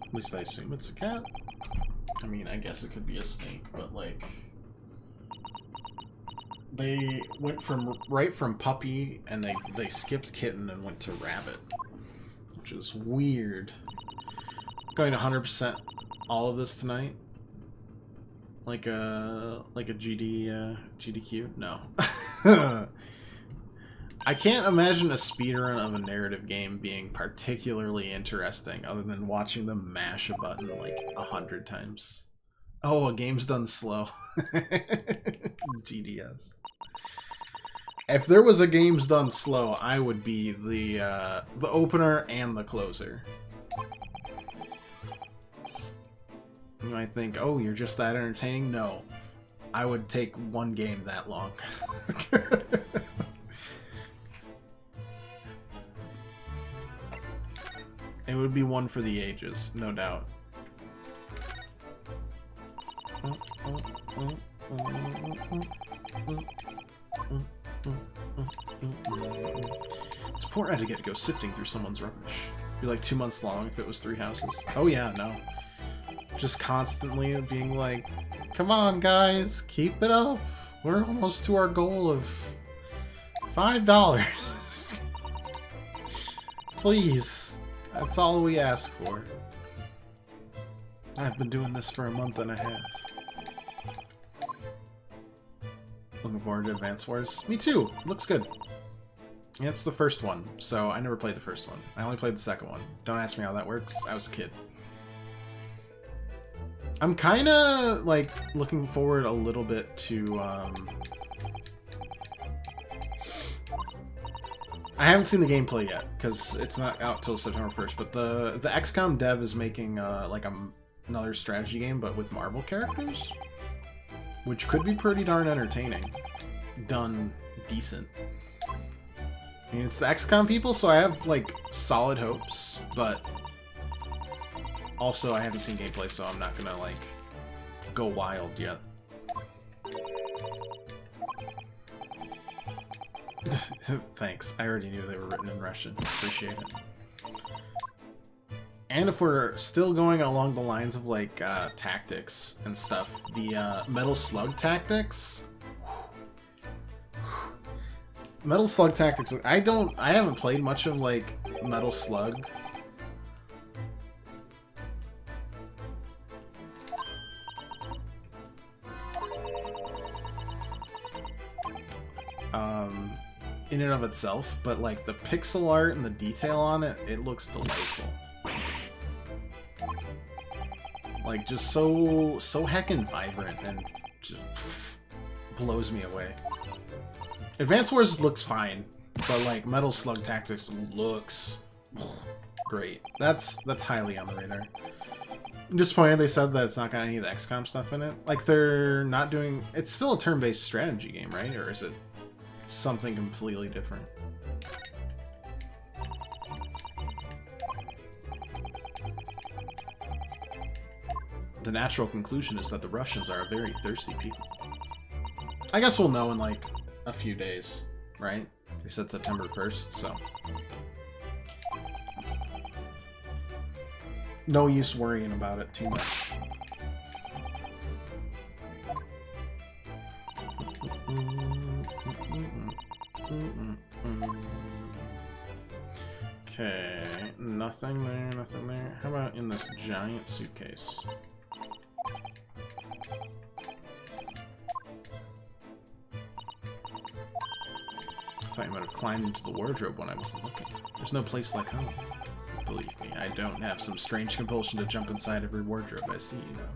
At least I assume it's a cat. I mean, I guess it could be a snake, but like... They went from right from puppy, and they skipped kitten and went to rabbit. Which is weird. Going to 100% all of this tonight. Like a GDQ? No. I can't imagine a speedrun of a narrative game being particularly interesting other than watching them mash a button like 100 times. Oh, a game's done slow. GDS. If there was a game's done slow, I would be the opener and the closer. You might think, oh, you're just that entertaining? No. I would take one game that long. It would be one for the ages, no doubt. It's important I get to go sifting through someone's rubbish. It'd be like 2 months long if it was 3 houses. Oh yeah, no. Just constantly being like, come on guys, keep it up. We're almost to our goal of $5. Please. That's all we ask for. I've been doing this for a month and a half. Looking forward to Advance Wars. Me too. Looks good. Yeah, it's the first one, so I never played the first one. I only played the second one. Don't ask me how that works. I was a kid. I'm kind of, like, looking forward a little bit to, I haven't seen the gameplay yet, because it's not out till September 1st, but the XCOM dev is making, like, another strategy game, but with Marvel characters, which could be pretty darn entertaining. Done decent. I mean, it's the XCOM people, so I have, like, solid hopes, but also I haven't seen gameplay, so I'm not gonna, like, go wild yet. Thanks. I already knew they were written in Russian. Appreciate it. And if we're still going along the lines of, like, tactics and stuff, the Metal Slug Tactics... Metal Slug Tactics... I haven't played much of, like, Metal Slug. In and of itself, but like the pixel art and the detail on it, it looks delightful. Like just so heckin' vibrant and just blows me away. Advance Wars looks fine, but like Metal Slug Tactics looks great. That's highly on the radar. I'm disappointed they said that it's not got any of the XCOM stuff in it. Like they're not doing. It's still a turn-based strategy game, right? Or is it something completely different? The natural conclusion is that the Russians are a very thirsty people. I guess we'll know in like a few days, right? They said September 1st, so no use worrying about it too much. Okay, nothing there, nothing there. How about in this giant suitcase? I thought you might have climbed into the wardrobe when I wasn't looking. There's no place like home. Believe me, I don't have some strange compulsion to jump inside every wardrobe I see, you know.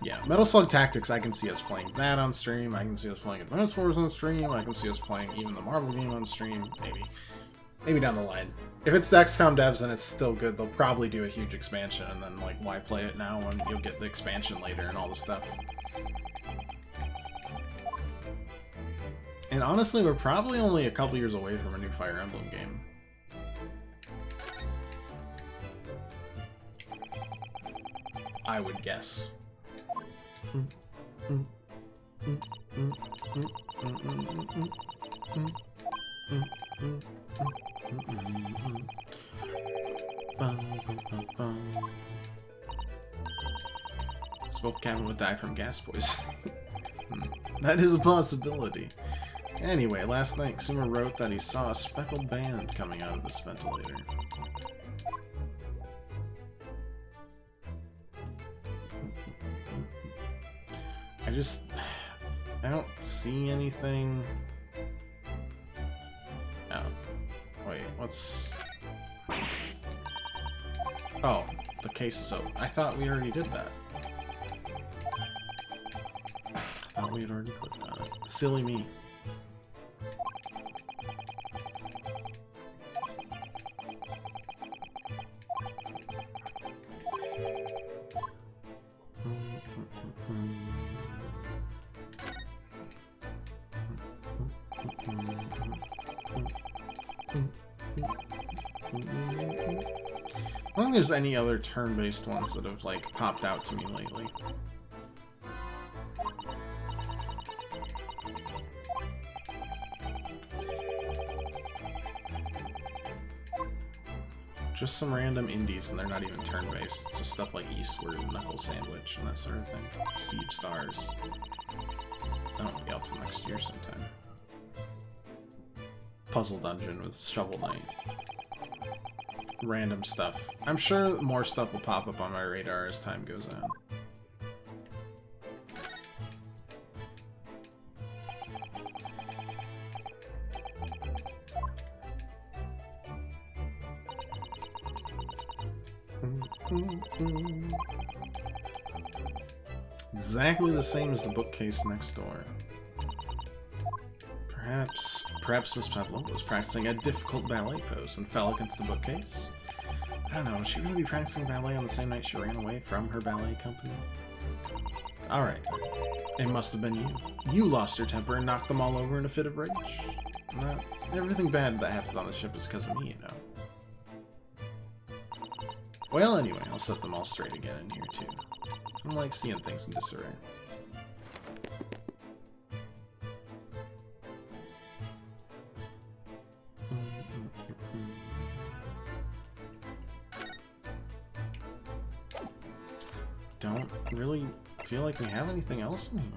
Yeah, Metal Slug Tactics, I can see us playing that on stream. I can see us playing Advance Wars on stream. I can see us playing even the Marvel game on stream. Maybe down the line. If it's the XCOM devs and it's still good, they'll probably do a huge expansion, and then, like, why play it now when you'll get the expansion later and all the stuff. And honestly, we're probably only a couple years away from a new Fire Emblem game. I would guess. So both Cabin would die from gas poisoning. That is a possibility. Anyway, last night, Xuma wrote that he saw a speckled band coming out of this ventilator. I don't see anything. Oh. Wait, what's... Oh, the case is open. I thought we already did that. I thought we had already clicked on it. Silly me. I don't think there's any other turn-based ones that have, like, popped out to me lately. Just some random indies, and they're not even turn-based. It's just stuff like Eastward, Knuckle Sandwich, and that sort of thing. Siege Stars. That'll be out till next year sometime. Puzzle Dungeon with Shovel Knight. Random stuff. I'm sure more stuff will pop up on my radar as time goes on. Exactly the same as the bookcase next door. Perhaps Miss Pablo was practicing a difficult ballet pose and fell against the bookcase. I don't know, would she really be practicing ballet on the same night she ran away from her ballet company? Alright, it must have been you. You lost your temper and knocked them all over in a fit of rage. Not everything bad that happens on the ship is because of me, you know. Well, anyway, I'll set them all straight again in here, too. I don't like seeing things in disarray. Don't really feel like we have anything else in here.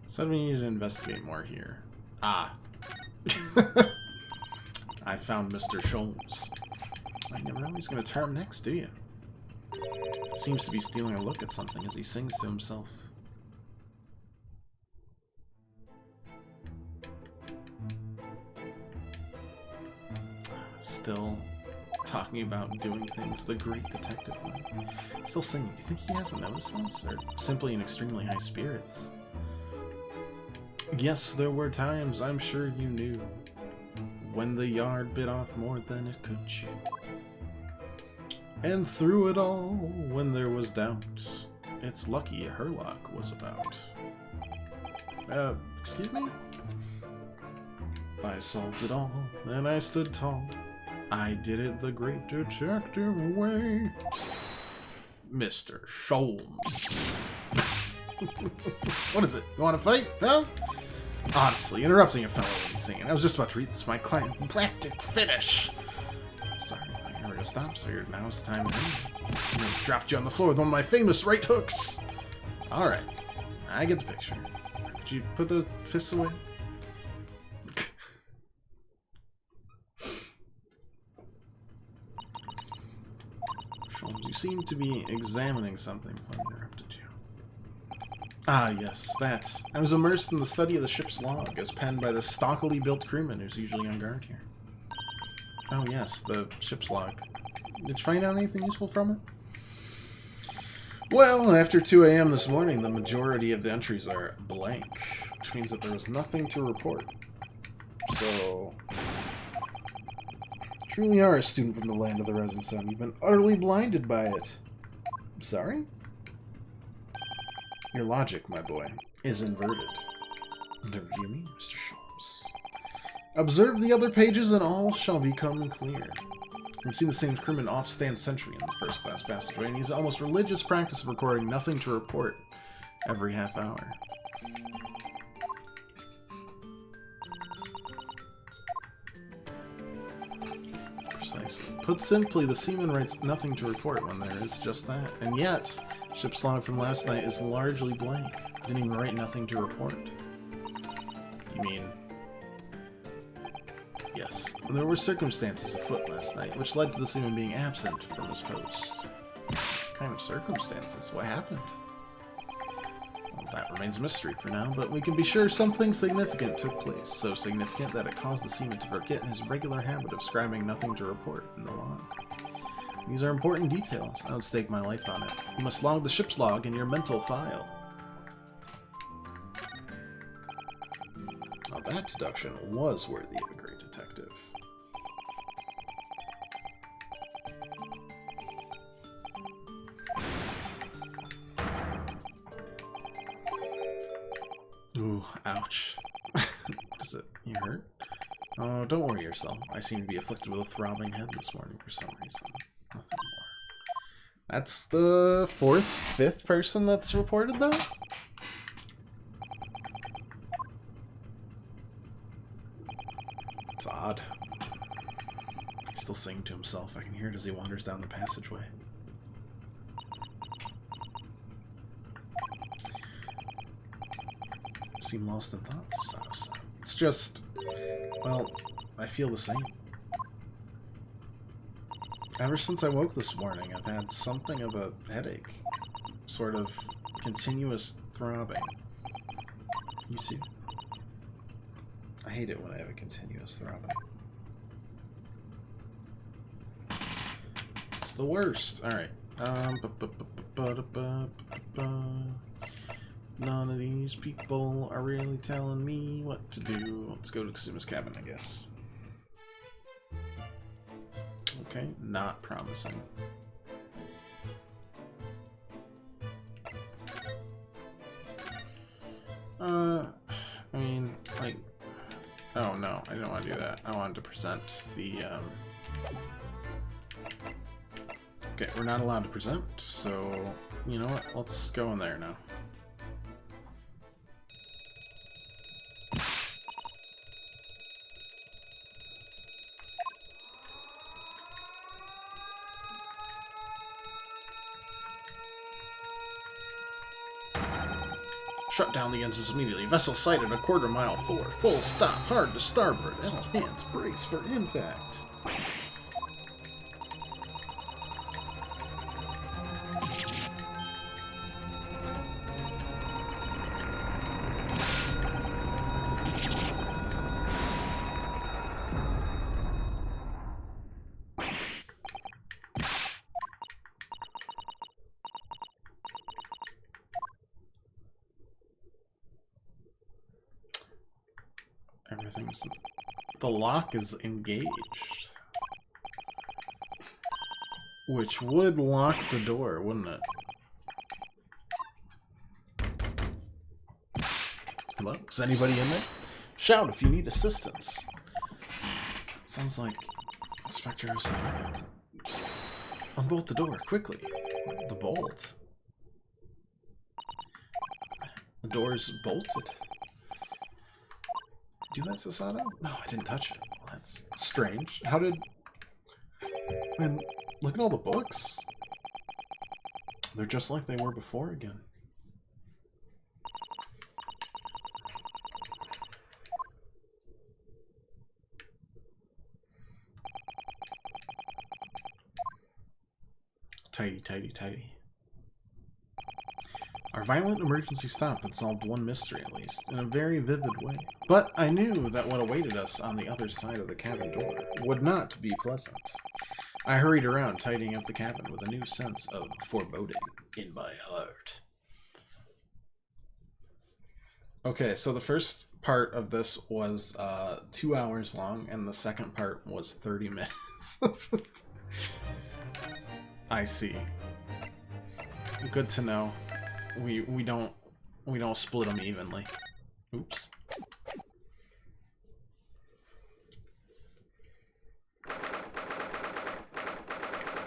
Said we need to investigate more here. Ah. I found Mr. Sholmes. I never know he's going to turn up next, do you? Seems to be stealing a look at something as he sings to himself. Still talking about doing things the great detective way. Still singing. Do you think he hasn't noticed this? Or simply in extremely high spirits? Yes, there were times, I'm sure you knew, when the yard bit off more than it could chew. And through it all, when there was doubt, it's lucky Herlock was about. Excuse me? I solved it all, and I stood tall. I did it the great detective way. Mr. Sholmes. What is it? You want to fight? Huh? Honestly, interrupting a fellow when he's singing. I was just about to read this, my climactic finish. Sorry, I thought you were going to stop, so now it's time to end. I'm going to drop you on the floor with one of my famous right hooks. Alright, I get the picture. Did you put the fists away? Sholmes, you seem to be examining something when I interrupted you. Ah, yes, that. I was immersed in the study of the ship's log, as penned by the stockily built crewman who's usually on guard here. Oh, yes, the ship's log. Did you find out anything useful from it? Well, after 2 a.m. this morning, the majority of the entries are blank, which means that there was nothing to report. So... truly are a student from the land of the rising sun. You've been utterly blinded by it. Sorry? Your logic, my boy, is inverted. Whatever do you mean, Mr. Sholmes? Observe the other pages and all shall become clear. We've seen the same crewman off-stand sentry in the first-class passageway, and he's almost religious practice of recording nothing to report every half hour. Precisely. Put simply, the seaman writes nothing to report when there is just that. And yet, ship's log from last night is largely blank. Didn't even write nothing to report. You mean... Yes. There were circumstances afoot last night, which led to the seaman being absent from his post. What kind of circumstances? What happened? Well, that remains a mystery for now, but we can be sure something significant took place. So significant that it caused the seaman to forget his regular habit of scribing nothing to report in the log. These are important details. I would stake my life on it. You must log the ship's log in your mental file. Now that deduction was worthy of a great detective. Ooh, ouch. Does it... You hurt? Oh, don't worry yourself. I seem to be afflicted with a throbbing head this morning for some reason. Nothing more. That's the fifth person that's reported, though? It's odd. He's still singing to himself. I can hear it as he wanders down the passageway. Seem lost in thoughts, Asano-san. It's just... Well, I feel the same. Ever since I woke this morning, I've had something of a headache. Sort of continuous throbbing. You see? I hate it when I have a continuous throbbing. It's the worst. Alright. None of these people are really telling me what to do. Let's go to Kasuma's cabin, I guess. Okay, not promising. I mean, like... Oh, no, I didn't want to do that. I wanted to present the, Okay, we're not allowed to present, so... You know what? Let's go in there now. Shut down the engines immediately. Vessel sighted a quarter mile forward. Full stop. Hard to starboard. All hands brace for impact. Everything's... The lock is engaged. Which would lock the door, wouldn't it? Hello? Is anybody in there? Shout if you need assistance. Sounds like Inspector Osaka. Unbolt the door, quickly. The bolt. The door's bolted. Do that, Susato? No, I didn't touch it. Well, that's strange. How did... Man, look at all the books. They're just like they were before again. Tidy, tidy, tidy. Our violent emergency stop had solved one mystery, at least, in a very vivid way. But I knew that what awaited us on the other side of the cabin door would not be pleasant. I hurried around, tidying up the cabin with a new sense of foreboding in my heart. Okay, so the first part of this was 2 hours long, and the second part was 30 minutes. I see. Good to know. We don't split them evenly. Oops.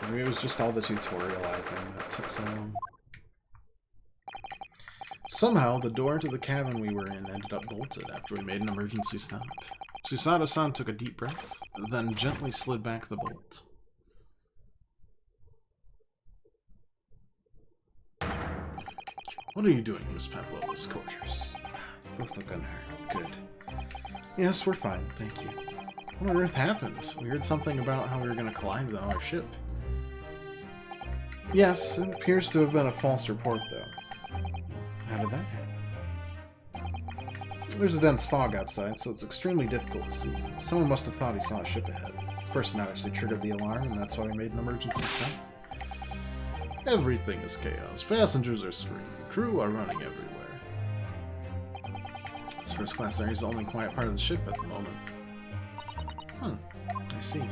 Maybe it was just all the tutorializing that took so long. Somehow, the door to the cabin we were in ended up bolted after we made an emergency stop. Susato-san took a deep breath, then gently slid back the bolt. What are you doing, Miss Pavlova's quarters? You both look unhurt. Good. Yes, we're fine, thank you. What on earth happened? We heard something about how we were going to collide with our ship. Yes, it appears to have been a false report, though. How did that happen? There's a dense fog outside, so it's extremely difficult to see. Someone must have thought he saw a ship ahead. The person actually triggered the alarm, and that's why we made an emergency stop. Everything is chaos. Passengers are screaming. Crew are running everywhere. This first class area is the only quiet part of the ship at the moment. I see.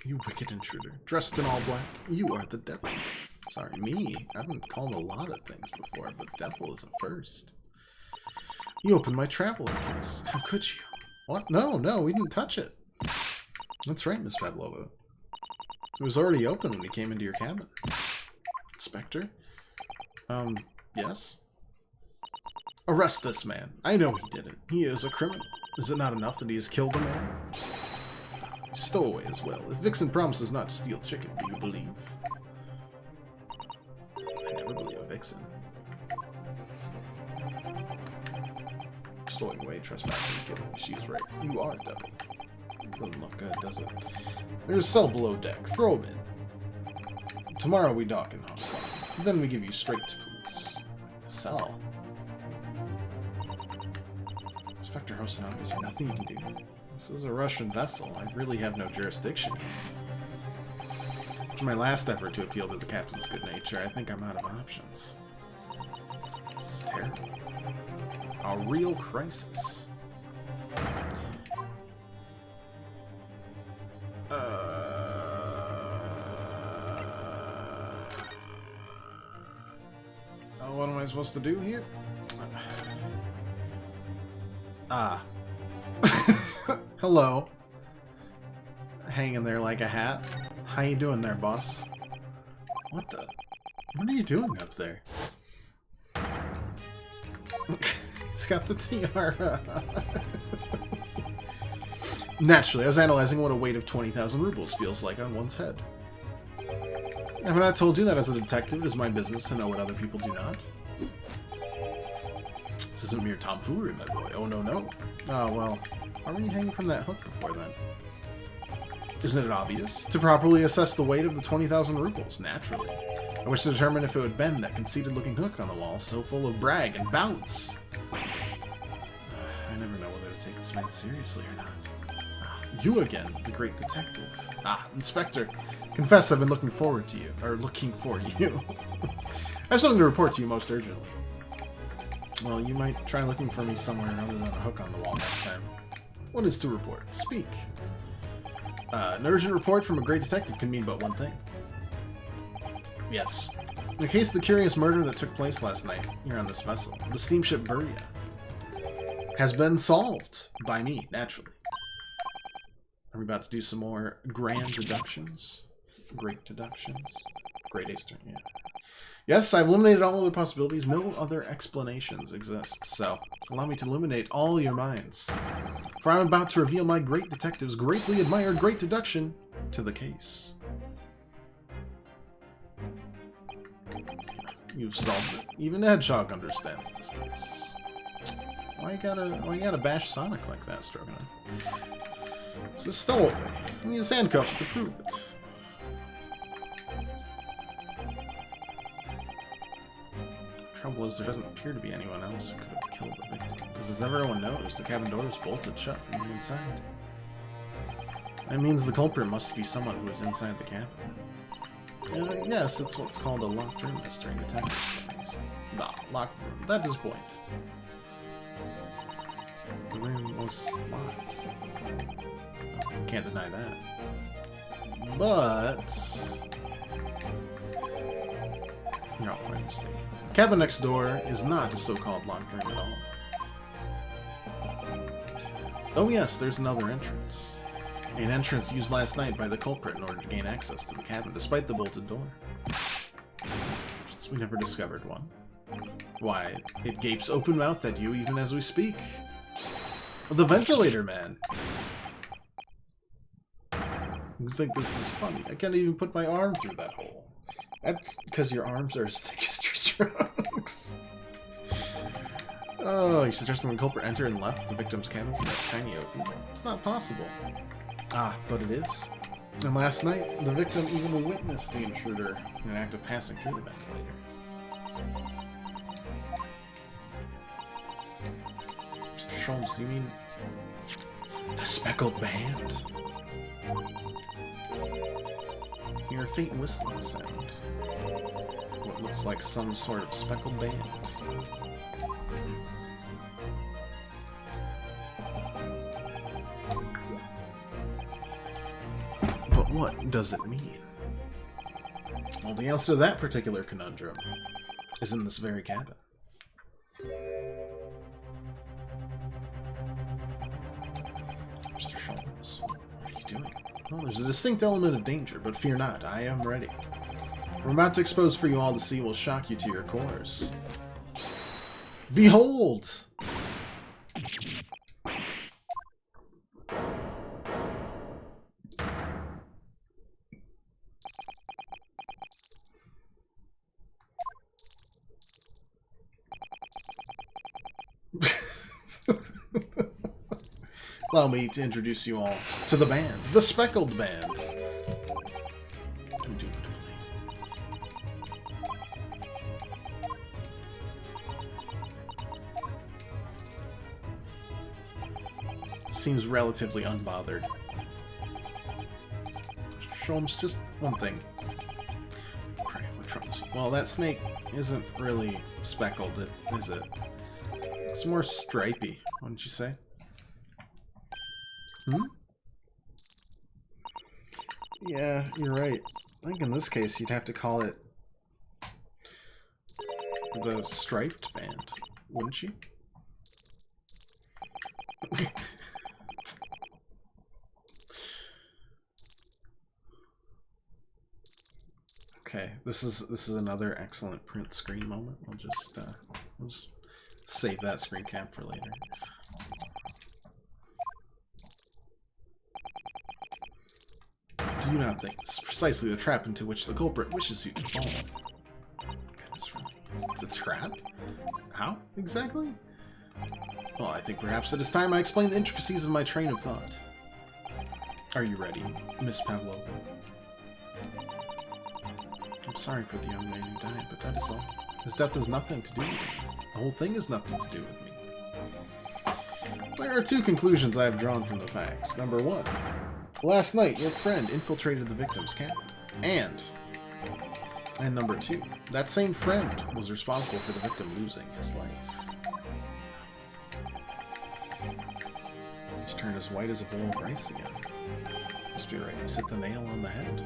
You wicked intruder. Dressed in all black, you are the devil. Sorry, me. I've been called a lot of things before, but devil is a first. You opened my traveling case. How could you? What? No, we didn't touch it. That's right, Miss Pavlova. It was already open when we came into your cabin. Inspector? Yes? Arrest this man. I know he didn't. He is a criminal. Is it not enough that he has killed a man? Stowaway as well. If Vixen promises not to steal chicken, do you believe? I never believe a Vixen. Stowing away, trespassing, killing. She is right. You are a devil. Doesn't look good, does it? There's a cell below deck. Throw him in. Tomorrow we dock in Hong Kong. Then we give you straight to police. Cell. Inspector Hosonobu, there's nothing you can do. This is a Russian vessel. I really have no jurisdiction. After my last effort to appeal to the captain's good nature, I think I'm out of options. This is terrible. A real crisis. What am I supposed to do here? Hello. Hanging there like a hat. How you doing there, boss? What the? What are you doing up there? He's got the tiara. Naturally, I was analyzing what a weight of 20,000 rubles feels like on one's head. Haven't I told you that as a detective it is my business to know what other people do not? This isn't mere tomfoolery, my boy. Oh, no. Oh, well, why were you hanging from that hook before then? Isn't it obvious? To properly assess the weight of the 20,000 rubles, naturally. I wish to determine if it would bend that conceited-looking hook on the wall, so full of brag and bounce. I never know whether to take this man seriously or not. You again, the great detective. Inspector. Confess I've been looking for you. I have something to report to you most urgently. Well, you might try looking for me somewhere other than a hook on the wall next time. What is to report? Speak. An urgent report from a great detective can mean but one thing. Yes. In the case of the curious murder that took place last night here on this vessel, the steamship Buria has been solved by me, naturally. Are we about to do some more grand deductions? Great deductions? Great Eastern, yeah. Yes, I've eliminated all other possibilities. No other explanations exist, so allow me to illuminate all your minds. For I'm about to reveal my great detective's greatly admired great deduction to the case. You've solved it. Even Hedgehog understands this case. Why you gotta bash Sonic like that, Stroganoff? It's a stowaway. He needs handcuffs to prove it. Trouble is, there doesn't appear to be anyone else who could have killed the victim. Because as everyone knows, the cabin door is bolted shut from the inside. That means the culprit must be someone who is inside the cabin. Yes, it's what's called a locked room during detective studies. Locked room. That is point. The room was locked. Can't deny that. But you're not quite mistaken. The cabin next door is not a so-called locked room at all. Oh yes, there's another entrance. An entrance used last night by the culprit in order to gain access to the cabin, despite the bolted door. Since we never discovered one. Why, it gapes open-mouthed at you even as we speak. The ventilator man! Looks like this is funny. I can't even put my arm through that hole. That's because your arms are as thick as tree trunks. Oh, you suggesting the culprit enter and left the victim's cabin from that tiny opening? It's not possible. Ah, but it is. And last night, the victim even witnessed the intruder in an act of passing through the ventilator. Mr. Sholmes, do you mean the speckled band? You hear a faint whistling sound. What looks like some sort of speckled band. But what does it mean? Well, the answer to that particular conundrum is in this very cabin. Mr. Sholmes, what are you doing? Well, there's a distinct element of danger, but fear not, I am ready. What I'm about to expose for you all to see will shock you to your cores. Behold! Allow me to introduce you all to the band, the Speckled Band. Seems relatively unbothered. Sholmes, just one thing. Pray, what troubles you? Well, that snake isn't really speckled, is it? It's more stripy, wouldn't you say? Hmm? Yeah, you're right. I think in this case you'd have to call it the Striped Band, wouldn't you? Okay, this is another excellent print screen moment. We'll just save that screen cap for later. Do not think it's precisely the trap into which the culprit wishes you to fall. It's a trap? How, exactly? Well, I think perhaps it is time I explain the intricacies of my train of thought. Are you ready, Miss Pavlova? I'm sorry for the young man who died, but that is all. His death has nothing to do with me. The whole thing has nothing to do with me. There are two conclusions I have drawn from the facts. Number one, last night your friend infiltrated the victim's cabin. And number two, that same friend was responsible for the victim losing his life. He's turned as white as a bowl of rice again. Must be right, he's hit the nail on the head.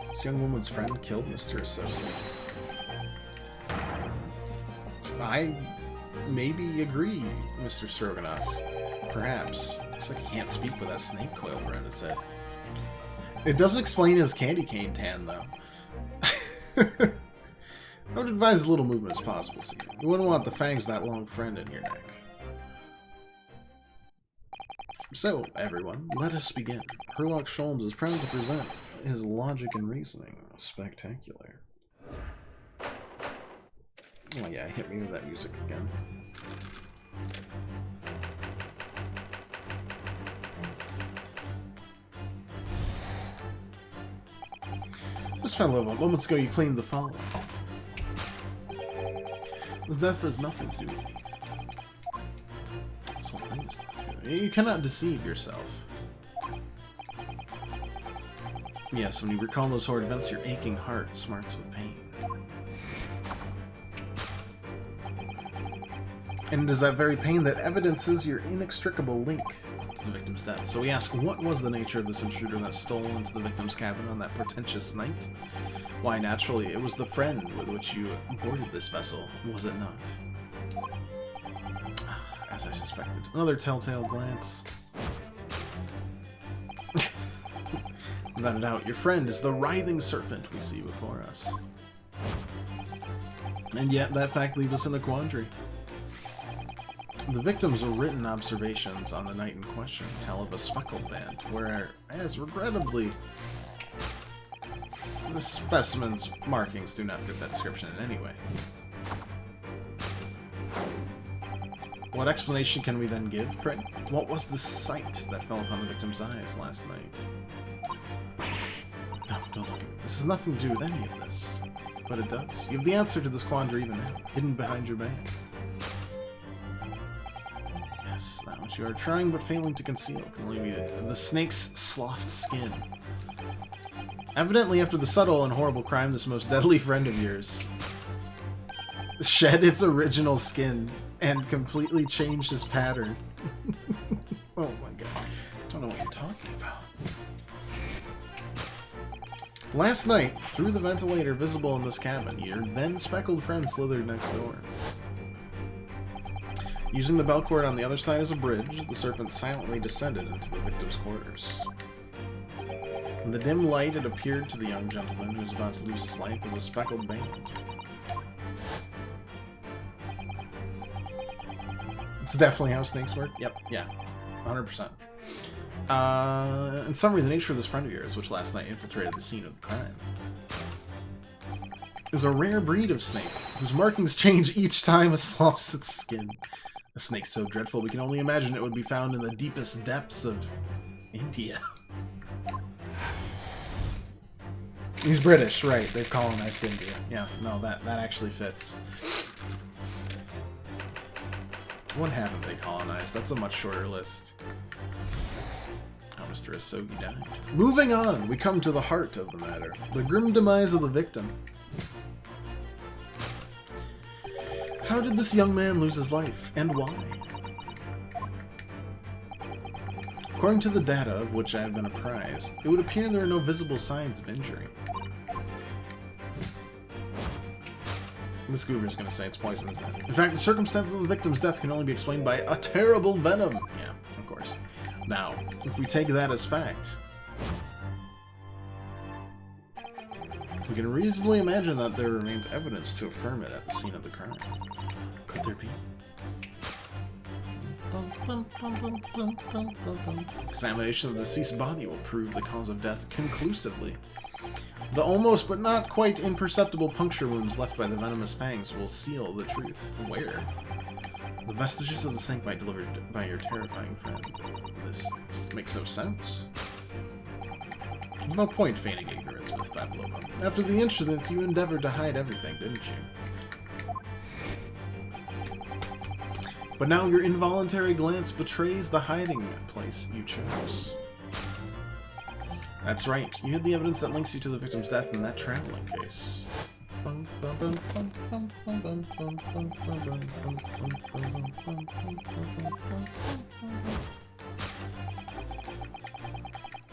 This young woman's friend killed Mr. Ahsoka. I maybe agree, Mr. Stroganoff. Perhaps. Looks like he can't speak with that snake coiled around his head. It does explain his candy cane tan, though. I would advise as little movement as possible, see. You wouldn't want the fangs of that long friend in your neck. So, everyone, let us begin. Herlock Sholmes is proud to present his logic and reasoning. Spectacular. Oh yeah, hit me with that music again. Miss Pavlova, moments ago you claimed the following. This death has nothing to do with me. This whole thing is... You cannot deceive yourself. Yes, when you recall those horrid events, your aching heart smarts with pain. And it is that very pain that evidences your inextricable link to the victim's death. So we ask, what was the nature of this intruder that stole into the victim's cabin on that portentous night? Why, naturally, it was the friend with which you boarded this vessel, was it not? As I suspected. Another telltale glance. Without a doubt, your friend is the writhing serpent we see before us. And yet, that fact leaves us in a quandary. The victim's written observations on the night in question tell of a speckled band, whereas, regrettably, the specimen's markings do not fit that description in any way. What explanation can we then give, pray? What was the sight that fell upon the victim's eyes last night? No, don't look at me. This has nothing to do with any of this. But it does. You have the answer to this quandary even now, hidden behind your bag. Yes, that which you are trying but failing to conceal can only be the snake's sloughed skin. Evidently, after the subtle and horrible crime, this most deadly friend of yours shed its original skin and completely changed his pattern. Oh my god. I don't know what you're talking about. Last night, through the ventilator visible in this cabin, your then speckled friend slithered next door. Using the bell cord on the other side as a bridge, the serpent silently descended into the victim's quarters. In the dim light, it appeared to the young gentleman who was about to lose his life as a speckled band. It's definitely how snakes work. Yep, yeah, 100%. In summary, the nature of this friend of yours, which last night infiltrated the scene of the crime, is a rare breed of snake, whose markings change each time it sloughs its skin. A snake so dreadful we can only imagine it would be found in the deepest depths of India. He's British, right, they've colonized India. Yeah, no, that actually fits. What haven't they colonized? That's a much shorter list. How Mr. Asogi died. Moving on, we come to the heart of the matter. The grim demise of the victim. How did this young man lose his life, and why? According to the data of which I have been apprised, it would appear there are no visible signs of injury. This goober is going to say it's poison, isn't it? In fact, the circumstances of the victim's death can only be explained by a terrible venom. Yeah, of course. Now, if we take that as fact, we can reasonably imagine that there remains evidence to affirm it at the scene of the crime. Could there be? Examination of the deceased body will prove the cause of death conclusively. The almost but not quite imperceptible puncture wounds left by the venomous fangs will seal the truth. Where? The vestiges of the snake bite delivered by your terrifying friend. This makes no sense. There's no point feigning ignorance, Miss Pavlova. After the incident, you endeavored to hide everything, didn't you? But now your involuntary glance betrays the hiding place you chose. That's right, you had the evidence that links you to the victim's death in that traveling case.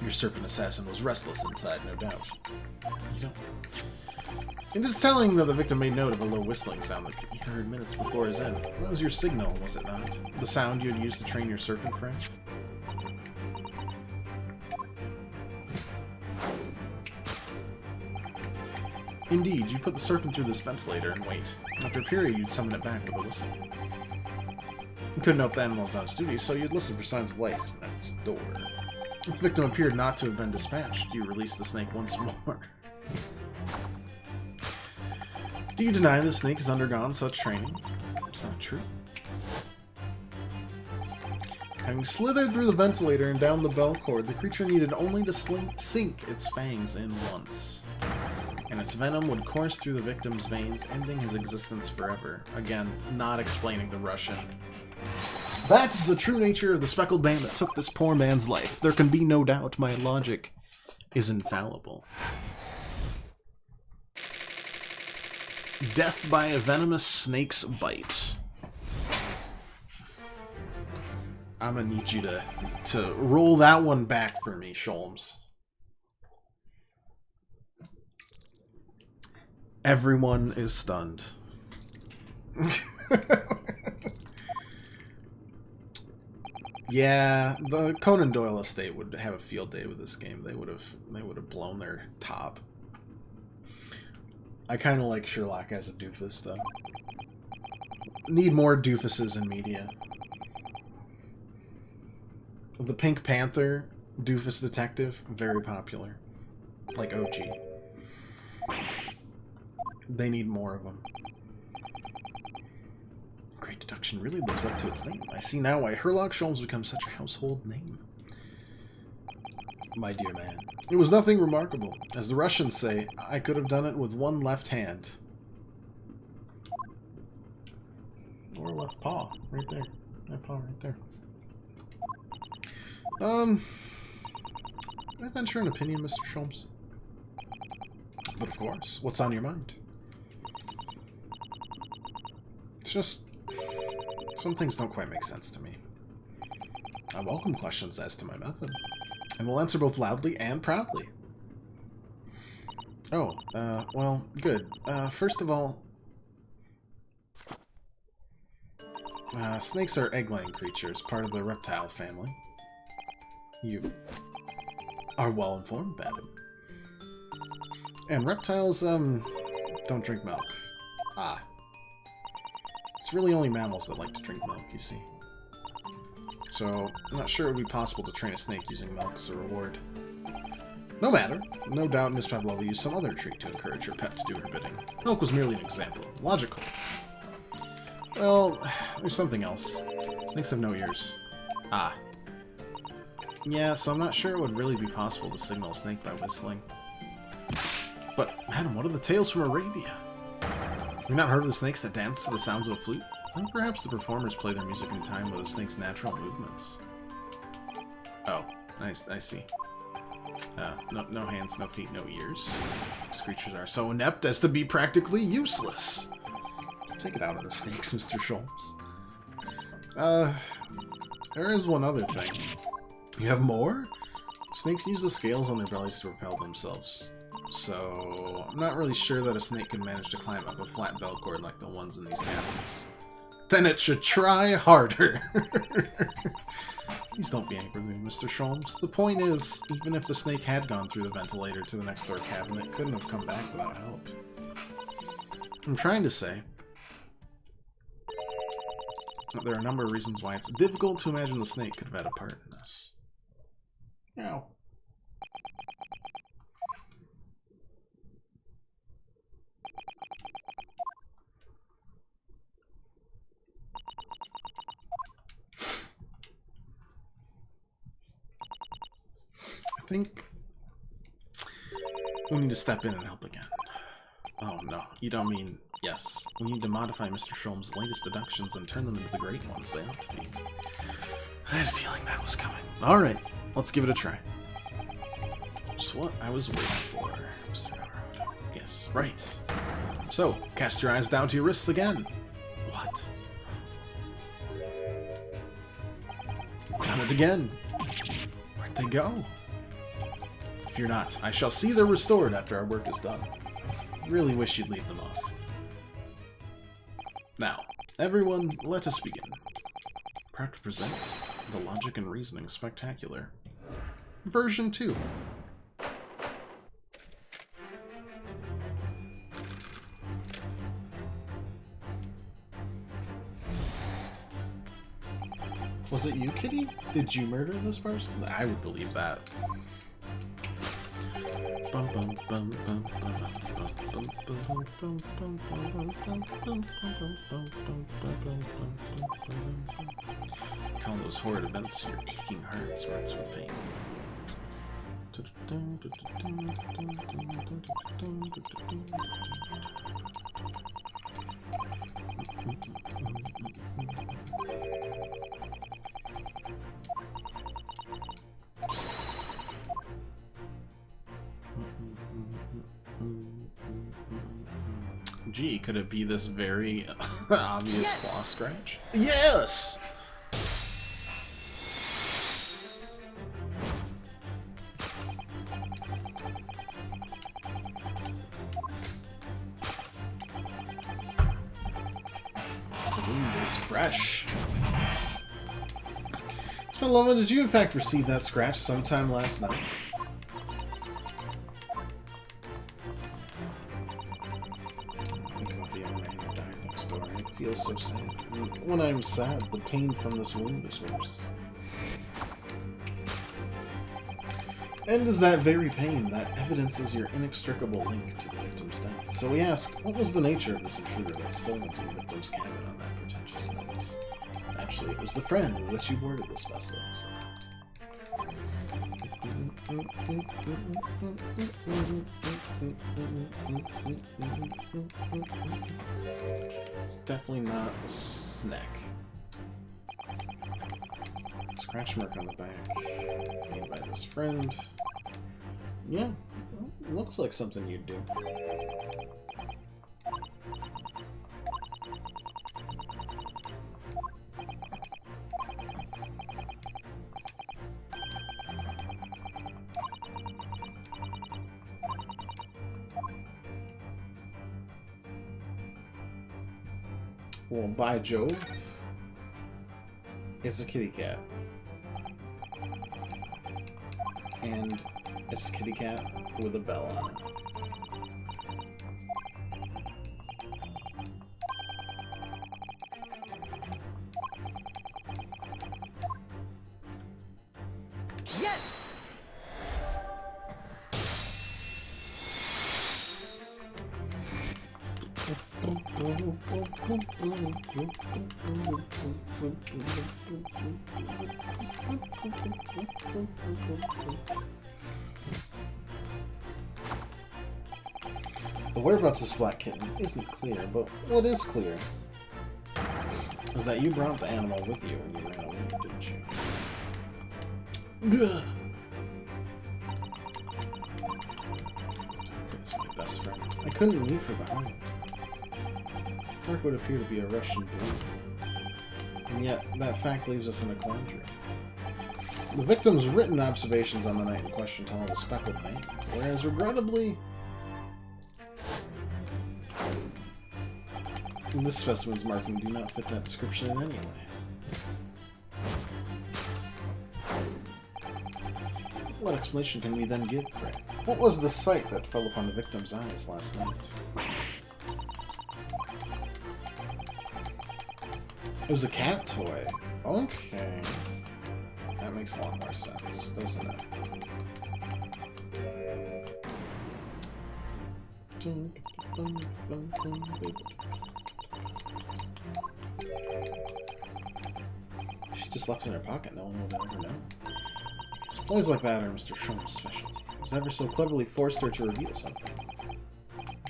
Your serpent assassin was restless inside, no doubt. It is telling that the victim made note of a low whistling sound that he heard minutes before his end. That was your signal, was it not? The sound you had used to train your serpent friend? Indeed, you put the serpent through this ventilator and wait. After a period, you'd summon it back with a whistle. You couldn't know if the animal was done its duty, so you'd listen for signs of life at its door. If the victim appeared not to have been dispatched, you released the snake once more. Do you deny the snake has undergone such training? It's not true. Having slithered through the ventilator and down the bell cord, the creature needed only to sink its fangs in once. And its venom would course through the victim's veins, ending his existence forever. Again, not explaining the Russian. That's the true nature of the speckled band that took this poor man's life. There can be no doubt my logic is infallible. Death by a venomous snake's bite. I'm gonna need you to roll that one back for me, Sholmes. Everyone is stunned. Yeah, the Conan Doyle estate would have a field day with this game. They would have blown their top. I kind of like Sherlock as a doofus, though. Need more doofuses in media. The Pink Panther doofus detective, very popular. Like OG. They need more of them. Great Deduction really lives up to its name. I see now why Herlock Sholmes become such a household name. My dear man, it was nothing remarkable. As the Russians say, I could have done it with one left hand. Or left paw. Right there. That paw right there. Can I venture an opinion, Mr. Sholmes? But of course, what's on your mind? It's just... some things don't quite make sense to me. I welcome questions as to my method, and will answer both loudly and proudly. Oh, well, good. First of all, snakes are egg-laying creatures, part of the reptile family. You are well informed about it. And reptiles, don't drink milk. Ah. It's really only mammals that like to drink milk, you see. So, I'm not sure it would be possible to train a snake using milk as a reward. No matter. No doubt Miss Pavlova used some other treat to encourage her pet to do her bidding. Milk was merely an example. Logical. Well, there's something else. Snakes have no ears. Ah. Yeah, so I'm not sure it would really be possible to signal a snake by whistling. But, madam, what are the tales from Arabia? Have you not heard of the snakes that dance to the sounds of a flute? Well, perhaps the performers play their music in time with a snake's natural movements. Oh, I see. No hands, no feet, no ears. These creatures are so inept as to be practically useless. Take it out of the snakes, Mr. Sholmes. There is one other thing. You have more? Snakes use the scales on their bellies to propel themselves. So, I'm not really sure that a snake can manage to climb up a flat bell cord like the ones in these cabins. Then it should try harder! Please don't be angry with me, Mr. Sholmes. The point is, even if the snake had gone through the ventilator to the next door cabin, it couldn't have come back without help. I'm trying to say that there are a number of reasons why it's difficult to imagine the snake could have had a part in this. Ow. I think we need to step in and help again. Oh no, you don't mean yes. We need to modify Mr. Sholmes' latest deductions and turn them into the great ones they ought to be. I had a feeling that was coming. Alright, let's give it a try. Just what I was waiting for, Mr. Naruto. Yes, right. So, cast your eyes down to your wrists again. What? Done it again. Where'd they go? Fear not, I shall see they're restored after our work is done. Really wish you'd leave them off. Now, everyone, let us begin. Proud to present the Logic and Reasoning Spectacular. Version 2. Was it you, Kitty? Did you murder this person? I would believe that. Call those horrid events your aching heart smarts with pain. Gee, could it be this very obvious claw scratch? Yes! The wind is fresh. It's Philoma, did you in fact receive that scratch sometime last night? Think about the young man who died next door. It feels so sad. When I'm sad, the pain from this wound is worse. And is that very pain that evidences your inextricable link to the victim's death. So we ask, what was the nature of this intruder that stole into the victim's cabin on that pretentious night? Actually, it was the friend with which you boarded this vessel. So definitely not a snack. Scratch mark on the back. Made by this friend. Yeah, looks like something you'd do. Well, by Jove, it's a kitty cat. And it's a kitty cat with a bell on it. Yes! The whereabouts of this black kitten isn't clear, but what is clear is that you brought the animal with you when you ran away, didn't you? Gah! It's my best friend. I couldn't leave her behind. Dark would appear to be a Russian blue. And yet, that fact leaves us in a quandary. The victim's written observations on the night in question tell of a speckled mane, whereas regrettably, this specimen's marking do not fit that description in any way. What explanation can we then give, Craig? What was the sight that fell upon the victim's eyes last night? It was a cat toy. Okay. That makes a lot more sense, doesn't it? She just left it in her pocket. No one would ever know. Toys like that are Mr. Sherman's specialty. He was ever so cleverly forced her to reveal something.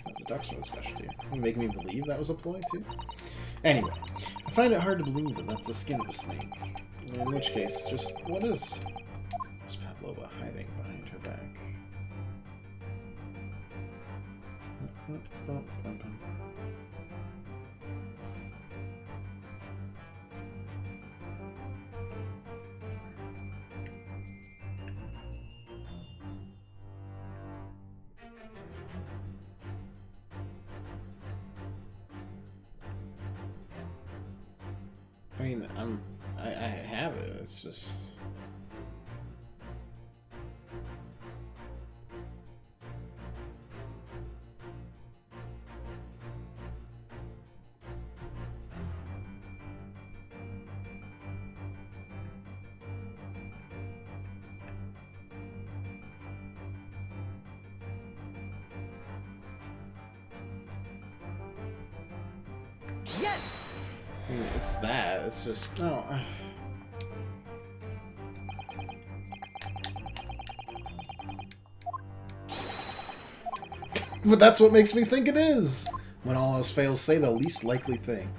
That deduction was specialty. You make me believe that was a ploy, too? Anyway, I find it hard to believe that that's the skin of a snake. In which case, just what is Pavlova hiding behind her back? I mean, I have it. It's just. Yes! I mean, it's that. It's just no. But that's what makes me think it is. When all else fails, say the least likely thing.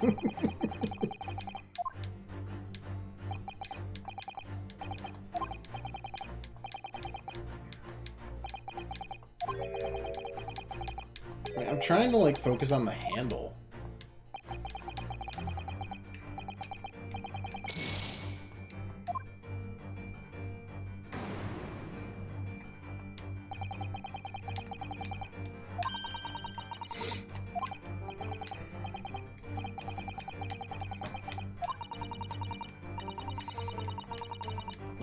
Wait, I'm trying to like focus on the handle.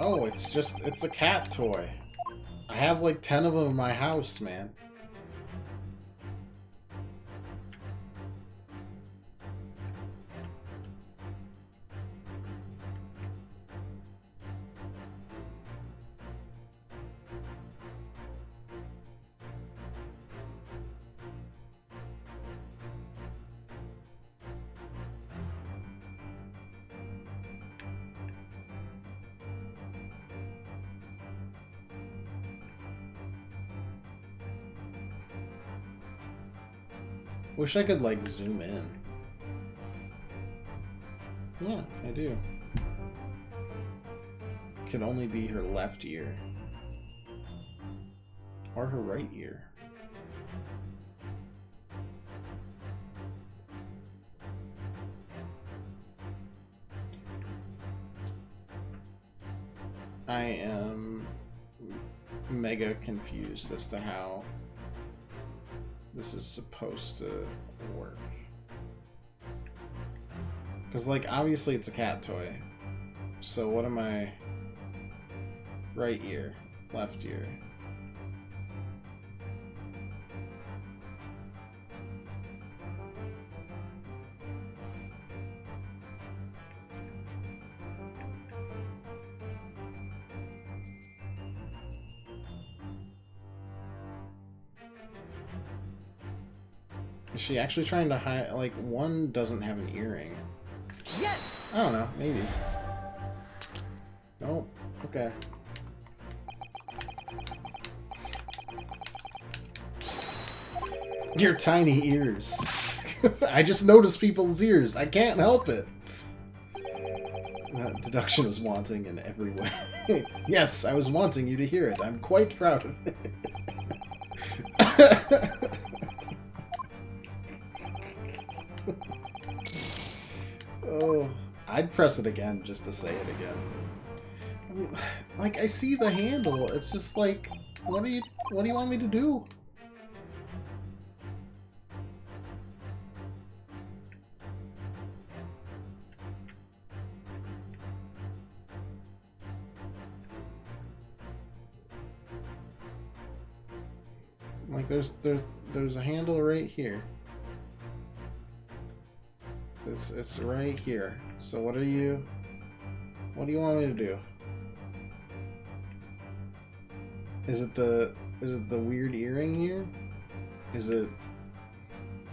Oh, it's a cat toy. I have like 10 of them in my house, man. Wish I could, like, zoom in. Yeah, I do. Could only be her left ear. Or her right ear. I am mega confused as to how this is supposed to work. Because, like, obviously it's a cat toy. So what am I... Right ear, left ear. Is she actually trying to hide? Like, one doesn't have an earring. Yes! I don't know, maybe. Nope. Okay. Your tiny ears. I just noticed people's ears. I can't help it. That deduction was wanting in every way. Yes, I was wanting you to hear it. I'm quite proud of it. Oh, I'd press it again just to say it again. I mean, like, I see the handle. It's just like, what do you want me to do? Like, there's a handle right here. It's right here. So what do you want me to do? Is it the weird earring here? Is it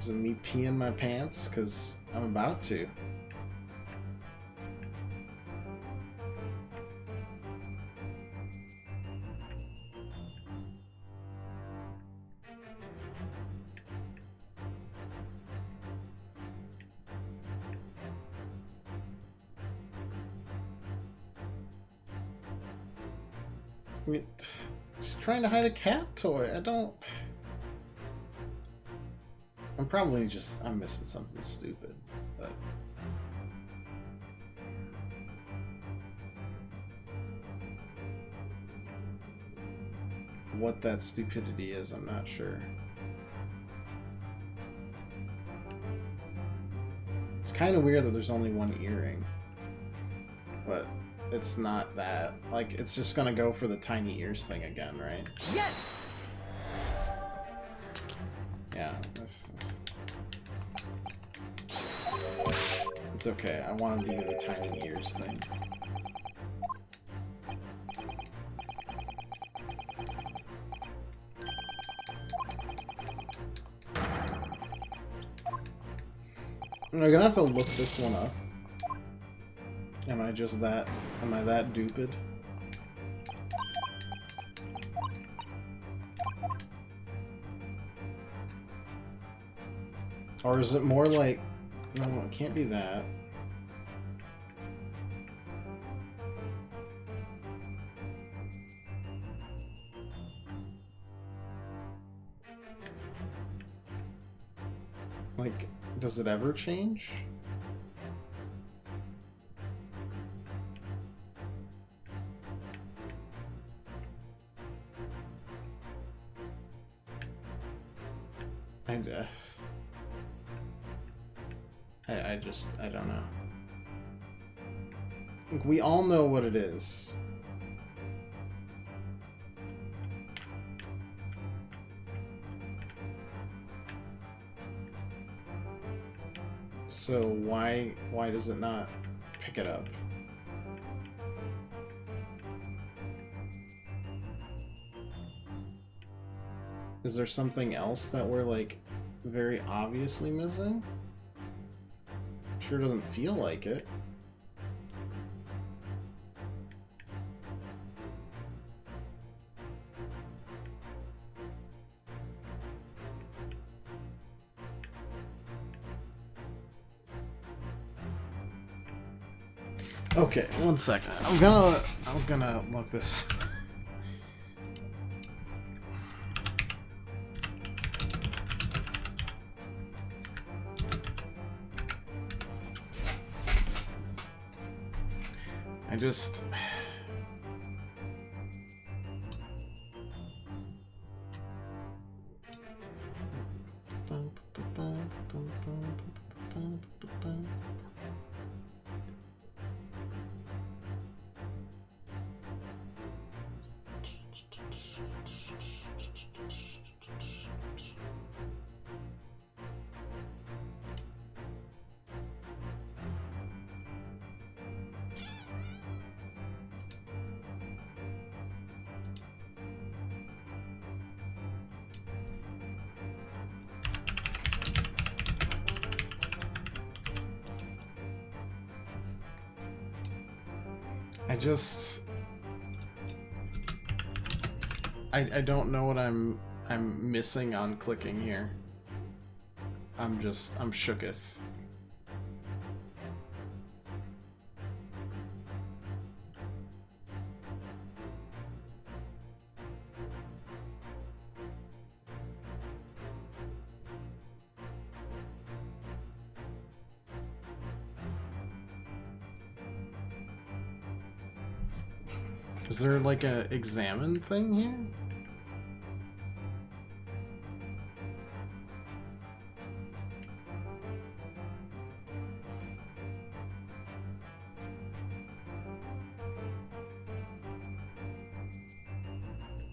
me peeing my pants? 'Cause I'm about to. I mean, she's trying to hide a cat toy. I don't... I'm missing something stupid, but... What that stupidity is, I'm not sure. It's kind of weird that there's only one earring, but it's not that. Like, it's just gonna go for the tiny ears thing again, right? Yes! Yeah, it's okay. I wanted to do the tiny ears thing. I'm gonna have to look this one up. Am I that stupid? Or is it more like... No, it can't be that. Like, does it ever change? I don't know. Like, we all know what it is. So why does it not pick it up? Is there something else that we're like very obviously missing? Sure doesn't feel like it. Okay, one second. I'm gonna look this. I just... I don't know what I'm missing on clicking here. I'm shooketh. Is there like a examine thing here?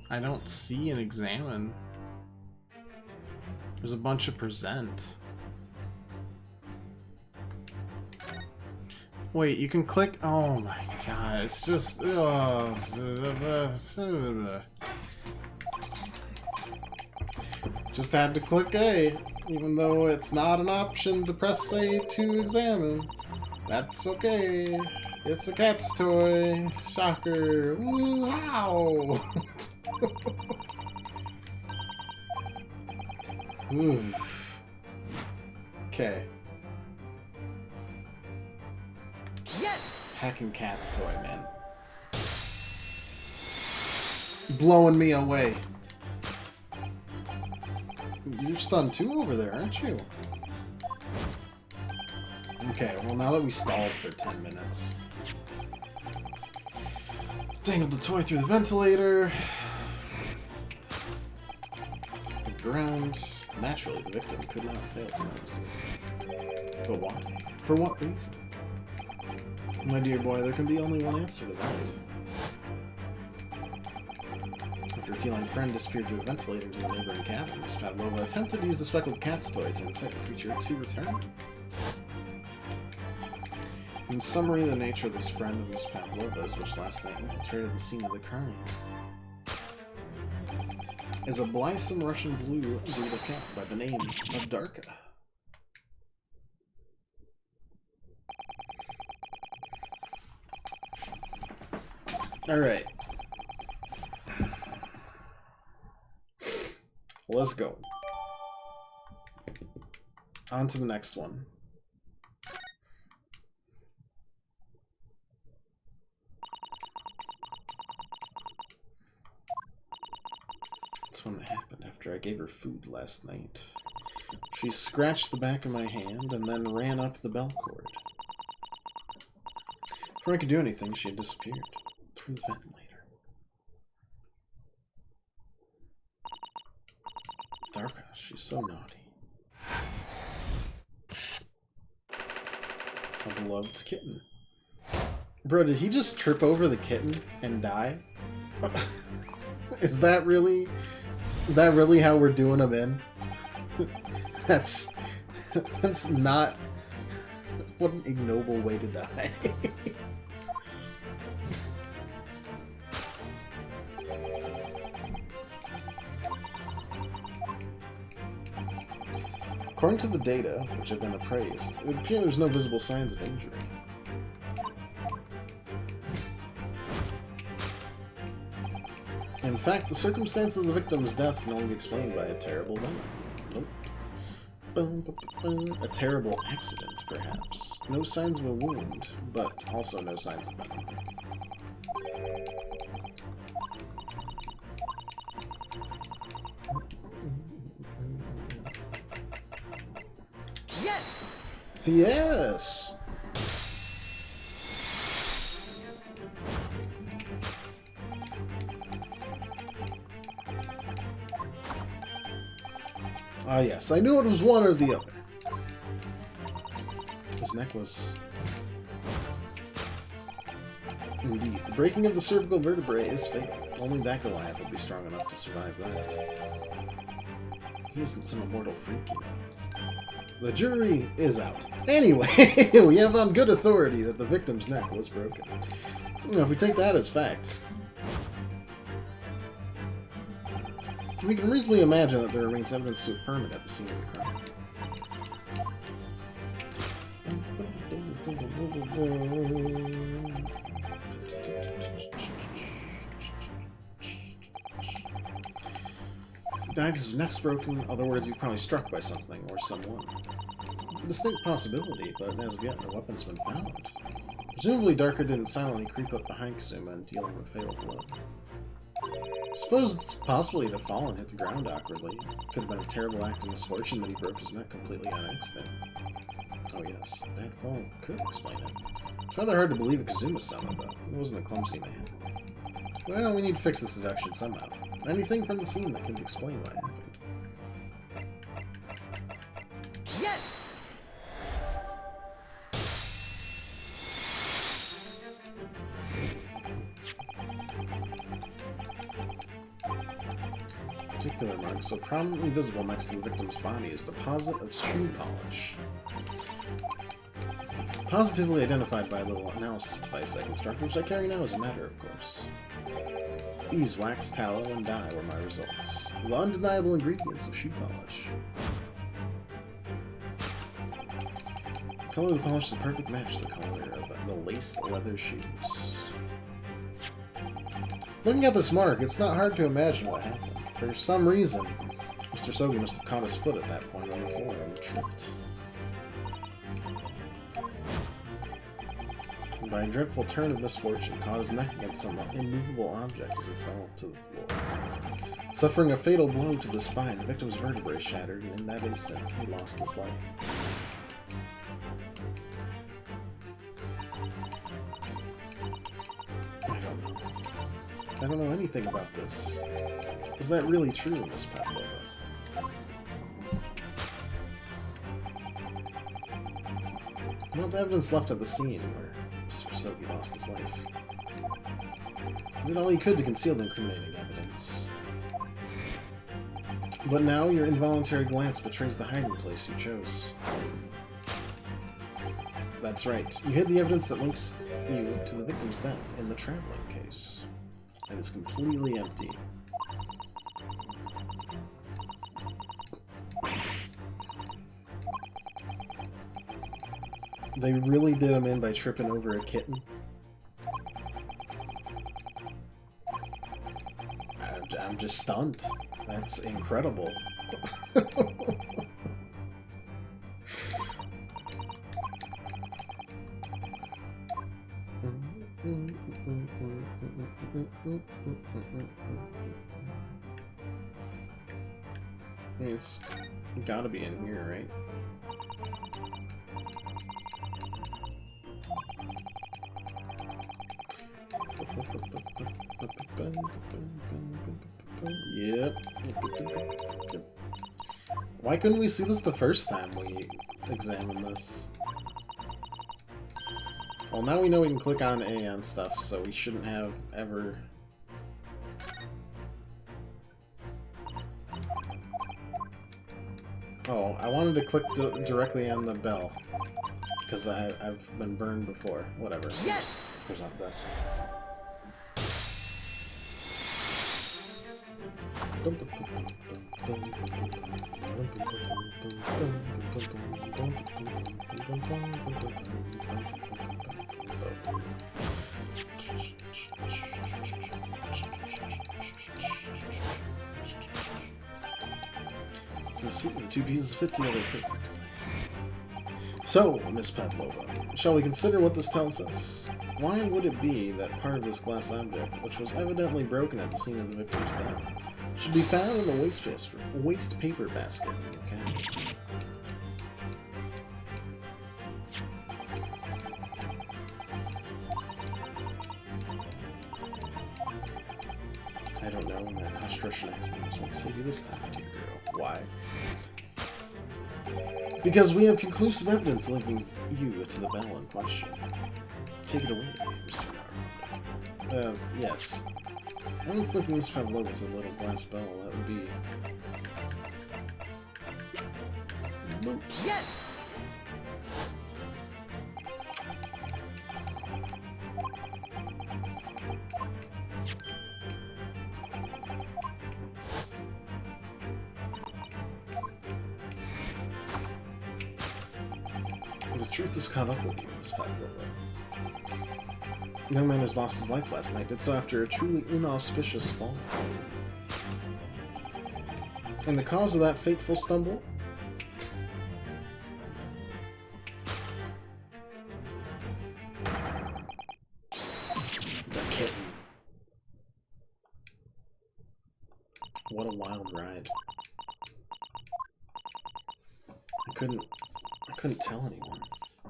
I don't see an examine. There's a bunch of present. Wait, you can click. Oh my god, it's just. Just had to click A, even though it's not an option to press A to examine. That's okay. It's a cat's toy. Shocker. Wow. Oof. Okay. Yes! Hacking cat's toy, man. Blowing me away. You're stunned too over there, aren't you? Okay, well now that we stalled for 10 minutes. Dangled the toy through the ventilator. The ground. Naturally, the victim could not fail to notice it. But why? For what reason? My dear boy, there can be only one answer to that. After a feline friend disappeared through the ventilator to the neighboring cabin, Miss Pavlova attempted to use the speckled cat's toy to incite the creature to return. In summary, the nature of this friend of Miss Pavlova's, which last night infiltrated the scene of the crime, is a blithesome Russian blue breed of cat by the name of Darka. Alright. Let's go. On to the next one. That's when it happened after I gave her food last night. She scratched the back of my hand and then ran up the bell cord. Before I could do anything, she had disappeared through the ventilator. Darka, she's so naughty. A beloved kitten. Bro, did he just trip over the kitten and die? Is that really how we're doing him in? That's not What an ignoble way to die. According to the data, which have been appraised, it would appear there's no visible signs of injury. In fact, the circumstances of the victim's death can only be explained by a terrible venom. Nope. A terrible accident, perhaps. No signs of a wound, but also no signs of venom. Yes! Yes! Ah, yes. I knew it was one or the other. His necklace. Indeed. The breaking of the cervical vertebrae is fatal. Only that Goliath would be strong enough to survive that. He isn't some immortal freak, you know. The jury is out. Anyway, we have on good authority that the victim's neck was broken. Now, if we take that as fact, we can reasonably imagine that there remains evidence to affirm it at the scene of the crime. Died because his neck's broken, in other words, he's probably struck by something or someone. It's a distinct possibility, but as of yet, no weapon's been found. Presumably, Darker didn't silently creep up behind Kazuma and deal him a fatal blow. I suppose it's possible he'd have fallen and hit the ground awkwardly. Could have been a terrible act of misfortune that he broke his neck completely on accident. Oh yes, a bad fall could explain it. It's rather hard to believe a Kazuma-sama, though. He wasn't a clumsy man. Well, we need to fix this deduction somehow. Anything from the scene that can explain what happened. Yes! Particular mark so prominently visible next to the victim's body is the deposit of shoe polish. Positively identified by a little analysis device I constructed, which I carry now as a matter of course. Beeswax, tallow, and dye were my results. The undeniable ingredients of shoe polish. The color of the polish is a perfect match to the color of the laced leather shoes. Looking at this mark, it's not hard to imagine what happened. For some reason, Mr. Sogi must have caught his foot at that point on the floor and tripped. And by a dreadful turn of misfortune, caught his neck against some immovable object as it fell to the floor. Suffering a fatal blow to the spine, the victim's vertebrae shattered, and in that instant, he lost his life. I don't know anything about this. Is that really true, Miss Pavlova? Not the evidence left at the scene where Mr. Sogi lost his life. He did all he could to conceal the incriminating evidence. But now your involuntary glance betrays the hiding place you chose. That's right. You hid the evidence that links you to the victim's death in the traveling case. And it's completely empty. They really did him in by tripping over a kitten. I'm just stunned. That's incredible. It's gotta be in here, right? Yep. Why couldn't we see this the first time we examined this? Well, now we know we can click on A on stuff, so we shouldn't have ever... Oh, I wanted to click directly on the bell. Because I've been burned before. Whatever. Yes! Present this. The two pieces fit together perfectly. So, Miss Pavlova, shall we consider what this tells us? Why would it be that part of this glass object, which was evidently broken at the scene of the victim's death, should be found in the waste paper basket? Okay. I don't know, man. How Australian accent is what to say to this time, dear girl. Why? Because we have conclusive evidence linking you to the bell in question. Take it away, Mr. Narod. Yes. Evidence linking Miss Pavlova to the little glass bell, that would be... Boop. Yes! The truth has caught up with you, Miss Pavlova. The young man has lost his life last night, did so after a truly inauspicious fall. And the cause of that fateful stumble? The kitten. What a wild ride. I couldn't tell anyone.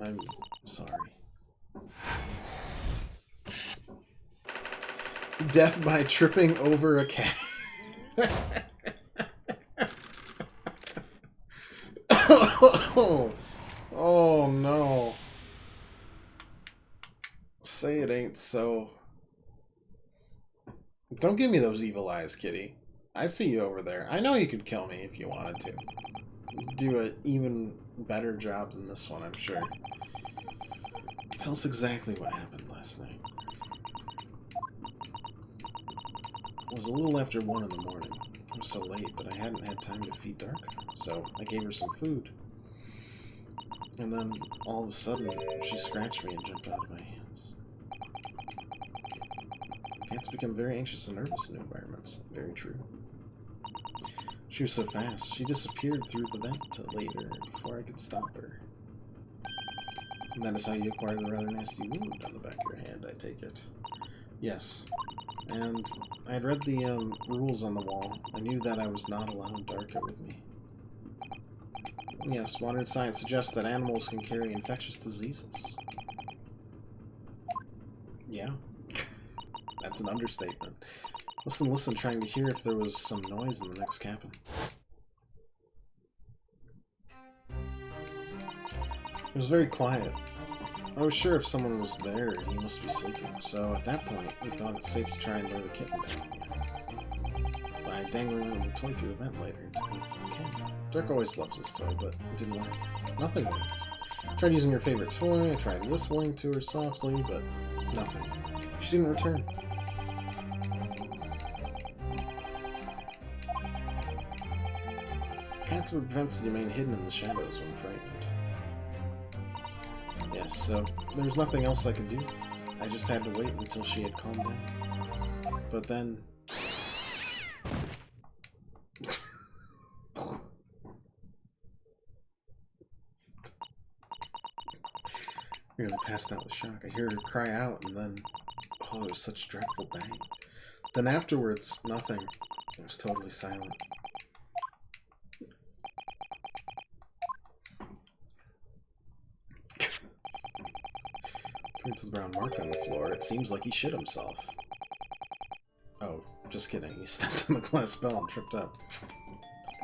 I'm sorry. Death by tripping over a cat. Oh no. Say it ain't so. Don't give me those evil eyes, kitty. I see you over there. I know you could kill me if you wanted to. Do an even better job than this one, I'm sure. Tell us exactly what happened last night. It was a little after 1 in the morning. It was so late, but I hadn't had time to feed Dark, so I gave her some food. And then, all of a sudden, she scratched me and jumped out of my hands. Cats become very anxious and nervous in new environments. Very true. She was so fast, she disappeared through the vent later, before I could stop her. And that is how you acquired the rather nasty wound on the back of your hand, I take it. Yes. And I had read the rules on the wall. I knew that I was not allowed Darka with me. Yes, modern science suggests that animals can carry infectious diseases. Yeah. That's an understatement. Listen, trying to hear if there was some noise in the next cabin. It was very quiet. I was sure if someone was there, he must be sleeping, so at that point, we thought it safe to try and lure the kitten down. By dangling the toy through the ventilator into the cabin. Dirk always loves this toy, but it didn't work. Nothing worked. I tried using her favorite toy, I tried whistling to her softly, but nothing. She didn't return. Cats have a propensity to remain hidden in the shadows when frightened. Yes, so there was nothing else I could do. I just had to wait until she had calmed down. But then... Nearly passed out with shock. I hear her cry out, and then... Oh, it was such a dreadful bang. Then afterwards, nothing. It was totally silent. To the brown mark on the floor, it seems like he shit himself. Oh, just kidding. He stepped on the glass bell and tripped up.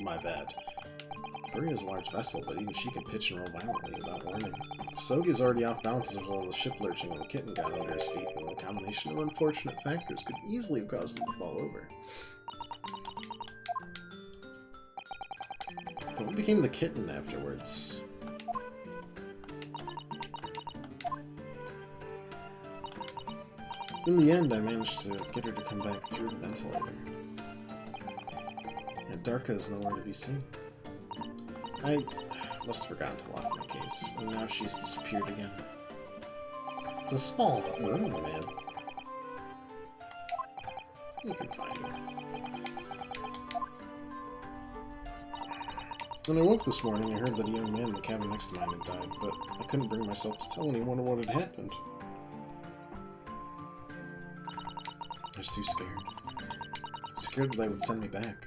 My bad. Buri is a large vessel, but even she can pitch and roll violently without warning. Sogi is already off balance as well as the ship lurching when the kitten got under his feet, and a combination of unfortunate factors could easily have caused him to fall over. But what became of the kitten afterwards? In the end, I managed to get her to come back through the ventilator. And Darka is nowhere to be seen. I must have forgotten to lock my case, and now she's disappeared again. It's a small room, man. You can find her. When I woke this morning, I heard that a young man in the cabin next to mine had died, but I couldn't bring myself to tell anyone what had happened. I was too scared. Scared that they would send me back.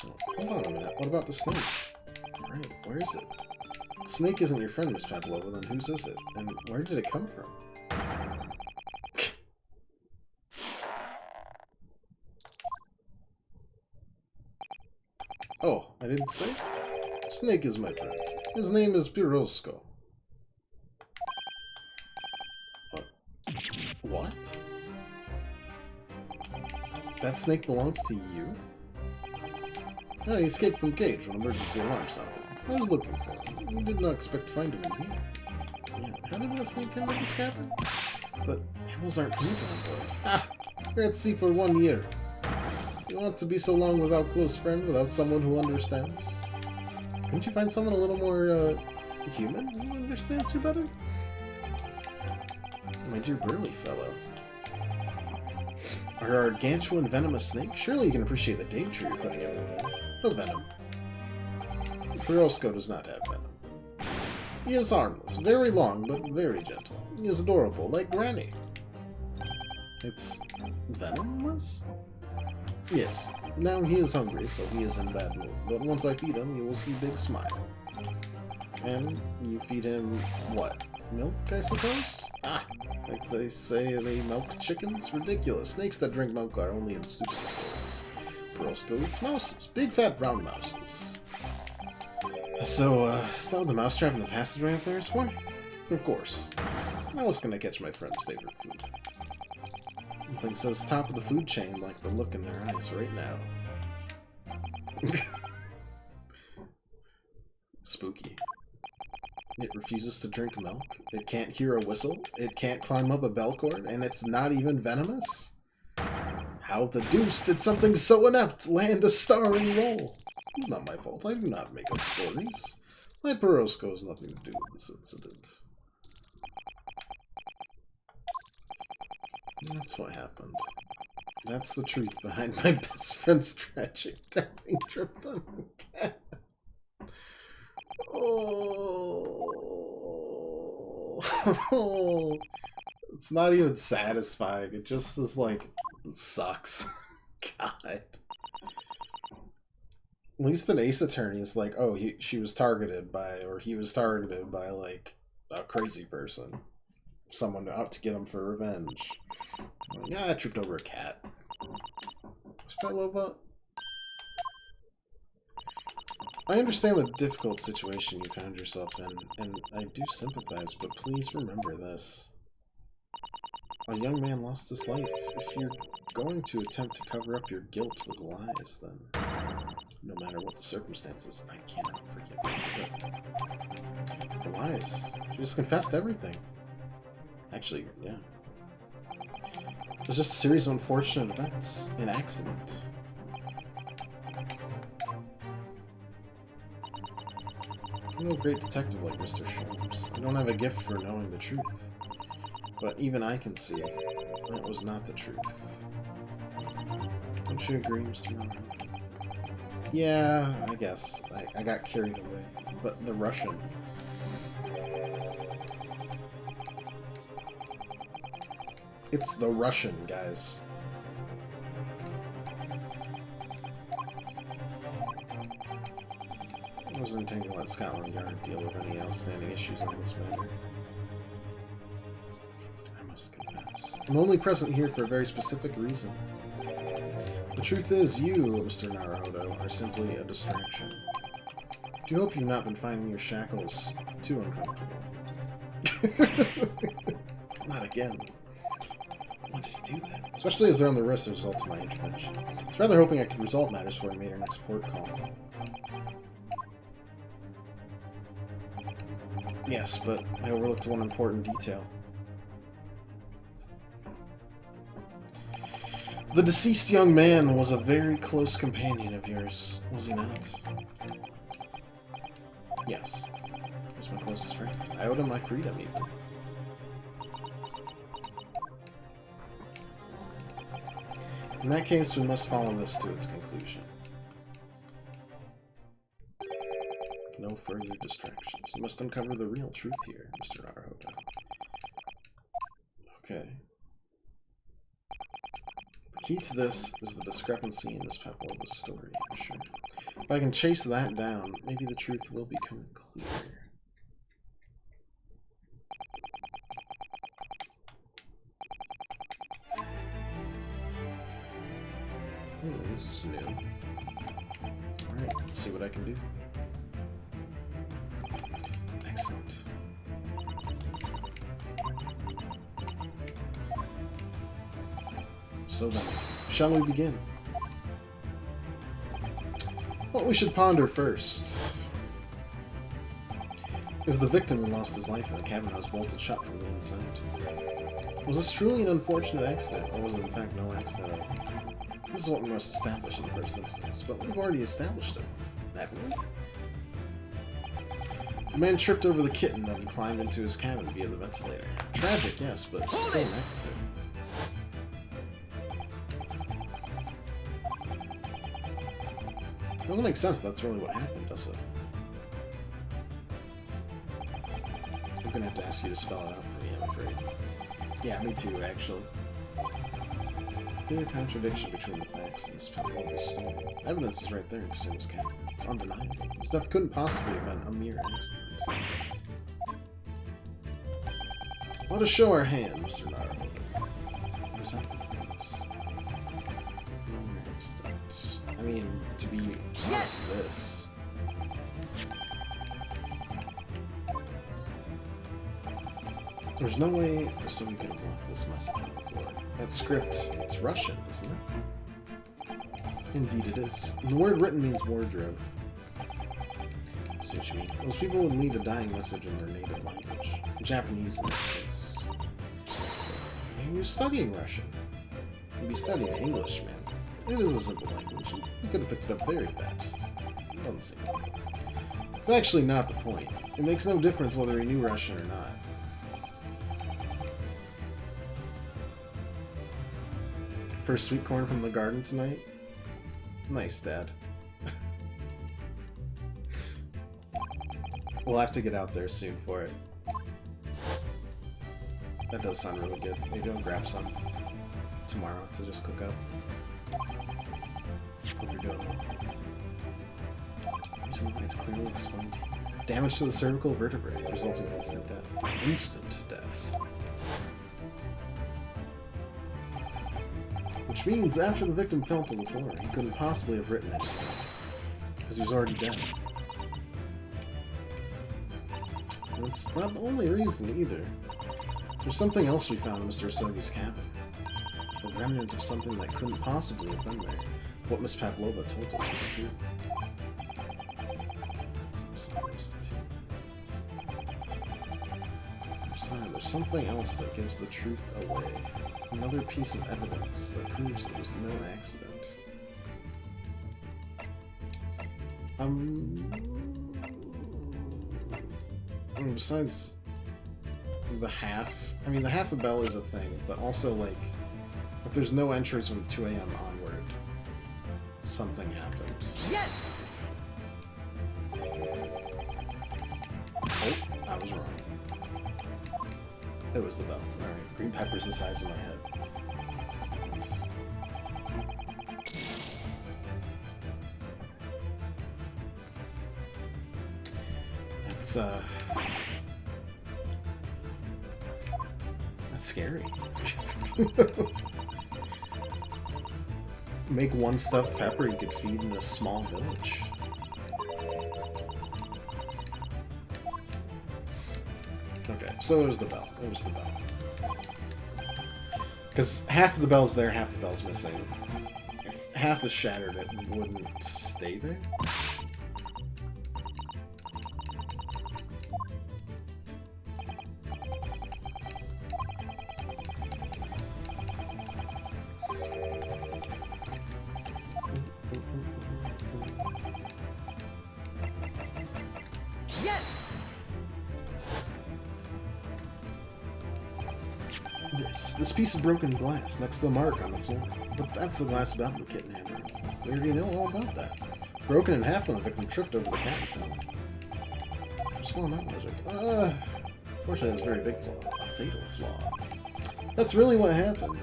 Oh, hold on a minute. What about the snake? Right, where is it? The snake isn't your friend, Miss Pavlova, then whose is it? And where did it come from? Oh, I didn't say? Snake is my friend. His name is Pirosko. What? That snake belongs to you? Oh, he escaped from cage when emergency alarm sounded. I was looking for him. We did not expect to find him in here. Yeah, how did that snake get into this cabin? But animals aren't permitted on board. Ah! You're at sea for 1 year. You want to be so long without a close friend, without someone who understands? Couldn't you find someone a little more, human who understands you better? My dear burly fellow. A gargantuan venomous snake? Surely you can appreciate the danger you're putting in with it. No venom. Pirosko does not have venom. He is harmless, very long, but very gentle. He is adorable, like Granny. It's venomless? Yes. Now he is hungry, so he is in bad mood. But once I feed him, you will see Big Smile. And you feed him what? Milk, I suppose? Ah! Like they say they milk chickens? Ridiculous. Snakes that drink milk are only in stupid stories. Pirosko eats mouses. Big fat brown mouses. So, is that what the mousetrap in the passageway up there is for? Of course. How else can I catch my friend's favorite food? The thing says top of the food chain like the look in their eyes right now. Spooky. It refuses to drink milk. It can't hear a whistle. It can't climb up a bell cord. And it's not even venomous? How the deuce did something so inept land a starring role? Not my fault. I do not make up stories. My Pirosko has nothing to do with this incident. That's what happened. That's the truth behind my best friend's tragic death. He tripped on a cat. Oh. It's not even satisfying. It just is like, it sucks. God. At least an Ace Attorney is like, oh, she was targeted by, or he was targeted by, like, a crazy person. Someone out to get him for revenge. Like, yeah, I tripped over a cat. What's Pavlova? I understand the difficult situation you found yourself in, and I do sympathize, but please remember this. A young man lost his life. If you're going to attempt to cover up your guilt with lies, then no matter what the circumstances, I cannot forgive you. But the lies. She just confessed everything. Actually, yeah. It was just a series of unfortunate events. An accident. I'm no great detective like Mr. Sholmes. I don't have a gift for knowing the truth. But even I can see that was not the truth. Don't you agree, Mr. Roman? Yeah, I guess. I got carried away. But the Russian... It's the Russian, guys. I wasn't intending to let Scotland Yard deal with any outstanding issues on this matter. I must confess. I'm only present here for a very specific reason. The truth is, you, Mr. Naruhodo, are simply a distraction. Do you hope you've not been finding your shackles too uncomfortable? Not again. Why did he do that? Especially as they're on the risk as a result of my intervention. I was rather hoping I could resolve matters before I made our next port call. Yes, but I overlooked one important detail. The deceased young man was a very close companion of yours, was he not? Yes. He was my closest friend. I owed him my freedom, even. In that case, we must follow this to its conclusion. No further distractions. We must uncover the real truth here, Mr. Naruhodo. Okay. The key to this is the discrepancy in Miss Pavlova's story, I'm sure. If I can chase that down, maybe the truth will become clear. This is new. Alright, let's see what I can do. Excellent. So then, shall we begin? What we should ponder first is the victim who lost his life in a cabin house bolted shut from the inside. Was this truly an unfortunate accident, or was it in fact no accident at all? This is what we must establish in the first instance, but we've already established it, haven't we? The man tripped over the kitten that had climbed into his cabin via the ventilator. Tragic, yes, but still an accident. It doesn't make sense if that's really what happened, does it? I'm gonna have to ask you to spell it out for me, I'm afraid. Yeah, me too, actually. Clear contradiction between the facts and Miss Pavlova's story. Evidence is right there in Kusuma's cabin. It's undeniable. His death couldn't possibly have been a mere accident. Let us show our hand, Mr. Naruhodo. Present the evidence. No mere accident. I mean, to be honest, this. There's no way Kusumi could have worked this message out before. That script, it's Russian, isn't it? Indeed it is. And the word written means wardrobe. I see what you mean. Most people would leave a dying message in their native language. Japanese in this case. And you're studying Russian. You'd be studying English, man. It is a simple language. You could have picked it up very fast. It doesn't seem like it. It's actually not the point. It makes no difference whether he knew Russian or not. First sweet corn from the garden tonight? Nice, Dad. We'll have to get out there soon for it. That does sound really good. Maybe I'll grab some tomorrow to just cook up. Hope you're doing well. Something is clearly explained. Damage to the cervical vertebrae, resulting in instant death. Instant death. Which means after the victim fell to the floor, he couldn't possibly have written anything, because he was already dead. And it's not the only reason either. There's something else we found in Mr. Asogi's cabin. A remnant of something that couldn't possibly have been there, if what Miss Pavlova told us was true. There's something else that gives the truth away. Another piece of evidence that proves it was no accident. Besides the half, I mean, the half a bell is a thing, but also, like, if there's no entrance from 2 a.m. onward, something happened. Yes! Oh, I was wrong. It was the bell. Alright, green pepper's the size of my head. That's scary. Make one stuffed pepper you could feed in a small village. Okay, so it was the bell. It was the bell. Because half of the bell's there, half the bell's missing. If half is shattered, it wouldn't stay there? This piece of broken glass next to the mark on the floor. But that's the glass bell the kitten had. We already know all about that. Broken in half when the victim tripped over the cat and fell. Just falling out magic. Fortunately, that's a very big flaw. A fatal flaw. That's really what happened.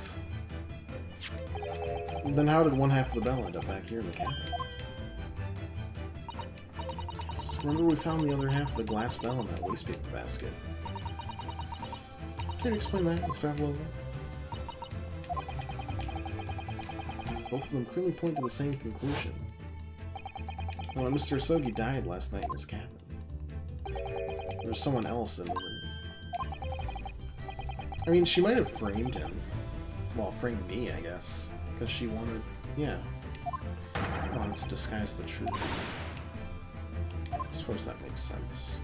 Then how did one half of the bell end up back here in the cabin? Remember we found the other half of the glass bell in that waste paper basket. Can you explain that, Miss Pavlova? Both of them clearly point to the same conclusion. Well, Mr. Asogi died last night in his cabin. There was someone else in the room. I mean, she might have framed him. Well, framed me, I guess. Because she wanted... yeah. Wanted to disguise the truth. I suppose that makes sense.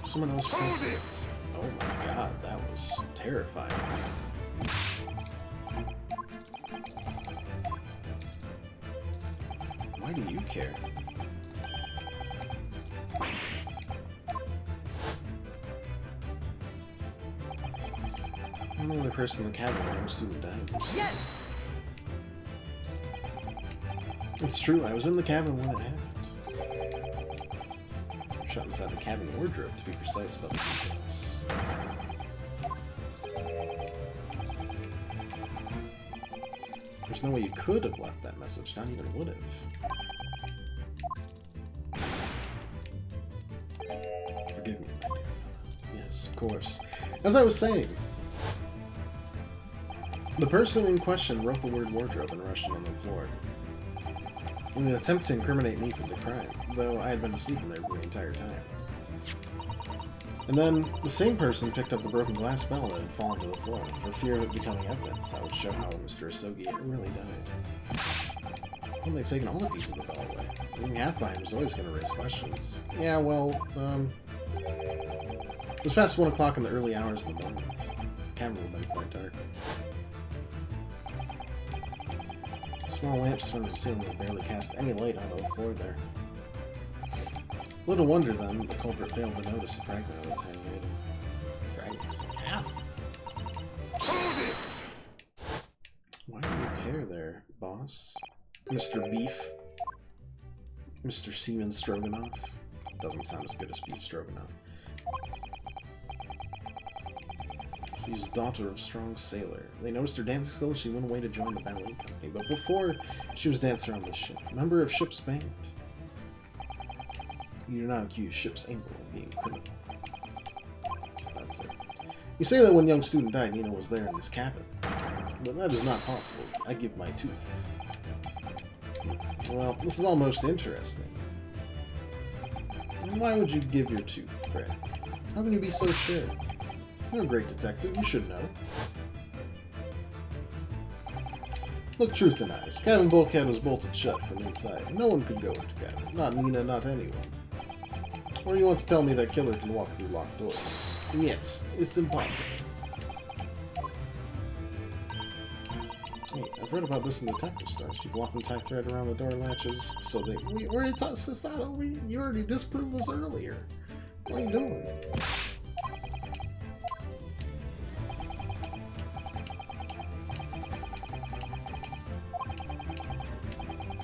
Someone else pressed it. Oh my god, that was terrifying. Why do you care? I'm the only person in the cabin when young student died. Yes! It's true, I was in the cabin when it happened. Shut inside the cabin wardrobe, to be precise about the details. There's no way you could have left that message, not even would have. Forgive me, my dear. Yes, of course. As I was saying, the person in question wrote the word wardrobe in Russian on the floor in an attempt to incriminate me for the crime, though I had been asleep in there the entire time. And then, the same person picked up the broken glass bell that had fallen to the floor, for fear of it becoming evidence that would show how Mr. Asogi really died. Well, they've taken all the pieces of the bell away. Leaving half behind was always going to raise questions. Yeah, well, it was past 1 o'clock in the early hours of the morning. The cabin would have been quite dark. Small lamps from the ceiling would barely cast any light onto the floor there. Little wonder, then, the culprit failed to notice the fragment of the tiny item. Fragments? Half? Hold it! Why do you care there, boss? Mr. Beef? Mr. Seaman Stroganoff? Doesn't sound as good as Beef Stroganoff. She's daughter of strong sailor. They noticed her dancing skills, she went away to join the ballet company. But before she was dancer on the ship, member of ship's band. You do not accuse ship's angle of being criminal. So that's it. You say that when young student died, Nino was there in his cabin. But that is not possible. I give my tooth. Well, this is all most interesting. And why would you give your tooth, pray? How can you be so sure? You're a great detective, you should know. Look truth in eyes. Cabin bulkhead was bolted shut from inside. No one could go into cabin. Not Nina, not anyone. Or you want to tell me that killer can walk through locked doors? Yet, it's impossible. Hey, I've read about this in the detective stars. You block and tie thread around the door latches so they... We already talked, Susato, you already disproved this earlier. What are you doing?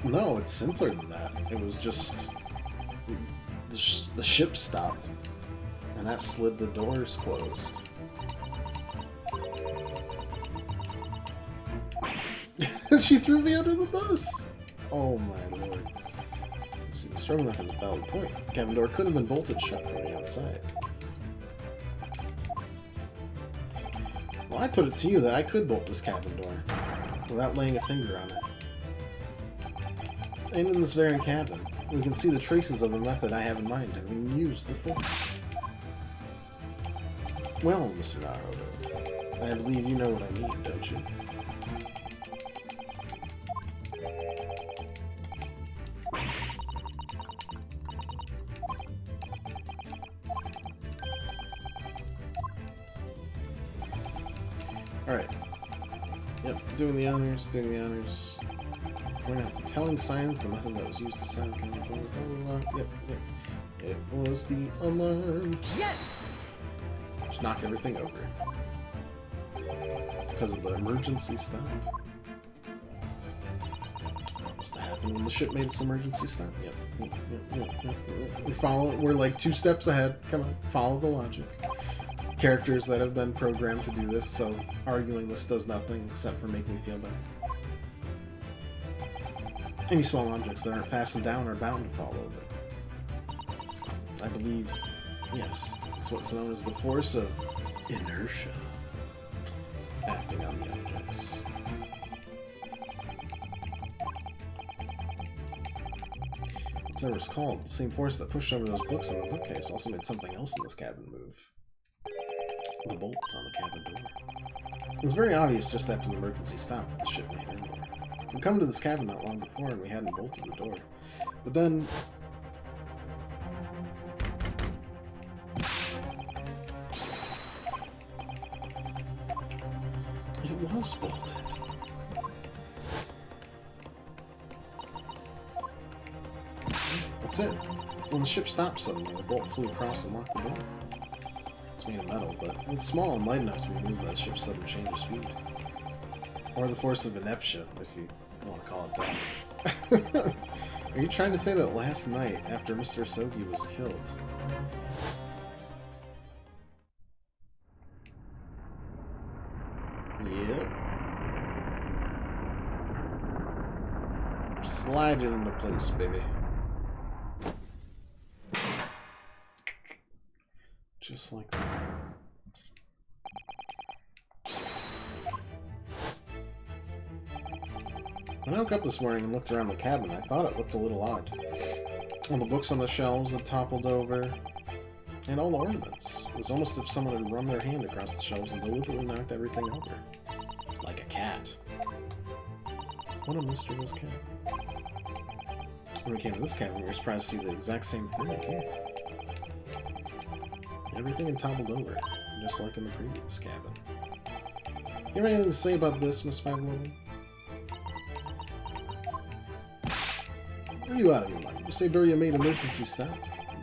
No, it's simpler than that. It was just... The ship stopped. And that slid the doors closed. She threw me under the bus! Oh my lord. See, Stroganoff has a valid point. The cabin door could have been bolted shut from the outside. Well, I put it to you that I could bolt this cabin door without laying a finger on it. And in this very cabin, we can see the traces of the method I have in mind having used before. Well, Mr. Naruto, I believe you know what I mean, don't you? Alright. Yep, doing the honors, doing the honors. Point out the telling signs, the method that was used to sound Yep. It was the alarm. Yes! Just knocked everything over. Because of the emergency stop. Must have happened when the ship made its emergency stop. Yep. We're like 2 steps ahead. Come on, follow the logic. Characters that have been programmed to do this, so arguing this does nothing except for make me feel better. Any small objects that aren't fastened down are bound to fall over. I believe, yes, it's what's known as the force of inertia acting on the objects. As I recall, the same force that pushed over those books on the bookcase also made something else in this cabin move. The bolt on the cabin door. It was very obvious just after the emergency stop that the ship made earlier. We'd come to this cabin not long before and we hadn't bolted the door. But then... it was bolted. That's it. When the ship stopped suddenly, the bolt flew across and locked the door. It's made of metal, but it's small and light enough to be moved by the ship's sudden change of speed. Or the force of inertia, if you want to call it that. Are you trying to say that last night, after Mr. Asogi was killed... Yep. Slide it into place, baby. Just like that. When I woke up this morning and looked around the cabin, I thought it looked a little odd. All the books on the shelves had toppled over, and all the ornaments. It was almost as if someone had run their hand across the shelves and deliberately knocked everything over. Like a cat. What a mischievous cat. When we came to this cabin, we were surprised to see the exact same thing again. Everything had toppled over, just like in the previous cabin. You have anything to say about this, Miss Pavlova? Are you out of your mind? You say Beria made emergency stop?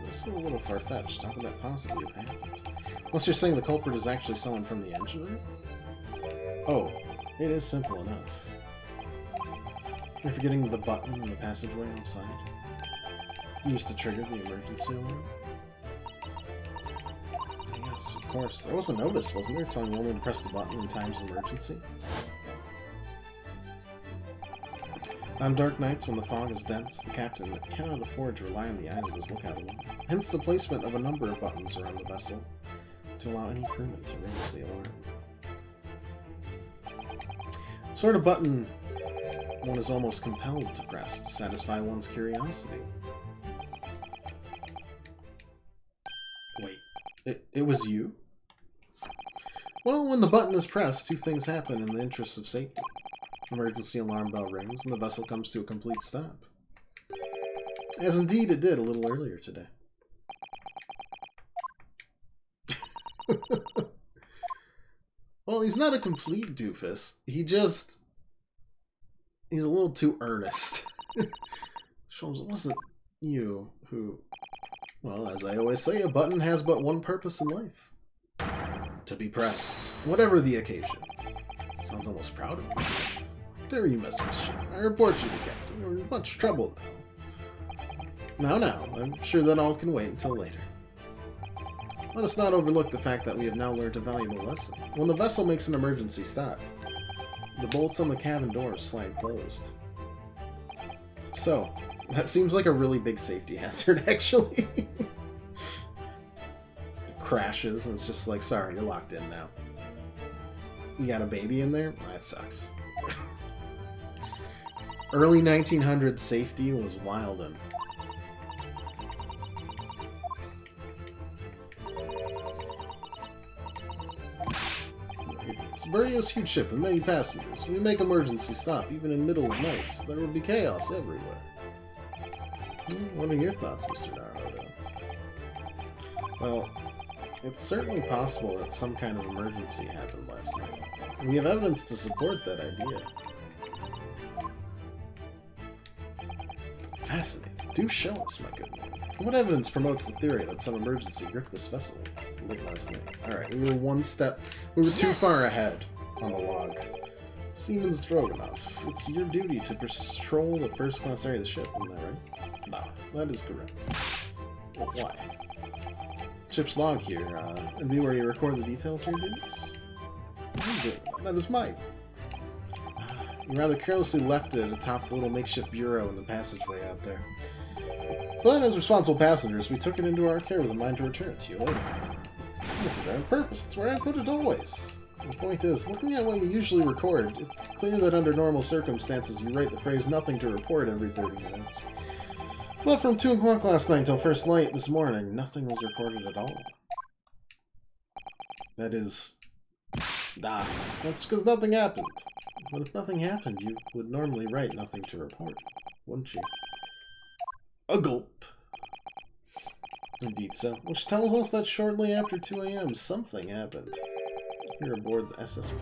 This is a little far-fetched. How could that possibly have happened? Unless you're saying the culprit is actually someone from the engine room? Oh, it is simple enough. You're forgetting the button in the passageway outside? Used to trigger the emergency alarm? Yes, of course. There was a notice, wasn't there, telling you only to press the button in times of emergency? On dark nights when the fog is dense, the captain cannot afford to rely on the eyes of his lookout alone. Hence the placement of a number of buttons around the vessel to allow any crewman to raise the alarm. Sort of button one is almost compelled to press to satisfy one's curiosity. Wait, it was you? Well, when the button is pressed, 2 things happen in the interests of safety. Emergency alarm bell rings, and the vessel comes to a complete stop. As indeed it did a little earlier today. Well, he's not a complete doofus. He's a little too earnest. Sholmes, it wasn't you who... Well, as I always say, a button has but one purpose in life. To be pressed, whatever the occasion. Sounds almost proud of yourself. There you, Mistress Ship. I report you to Captain. You're in much trouble now. Now, I'm sure that all can wait until later. Let us not overlook the fact that we have now learned a valuable lesson. When the vessel makes an emergency stop, the bolts on the cabin doors slide closed. So, that seems like a really big safety hazard, actually. It crashes, and it's just like, sorry, you're locked in now. You got a baby in there? That sucks. Early 1900s safety was wildin'. It's Beria's huge ship with many passengers. If we make emergency stop, even in middle of night, there would be chaos everywhere. What are your thoughts, Mr. Naruhodo? Well, it's certainly possible that some kind of emergency happened last night. We have evidence to support that idea. Fascinating. Do show us, my good man. What evidence promotes the theory that some emergency gripped this vessel late last night? Alright, we were too far ahead on the log. Siemens Droganov, it's your duty to patrol the first-class area of the ship, isn't that right? No, that is correct. Well, why? Ship's log here, and be where you record the details of your duties? That is mine. You rather carelessly left it atop the little makeshift bureau in the passageway out there. But as responsible passengers, we took it into our care with a mind to return it to you later. Look at that on purpose. It's where I put it always. The point is, looking at what you usually record, it's clear that under normal circumstances you write the phrase nothing to report every 30 minutes. But from 2 o'clock last night until first light this morning, nothing was recorded at all. That is... that's because nothing happened. But if nothing happened, you would normally write nothing to report, wouldn't you? A gulp. Indeed so. Which tells us that shortly after 2 a.m. something happened. Here aboard the SSP.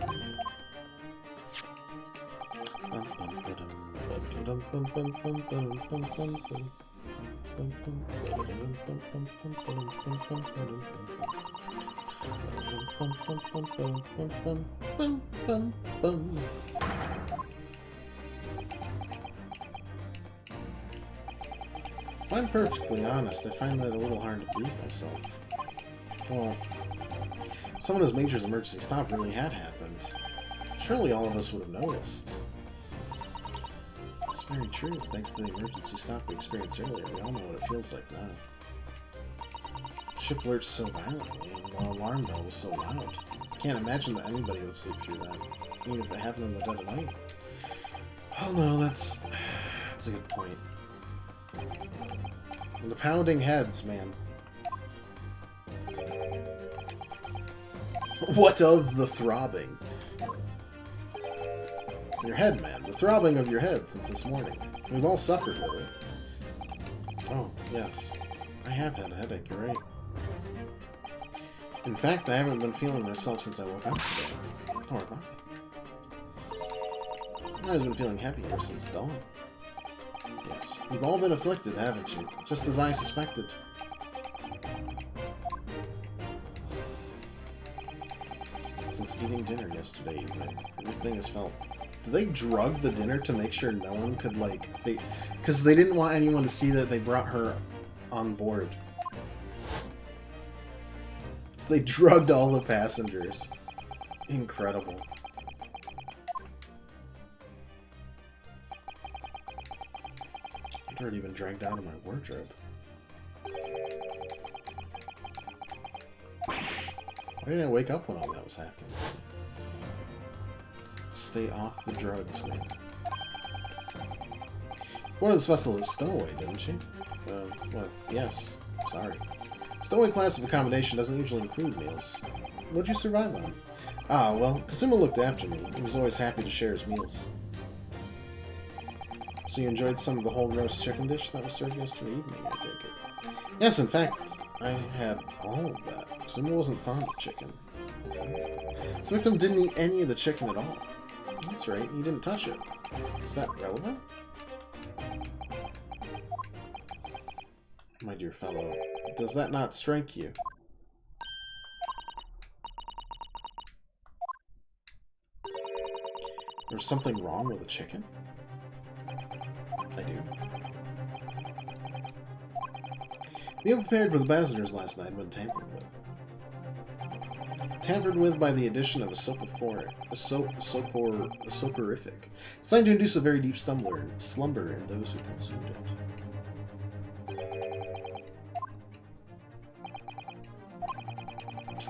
If I'm perfectly honest, I find that a little hard to believe myself. Well, if someone Major's emergency stop really had happened, surely all of us would have noticed. It's very true. Thanks to the emergency stop we experienced earlier, we all know what it feels like now. Ship lurched so violently, and the alarm bell was so loud. Can't imagine that anybody would sleep through that, even if it happened in the dead of night. Oh no, that's a good point. And the pounding heads, man. What of the throbbing? Your head, man. The throbbing of your head since this morning. We've all suffered with it. Oh, yes. I have had a headache, you're right. In fact, I haven't been feeling myself since I woke up today. How about you? I've been feeling happier since dawn. Yes, you've all been afflicted, haven't you? Just as I suspected. Since eating dinner yesterday evening, everything has felt... Did they drug the dinner to make sure no one could, like... Because they didn't want anyone to see that they brought her on board. So they drugged all the passengers. Incredible. I'd already been dragged out of my wardrobe. Why didn't I wake up when all that was happening? Stay off the drugs, man. Board of this vessel is stowaway, didn't she? Well, yes. Sorry. Stowaway class of accommodation doesn't usually include meals. What'd you survive on? Ah, well, Kazuma looked after me. He was always happy to share his meals. So you enjoyed some of the whole roast chicken dish that was served yesterday evening, I take it? Yes, in fact, I had all of that. Kazuma wasn't fond of chicken. His victim didn't eat any of the chicken at all. That's right, he didn't touch it. Is that relevant? My dear fellow, does that not strike you? There's something wrong with the chicken? I do. Meal prepared for the passengers last night had been tampered with. Tampered with by the addition of a soporific, designed to induce a very deep slumber in those who consumed it.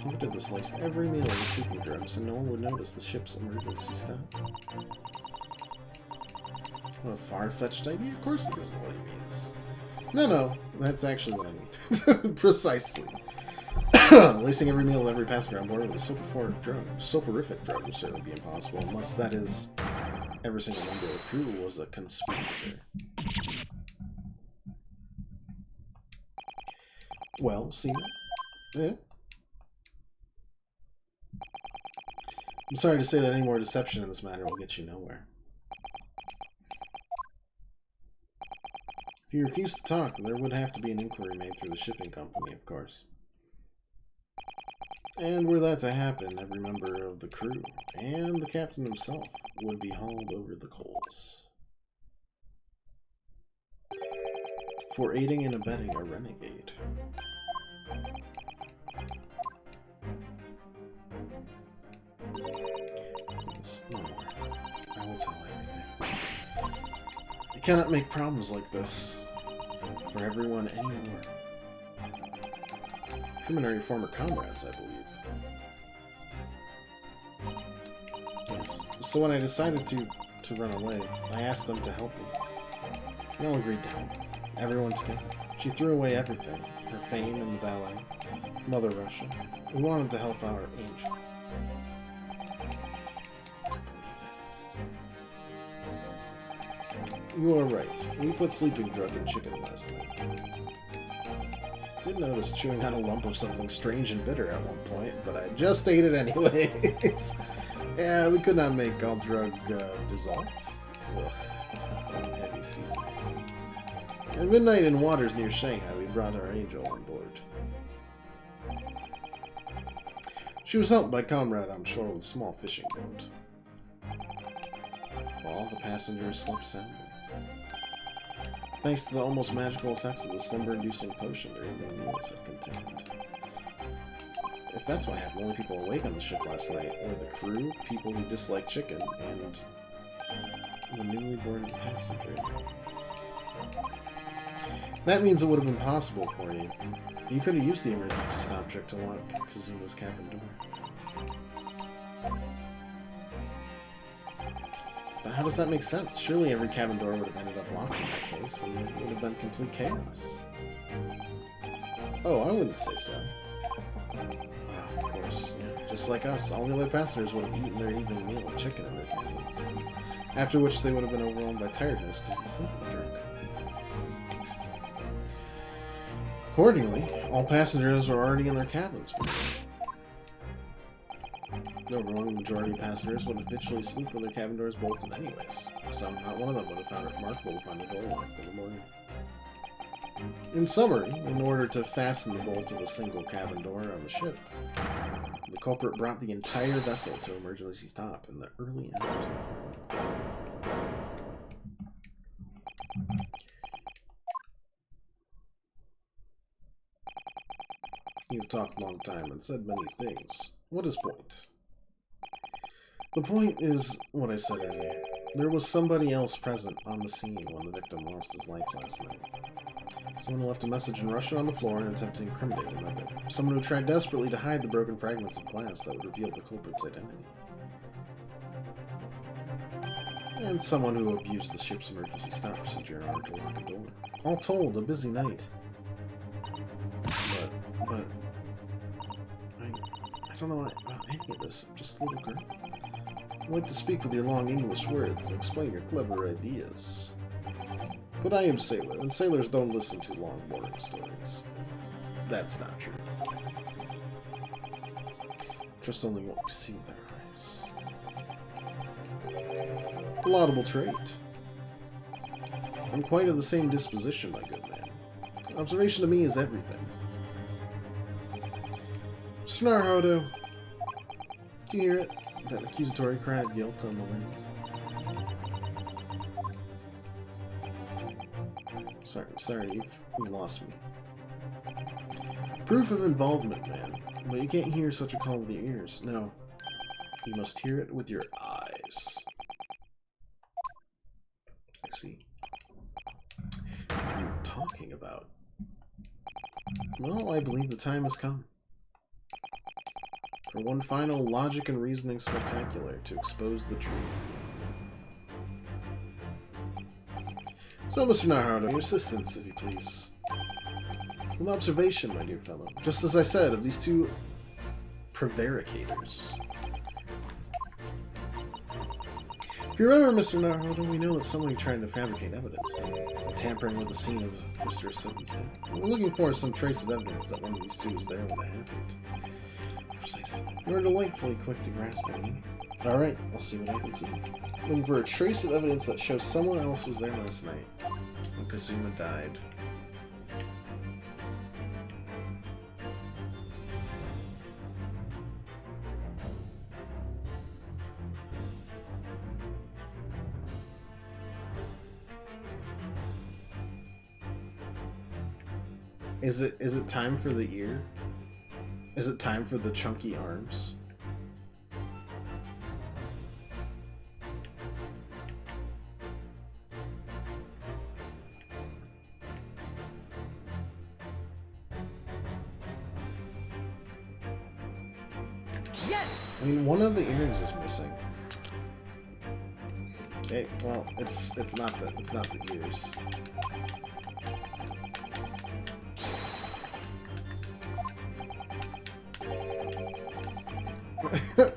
Who did this laced every meal with sleeping drugs, and no one would notice the ship's emergency stop? What a far-fetched idea. Of course he doesn't know what he means. No, that's actually what I mean. Precisely. Lacing every meal of every passenger on board with a soporific drug would certainly be impossible, unless that is, every single member of the crew was a conspirator. Well, see? Yeah. I'm sorry to say that any more deception in this matter will get you nowhere. If you refuse to talk, there would have to be an inquiry made through the shipping company, of course. And were that to happen, every member of the crew, and the captain himself, would be hauled over the coals. For aiding and abetting a renegade. Please, no more. I will tell everything. I cannot make problems like this for everyone anymore. Criminal are your former comrades, I believe. Yes. So when I decided to run away, I asked them to help me. They all agreed to help. Everyone together. She threw away everything. Her fame in the ballet. Mother Russia. We wanted to help our angel. You are right. We put sleeping drug in chicken last night. Did notice chewing on a lump of something strange and bitter at one point, but I just ate it anyways. Yeah, we could not make all drug dissolve. Ugh, it's becoming heavy season. At midnight in waters near Shanghai, we brought our angel on board. She was helped by a comrade on shore with a small fishing boat. All the passengers slept soundly. Thanks to the almost magical effects of the slumber-inducing potion their evening meals had contained. If that's what happened, the only people awake on the ship last night were the crew, people who dislike chicken, and the newly boarded passenger. That means it would have been possible for you. You could have used the emergency stop trick to lock Kazuma's cabin door. But how does that make sense? Surely every cabin door would have ended up locked in that case, and it would have been complete chaos. Oh, I wouldn't say so. Of course, yeah. Just like us, all the other passengers would have eaten their evening meal of chicken in their cabins. After which they would have been overwhelmed by tiredness because of the sleeping drug. Accordingly, all passengers were already in their cabins for the night. The overwhelming majority of passengers would habitually sleep with their cabin doors bolted anyways. Some, not one of them, would have found it remarkable to find the door locked in the morning. In summary, in order to fasten the bolt of a single cabin door on the ship, the culprit brought the entire vessel to emergency stop in the early hours of the morning. You've talked a long time and said many things. What is point? The point is what I said earlier. There was somebody else present on the scene when the victim lost his life last night. Someone who left a message in Russian on the floor and attempted to incriminate another. Someone who tried desperately to hide the broken fragments of glass that would reveal the culprit's identity. And someone who abused the ship's emergency stop procedure in order to lock a door. All told, a busy night. But I don't know about any of this. I'm just a little girl. I like to speak with your long English words and explain your clever ideas. But I am Sailor, and sailors don't listen to long, boring stories. That's not true. Trust only what we see with our eyes. A laudable trait. I'm quite of the same disposition, my good man. Observation to me is everything. Mr. Naruhodo, do you hear it? That accusatory cry of guilt on the wind. Sorry, you've lost me. Proof of involvement, man. But you can't hear such a call with your ears. No. You must hear it with your eyes. I see. What are you talking about? Well, I believe the time has come. For one final logic and reasoning spectacular to expose the truth. So, Mr. Naruhodo, your assistance, if you please. An observation, my dear fellow. Just as I said, of these two prevaricators. If you remember, Mr. Naruhodo, we know that somebody tried to fabricate evidence, tampering with the scene of Mr. Asobi's death. We're looking for some trace of evidence that one of these two was there when it happened. Precisely. You're delightfully quick to grasp my meaning. Alright, I'll see what I can see. Looking for a trace of evidence that shows someone else was there last night. when Kazuma died. Is it time for the ear? Is it time for the chunky arms? Yes! I mean, one of the earrings is missing. Okay, well, it's not the ears.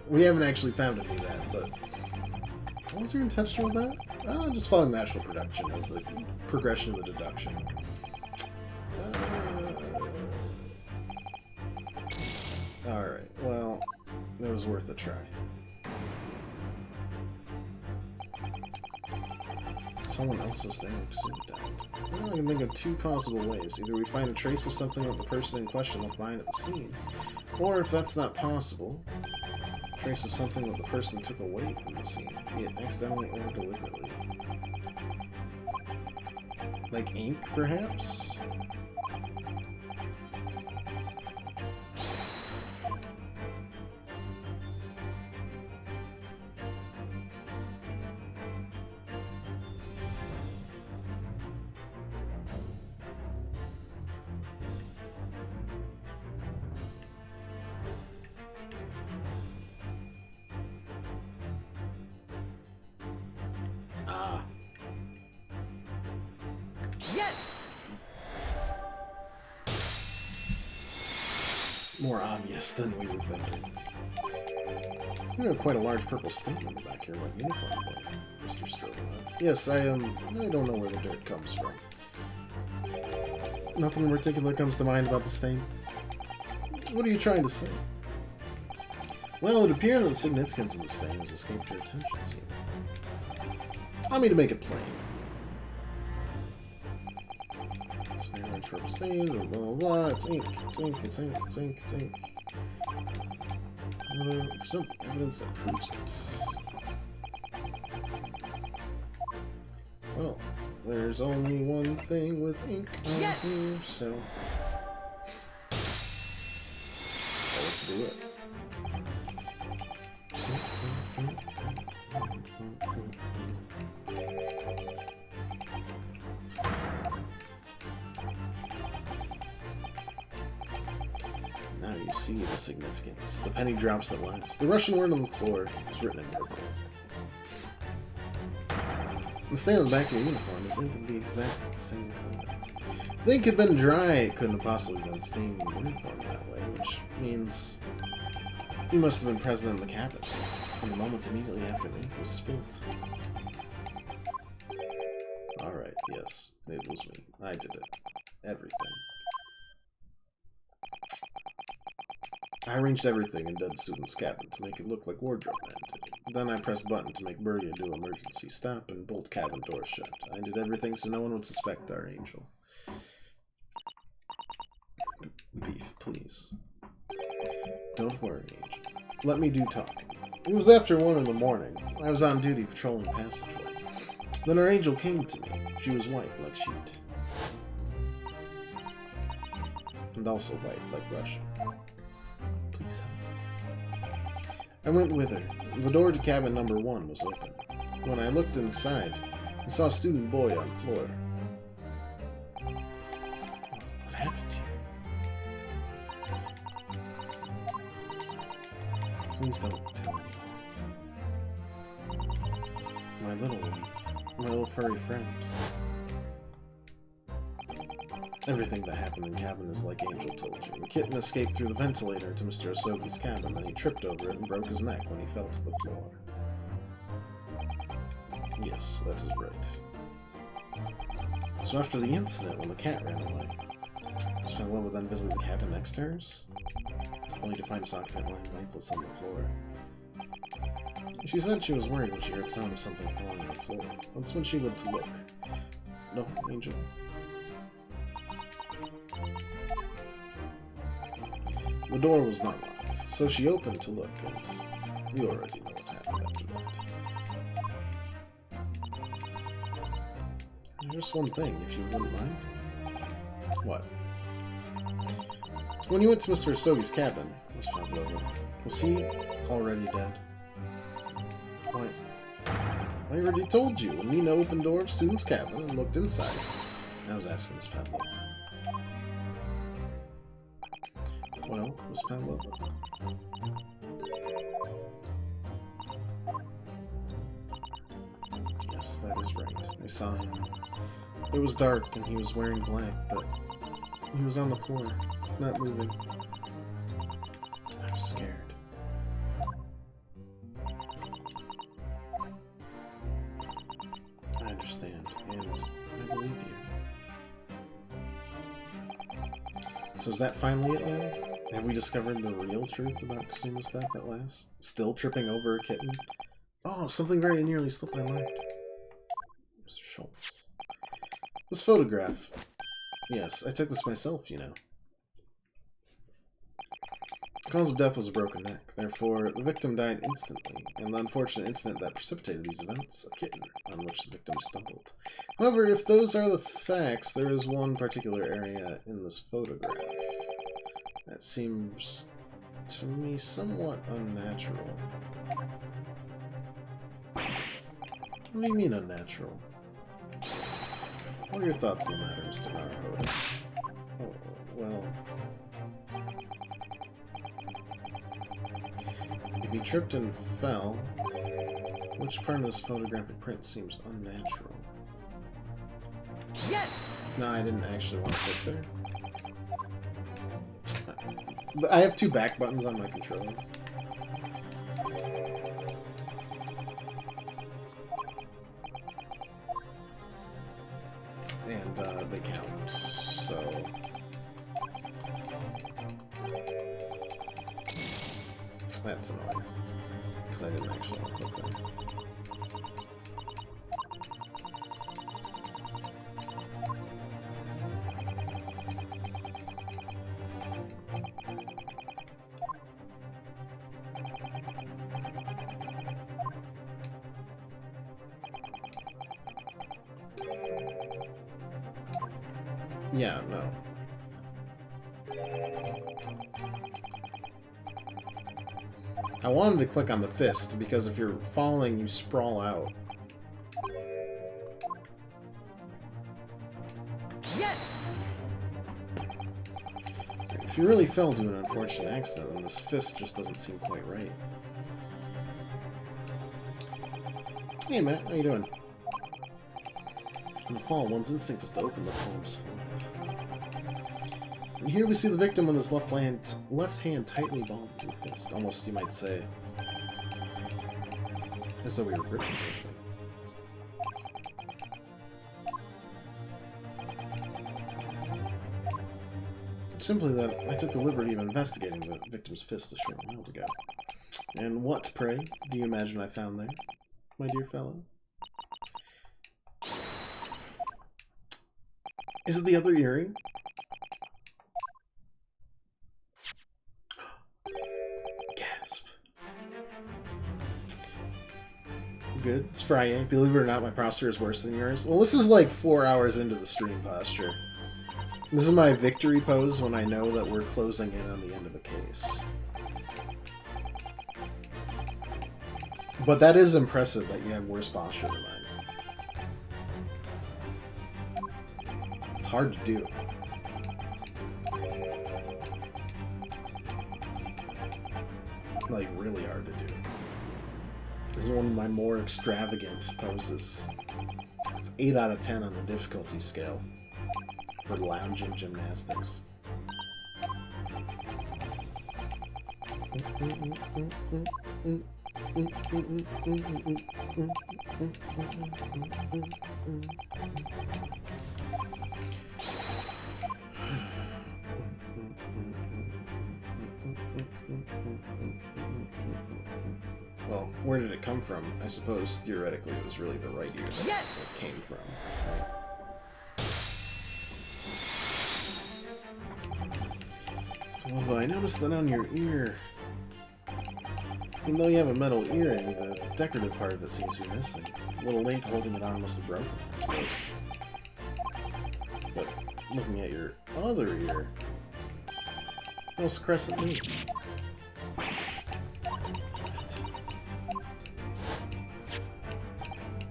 We haven't actually found any of that, but what was your intention with that? Just following natural production of the progression of the deduction. Alright, well, it was worth a try. Someone else was there who died. Well, I can think of two possible ways. Either we find a trace of something that the person in question left behind at the scene, or if that's not possible, a trace of something that the person took away from the scene, be it accidentally or deliberately. Like ink, perhaps? Yes! More obvious than we were thinking. You have quite a large purple stain on the back of your white uniform there, Mr. Stroganoff. Yes, I don't know where the dirt comes from. Nothing in particular comes to mind about the stain. What are you trying to say? Well, it would appear that the significance of the stain has escaped your attention, Seymour. Allow me to make it plain. It's very large purple stain, blah blah blah, it's ink, it's ink, it's ink, it's ink, it's ink. Present the evidence that proves it. Well, there's only one thing with ink on here, so let's do it. Now you see the significance. The penny drops at last. The Russian word on the floor is written in purple. The stain on the back of your uniform is ink of the exact same color. If the ink had been dry, it couldn't have possibly been staining your uniform that way, which means you must have been present in the cabin in the moments immediately after the ink was spilt. Alright, yes, it was me. I did it. Everything. I arranged everything in Dead Student's cabin to make it look like Wardrobe Man did. Then I pressed button to make Birdie do emergency stop and bolt cabin door shut. I did everything so no one would suspect our angel. Beef, please. Don't worry, Angel. Let me do talking. It was after 1 in the morning. I was on duty patrolling the passageway. Then our angel came to me. She was white like sheet. And also white like Russia. Please help. I went with her. The door to cabin number 1 was open. When I looked inside, I saw a student boy on floor. What happened to you? Please don't tell me. My little one. My little furry friend. Everything that happened in cabin is like Angel told you. The kitten escaped through the ventilator to Mr. Asogi's cabin, then he tripped over it and broke his neck when he fell to the floor. Yes, that is right. So after the incident, when the cat ran away, Mr. Lowe then visited the cabin next to hers, only to find his occupant lying lifeless on the floor. She said she was worried when she heard sound of something falling on the floor. That's when she went to look. no, Angel. The door was not locked, so she opened to look, and you already know what happened after that. Just one thing, if you wouldn't mind. What? When you went to Mr. Asogi's cabin, Miss Pavlova, was he already dead? Why? I already told you. When Nina opened the door of student's cabin and looked inside. I was asking Miss Pavlova. Well, Miss Pavlova. Yes, that is right. I saw him. It was dark and he was wearing black, but he was on the floor, not moving. I was scared. I understand, and I believe you. So is that finally it now? Have we discovered the real truth about Kasuma's death at last? Still tripping over a kitten? Oh, something very nearly slipped my mind. Mr. Schultz. This photograph. Yes, I took this myself, you know. The cause of death was a broken neck. Therefore, the victim died instantly, and the unfortunate incident that precipitated these events, a kitten, on which the victim stumbled. However, if those are the facts, there is one particular area in this photograph that seems to me somewhat unnatural. What do you mean unnatural? What are your thoughts on the matter, Mr. Naruhodo? Oh, well... If he tripped and fell, which part of this photographic print seems unnatural? Yes! No, I didn't actually want to click there. I have two back buttons on my controller. And they count, so... That's annoying, because I didn't actually want to click there. Yeah, no. I wanted to click on the fist, because if you're falling, you sprawl out. Yes! If you really fell due to an unfortunate accident, then this fist just doesn't seem quite right. Hey Matt, how you doing? In the fall, one's instinct is to open the palms flat. And here we see the victim with his left hand tightly balled to a fist. Almost, you might say, as though we were gripping something. Simply that I took the liberty of investigating the victim's fist a short while ago. And what, pray, do you imagine I found there, my dear fellow? Is it the other earring? Gasp. Good. It's Friday. Believe it or not, my posture is worse than yours. Well, this is like 4 hours into the stream posture. This is my victory pose when I know that we're closing in on the end of a case. But that is impressive that you have worse posture than mine. It's hard to do. Like, really hard to do. This is one of my more extravagant poses. It's 8 out of 10 on the difficulty scale for lounging gymnastics. Well, where did it come from? I suppose theoretically it was really the right ear that it came from. Well, I noticed that on your ear. Even though you have a metal earring, the decorative part of it seems to be missing. The little link holding it on must have broken, I suppose. But looking at your other ear, no, it's a crescent moon.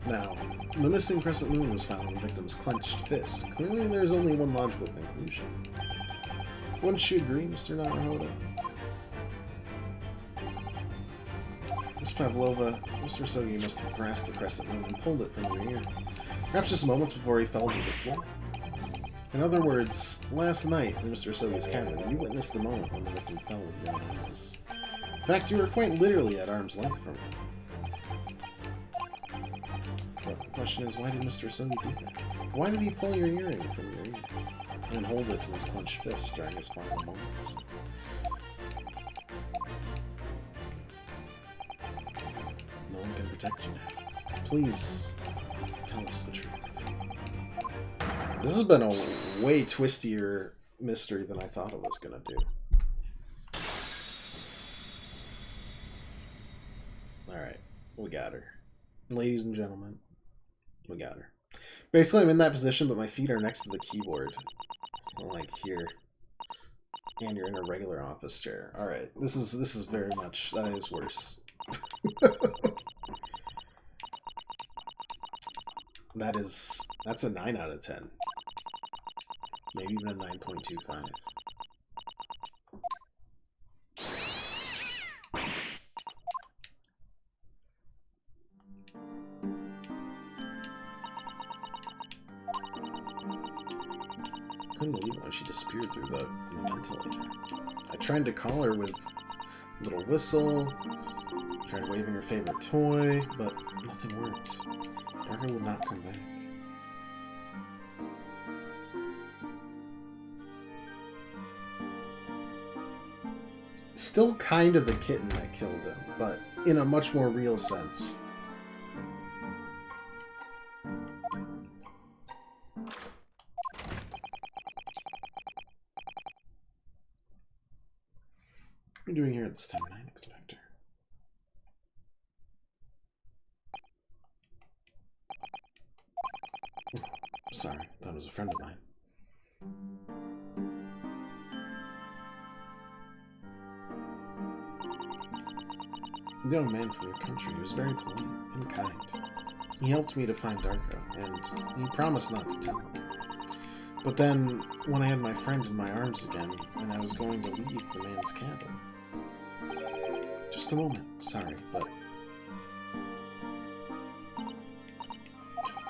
Now, the missing crescent moon was found in the victim's clenched fist. Clearly, there's only one logical conclusion. Wouldn't you agree, Mr. Naruhodo? Miss Pavlova, Mr. Sogi must have grasped the crescent moon and pulled it from your ear. Perhaps just moments before he fell to the floor. In other words, last night in Mr. Sogi's cabin, you witnessed the moment when the victim fell with your arms. In fact, you were quite literally at arm's length from him. But the question is, why did Mr. Sogi do that? Why did he pull your earring from your ear and hold it in his clenched fist during his final moments? No one can protect you now. Please, tell us the truth. This has been a way twistier mystery than I thought it was going to do. Alright, we got her. Ladies and gentlemen, we got her. Basically, I'm in that position, but my feet are next to the keyboard. Like here. And you're in a regular office chair. Alright, this is very much... That is worse. That's a 9 out of 10. Maybe even a 9.25. Couldn't believe it when she disappeared through the ventilator. I tried to call her with a little whistle, tried waving her favorite toy, but nothing worked. Darker would not come back. Still kind of the kitten that killed him, but in a much more real sense. What are you doing here at this time, Night Inspector? Sorry, thought it was a friend of mine. The young man from your country, he was very polite and kind. He helped me to find Darko, and he promised not to tell me. But then, when I had my friend in my arms again, and I was going to leave the man's cabin... Just a moment, sorry, but...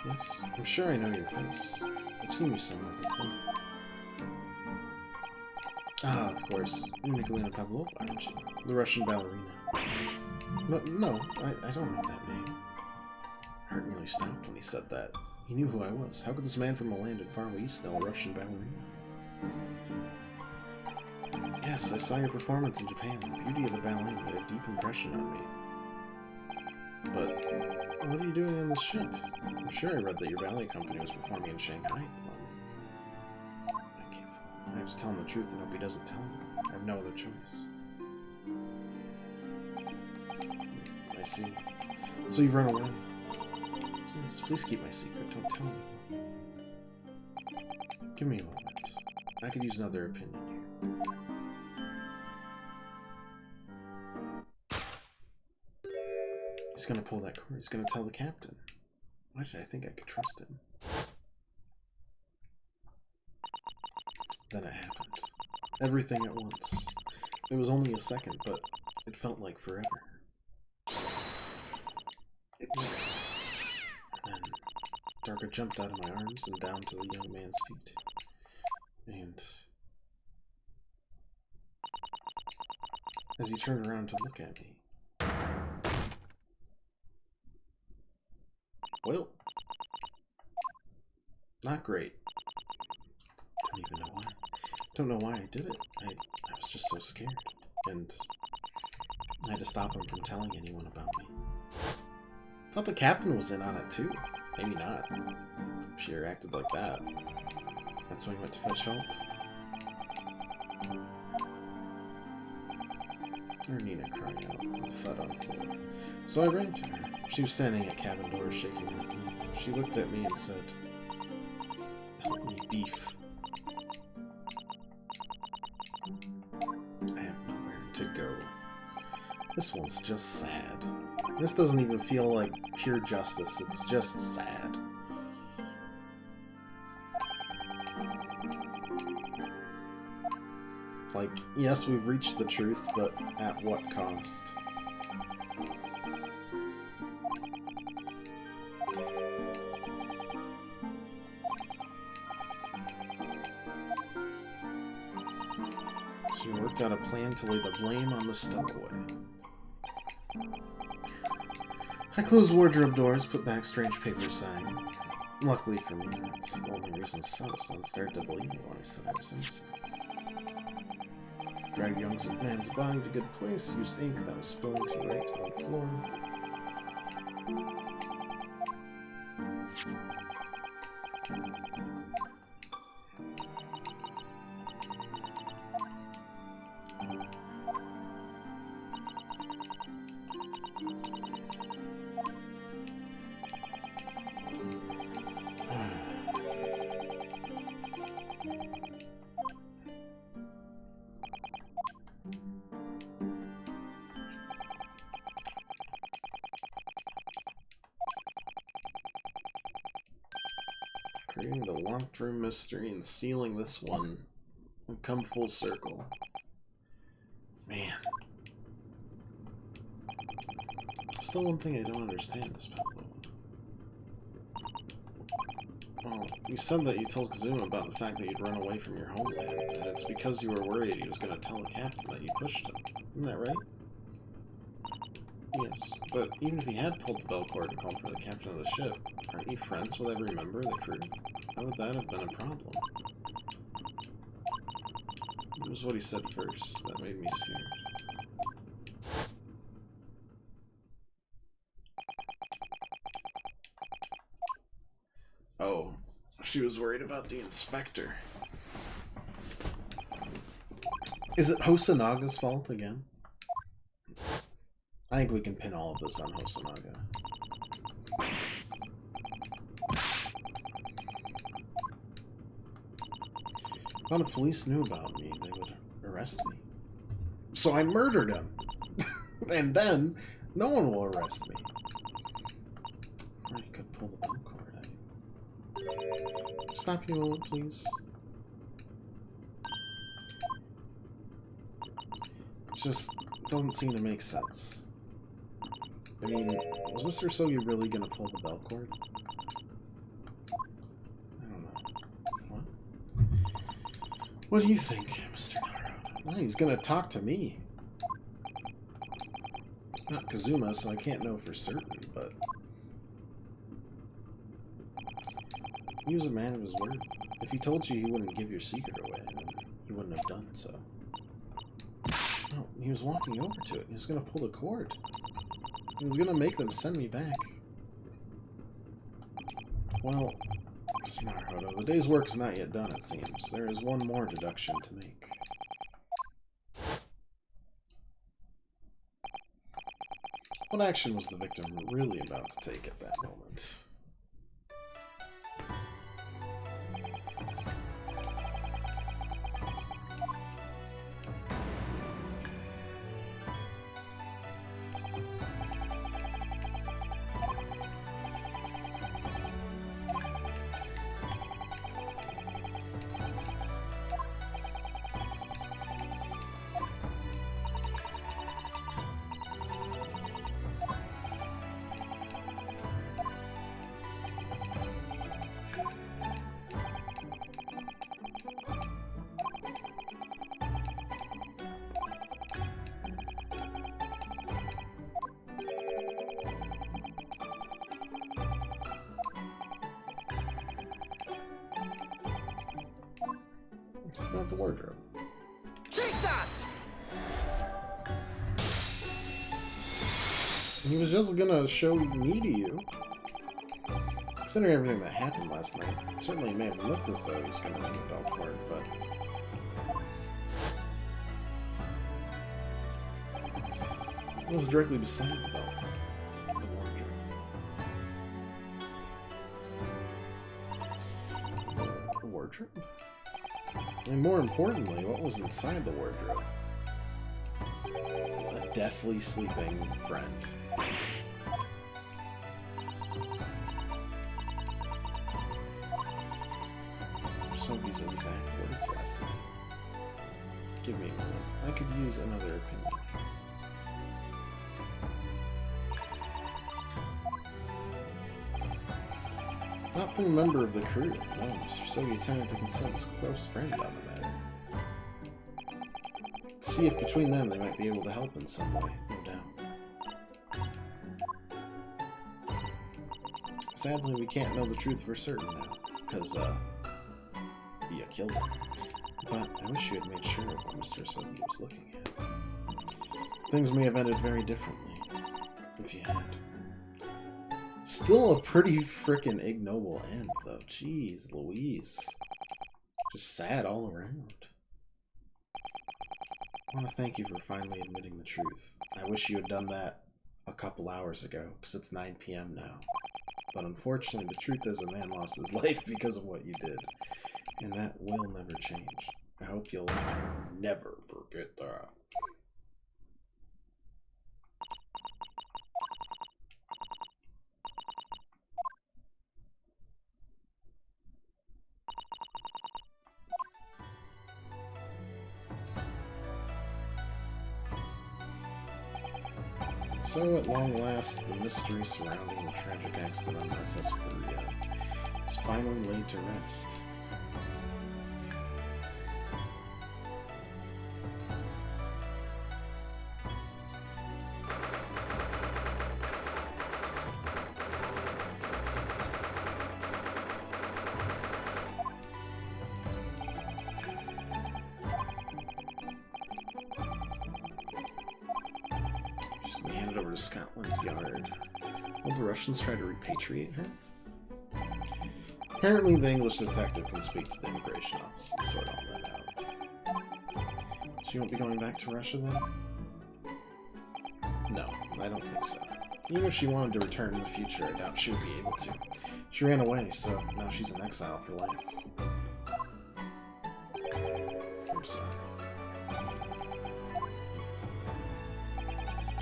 Yes, I'm sure I know your face. I've seen you somewhere before. Ah, of course. You're Nikolina Pavlova, aren't you? The Russian ballerina. No, I don't know that name. Heart nearly stopped when he said that. He knew who I was. How could this man from a land in far east know a Russian ballerina? Yes, I saw your performance in Japan. The beauty of the ballet made a deep impression on me. But what are you doing on this ship? I'm sure I read that your ballet company was performing in Shanghai at the moment. I have to tell him the truth and hope he doesn't tell me. I have no other choice. I see. So you've run away. Please keep my secret. Don't tell me. Give me a moment. I could use another opinion here. He's gonna pull that cord. He's gonna tell the captain. Why did I think I could trust him? Then it happened. Everything at once. It was only a second, but it felt like forever. It was. And then Darko jumped out of my arms and down to the young man's feet. And as he turned around to look at me, well, not great. Don't know why I did it. I was just so scared, and I had to stop him from telling anyone about me. Thought the captain was in on it too. Maybe not. If she reacted like that. That's when he went to fetch help. Or Nina crying out with a thud on the floor. So I ran to her. She was standing at cabin door, shaking like me. She looked at me and said, "Help me, Beef." I have nowhere to go. This one's just sad. This doesn't even feel like pure justice, it's just sad. Like, yes, we've reached the truth, but at what cost? She worked out a plan to lay the blame on the stowaway. I closed wardrobe doors, put back strange paper saying, luckily for me, that's the only reason Son started to believe me when I said I was innocent. Dragged young man's body to a good place, used ink that was spilling to right on the floor. Creating the locked room mystery and sealing this one will come full circle. Man. Still one thing I don't understand, Miss Pablo. Well, you said that you told Kazuma about the fact that you'd run away from your homeland, and it's because you were worried he was going to tell the captain that you pushed him. Isn't that right? Yes, but even if he had pulled the bell cord and called for the captain of the ship, aren't you friends with every member of the crew? How would that have been a problem? It was what he said first that made me scared. Oh, she was worried about the inspector. Is it Hosanaga's fault again? I think we can pin all of this on Hosanaga. Thought if police knew about me, they would arrest me. So I murdered him! And then, no one will arrest me. Or you could pull the bell cord. Stop you a moment, please. Just doesn't seem to make sense. I mean, was Mr. Sogi really gonna pull the bell cord? I don't know. What? What do you think, Mr. Naruto? Well, he's gonna talk to me. Not Kazuma, so I can't know for certain, but... he was a man of his word. If he told you he wouldn't give your secret away, then he wouldn't have done so. Oh, he was walking over to it. He was gonna pull the cord. He was gonna make them send me back. Well, Mr. Naruto, the day's work is not yet done, it seems. There is one more deduction to make. What action was the victim really about to take at that moment? Not the wardrobe. Take that! He was just gonna show me to you. Considering everything that happened last night, it certainly may have looked as though he was gonna ring the bell cord, but... It was directly beside the belt. The wardrobe. The wardrobe? And more importantly, what was inside the wardrobe? A deathly sleeping friend. Sophie's exact words last night. Give me a moment. I could use another opinion. Not from a member of the crew. No, Mr. Sogi attempted to consult his close friend on the matter. See if between them they might be able to help in some way, no doubt. Sadly, we can't know the truth for certain now, because, you killed her. But I wish you had made sure of what Mr. Sogi was looking at. Things may have ended very differently, if you had. Still a pretty frickin' ignoble end, though. Jeez Louise. Just sad all around. I want to thank you for finally admitting the truth. I wish you had done that a couple hours ago, because it's 9 p.m. now. But unfortunately, the truth is a man lost his life because of what you did. And that will never change. I hope you'll never forget that. So, at long last, the mystery surrounding the tragic accident on SS Korea is finally laid to rest. She's gonna be handed over to Scotland Yard. Will the Russians try to repatriate her? Apparently the English detective can speak to the immigration office and sort all that out. She won't be going back to Russia then? No, I don't think so. Even if she wanted to return in the future, I doubt she would be able to. She ran away, so now she's in exile for life. I'm sorry.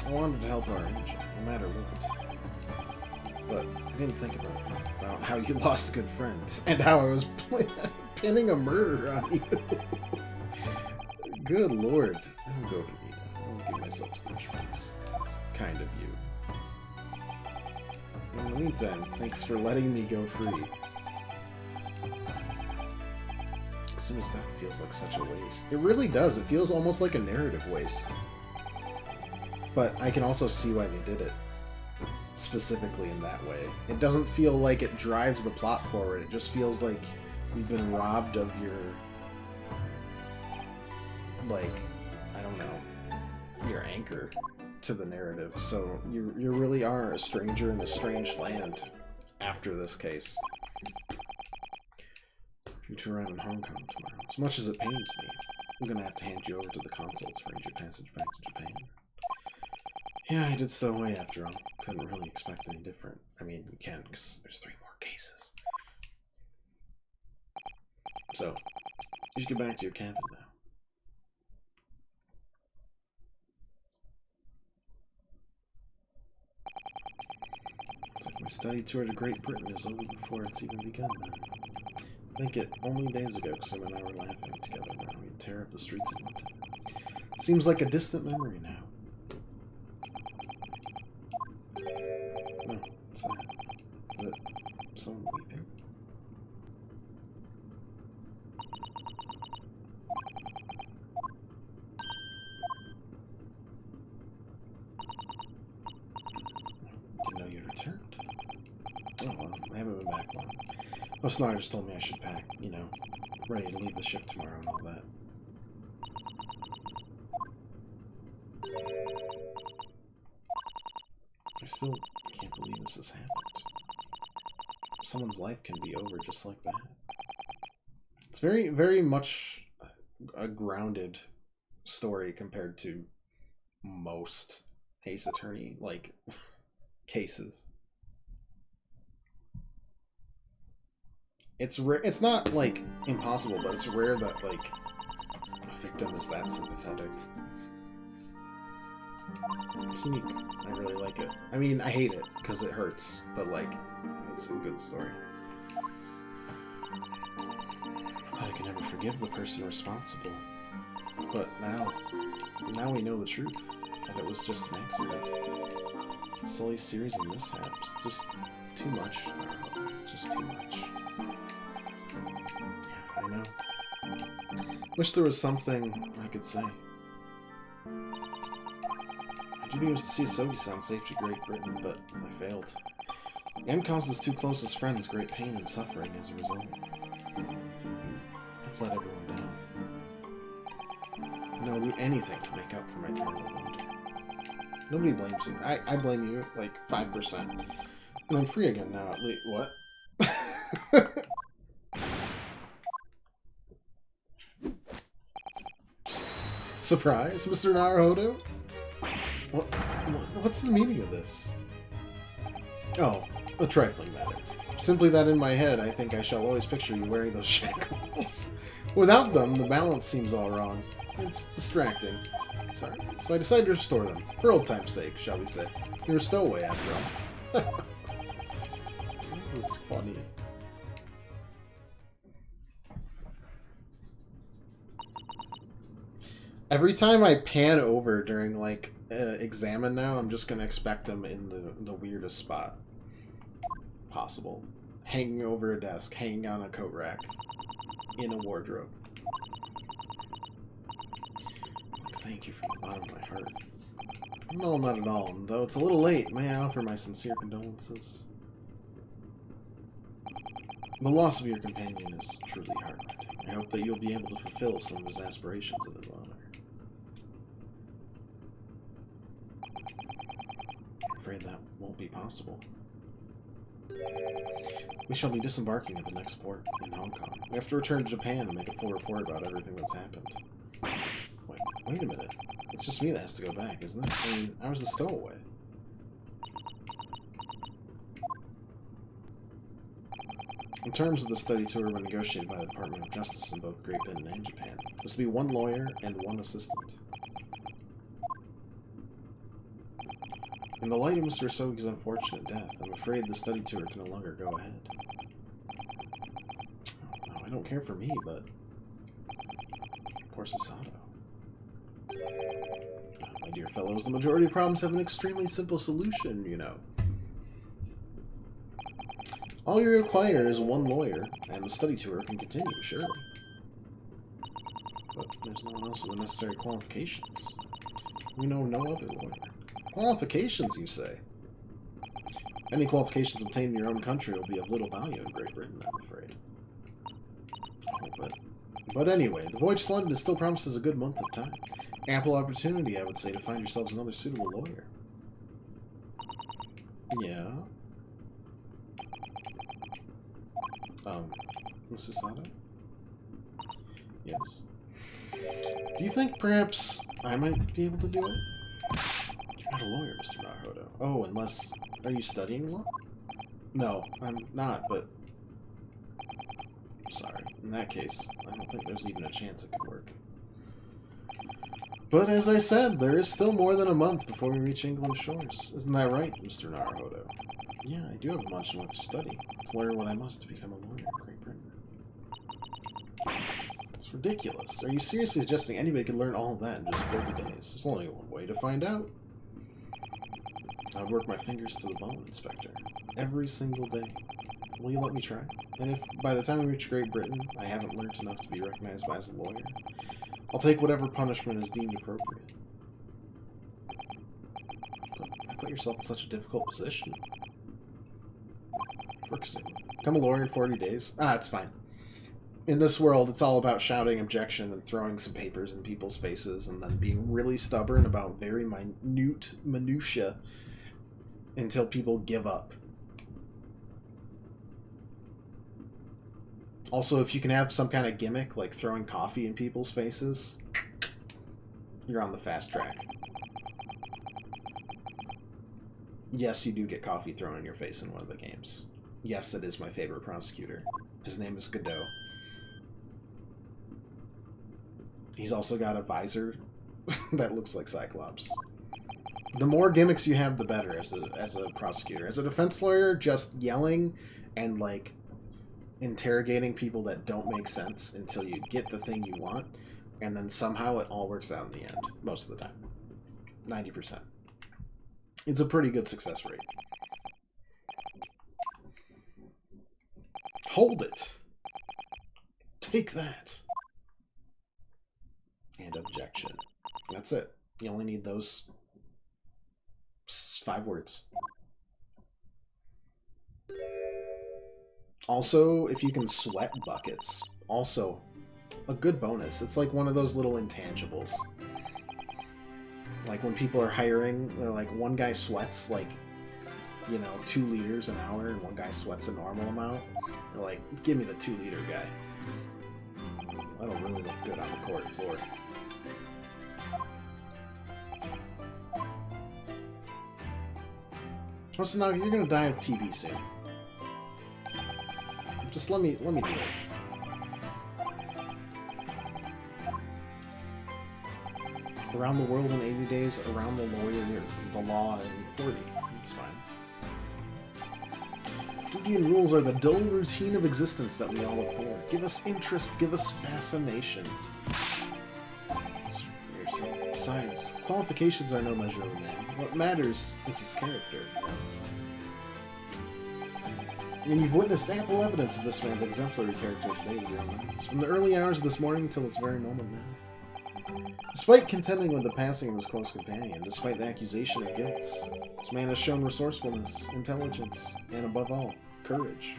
I wanted to help our angel, no matter what. But I didn't think about how you lost good friends, and how I was pinning a murder on you. Good lord. I don't go to Nina. I don't give myself too much space. It's kind of you. In the meantime, thanks for letting me go free. As soon as death feels like such a waste. It really does. It feels almost like a narrative waste. But I can also see why they did it. Specifically in that way. It doesn't feel like it drives the plot forward. It just feels like you've been robbed of your... like, I don't know, your anchor to the narrative. So you really are a stranger in a strange land after this case. Due to arrive in Hong Kong tomorrow. As much as it pains me, I'm gonna have to hand you over to the consul to arrange your passage back to Japan. Yeah, I did stow away after all. Couldn't really expect any different. I mean, you can, because there's 3 more cases. So, you should get back to your cabin now. It's like my study tour to Great Britain is over before it's even begun then. Think it only days ago, Sim and I were laughing together when we'd tear up the streets of London. Seems like a distant memory now. No, what's that? Is it someone weeping? Didn't know you returned. Oh well, I haven't been back long. Oh, Snyder just told me I should pack, you know, ready to leave the ship tomorrow and all that. I still can't believe this has happened. Someone's life can be over just like that. It's very, very much a grounded story compared to most Ace Attorney, like, cases. It's rare. It's not, like, impossible, but it's rare that, like, a victim is that sympathetic. It's unique. I really like it. I mean, I hate it, because it hurts, but, like, it's a good story. I thought I could never forgive the person responsible. But now we know the truth, that it was just an accident. A silly series of mishaps. Just too much. Just too much. Yeah, I know. Wish there was something I could say. My duty was to see Asogi-san safe to Great Britain, but I failed. And caused his two closest friends great pain and suffering as a result. I've let everyone down. And I will do anything to make up for my terrible wound. Nobody blames you. I blame you, like, 5%. And I'm free again now, at least. What? Surprise, Mr. Naruhodo? What's the meaning of this? Oh, a trifling matter. Simply that in my head, I think I shall always picture you wearing those shackles. Without them, the balance seems all wrong. It's distracting. Sorry. So I decided to restore them. For old time's sake, shall we say. You're a stowaway, after all. This is funny. Every time I pan over during, like, examine now, I'm just gonna expect them in the weirdest spot possible. Hanging over a desk, hanging on a coat rack, in a wardrobe. Thank you from the bottom of my heart. No, not at all. Though it's a little late, may I offer my sincere condolences? The loss of your companion is truly heartbreaking. I hope that you'll be able to fulfill some of his aspirations in his honor. I'm afraid that won't be possible. We shall be disembarking at the next port in Hong Kong. We have to return to Japan and make a full report about everything that's happened. Wait a minute. It's just me that has to go back, isn't it? I mean, I was a stowaway. The terms of the study tour were negotiated by the Department of Justice in both Great Britain and Japan. There was to be one lawyer and one assistant. In the light of Mr. Asogi's unfortunate death, I'm afraid the study tour can no longer go ahead. Oh, no, I don't care for me, but... Poor Susato. My dear fellows, the majority of problems have an extremely simple solution, you know. All you require is one lawyer, and the study tour can continue, surely. But there's no one else with the necessary qualifications. We know no other lawyer. Qualifications, you say? Any qualifications obtained in your own country will be of little value in Great Britain, I'm afraid. Oh, but anyway, the voyage to London still promises a good month of time. Ample opportunity, I would say, to find yourselves another suitable lawyer. Yeah? Mrs. Sato? Yes? Do you think perhaps I might be able to do it? You're not a lawyer, Mr. Naruhodo. Oh, unless... Are you studying law? No, I'm not, but... I'm sorry. In that case, I don't think there's even a chance it could work. But as I said, there is still more than a month before we reach England's shores. Isn't that right, Mr. Naruhodo? Yeah, I do have a much more to study. To learn what I must to become a lawyer in Great Britain. It's ridiculous. Are you seriously suggesting anybody could learn all of that in just 40 days? There's only one way to find out. I would work my fingers to the bone, Inspector. Every single day. Will you let me try? And if by the time we reach Great Britain, I haven't learned enough to be recognized by as a lawyer, I'll take whatever punishment is deemed appropriate. But you put yourself in such a difficult position. Work soon. Become a lawyer in 40 days? Ah, it's fine. In this world, it's all about shouting objection and throwing some papers in people's faces and then being really stubborn about very minutiae until people give up. Also, if you can have some kind of gimmick, like throwing coffee in people's faces, you're on the fast track. Yes, you do get coffee thrown in your face in one of the games. Yes, it is my favorite prosecutor. His name is Godot. He's also got a visor that looks like Cyclops. The more gimmicks you have, the better as a prosecutor. As a defense lawyer, just yelling and, like, interrogating people that don't make sense until you get the thing you want, and then somehow it all works out in the end, most of the time. 90%. It's a pretty good success rate. Hold it. Take that. And objection. That's it. You only need those 5 words. Also, if you can sweat buckets, also a good bonus. It's like one of those little intangibles. Like when people are hiring, they're like, one guy sweats like, you know, 2 liters an hour, and one guy sweats a normal amount. They're like, give me the 2-liter guy. That'll really look good on the court floor. Oh, so now you're gonna die of TB soon. Just let me do it. Around the world in 80 days, around the law in 40. It's fine. Duty and rules are the dull routine of existence that we all abhor. Give us interest, give us fascination. Besides, qualifications are no measure of a man. What matters is his character. And you've witnessed ample evidence of this man's exemplary character today with your own eyes, from the early hours of this morning till this very moment now. Despite contending with the passing of his close companion, despite the accusation of guilt, this man has shown resourcefulness, intelligence, and above all, courage.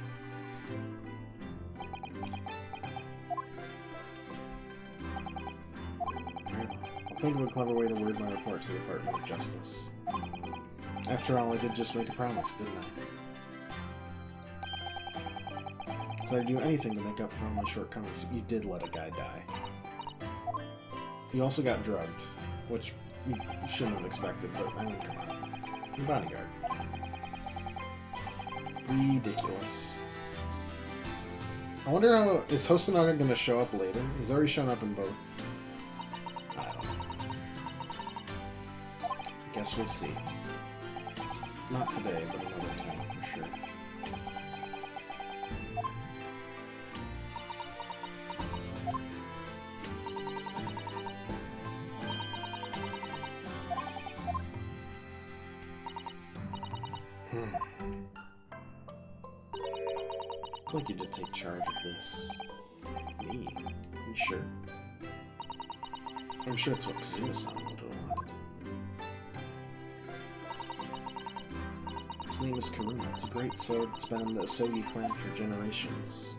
I'll think of a clever way to word my report to the Department of Justice. After all, I did just make a promise, didn't I? So I'd do anything to make up for all my shortcomings. You did let a guy die. You also got drugged, which you shouldn't have expected, but I mean, come on. Your bodyguard. Ridiculous. I wonder how... Is Hosonaga going to show up later? He's already shown up in both. I don't know. Guess we'll see. Not today, but another time, for sure. I'd like you to take charge of this. Me? You sure? I'm sure it's what Kazuma-san would have wanted. His name is Karuna. It's a great sword. It's been in the Asogi clan for generations.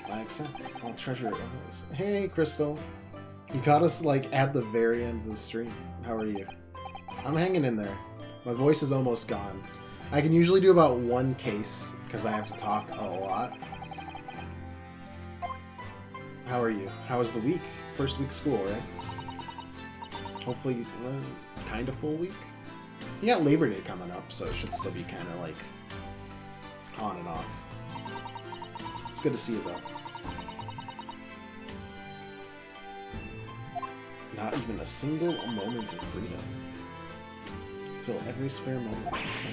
I accept. I'll treasure it always. Hey, Crystal. You caught us, like, at the very end of the stream. How are you? I'm hanging in there. My voice is almost gone. I can usually do about 1 case, because I have to talk a lot. How are you? How was the week? First week of school, right? Hopefully, kind of full week? You got Labor Day coming up, so it should still be kind of, like, on and off. It's good to see you, though. Not even a single moment of freedom. Fill every spare moment with stuff.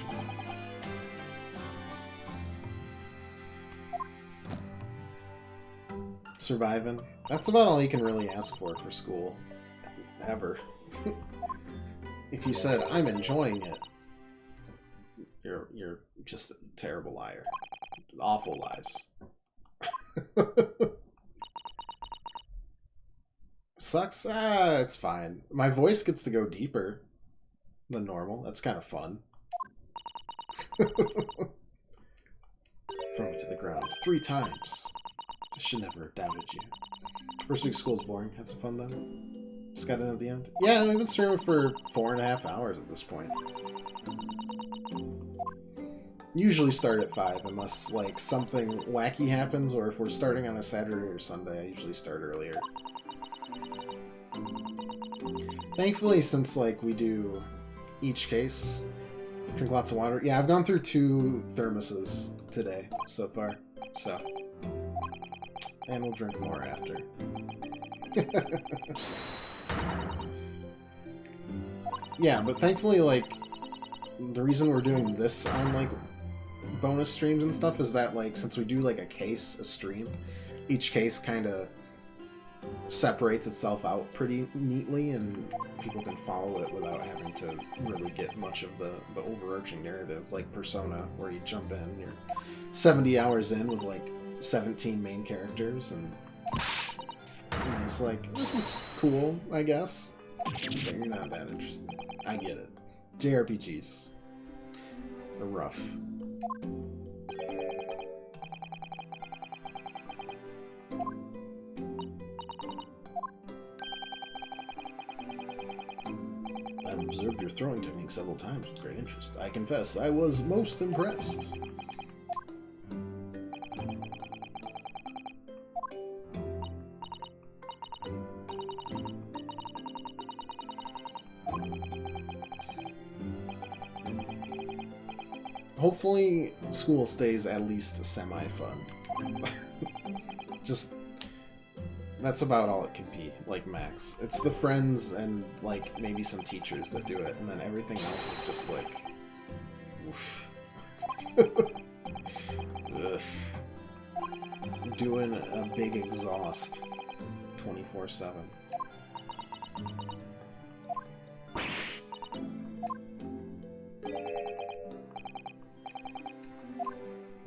Surviving. That's about all you can really ask for school. Ever. If you said, I'm enjoying it, you're just a terrible liar. Awful lies. Sucks? Ah, it's fine. My voice gets to go deeper than normal. That's kind of fun. Throw me to the ground 3 times. I should never have doubted you. First week of school's boring. Had some fun, though. Just got in at the end. Yeah, we've been streaming for 4.5 hours at this point. Usually start at 5, unless, like, something wacky happens, or if we're starting on a Saturday or Sunday, I usually start earlier. Thankfully, since, like, we do each case. Drink lots of water. Yeah, I've gone through 2 thermoses today so far. So. And we'll drink more after. Yeah, but thankfully, like, the reason we're doing this on, like, bonus streams and stuff is that, like, since we do, like, a stream, each case kind of separates itself out pretty neatly, and people can follow it without having to really get much of the overarching narrative, like Persona, where you jump in, you're 70 hours in with, like, 17 main characters, and it's like, this is cool, I guess, but you're not that interested. I get it. JRPGs are rough. I've observed your throwing technique several times with great interest. I confess, I was most impressed. Hopefully, school stays at least semi-fun. Just, that's about all it can be, like, max. It's the friends and, like, maybe some teachers that do it, and then everything else is just, like, oof. Ugh. Doing a big exhaust 24/7.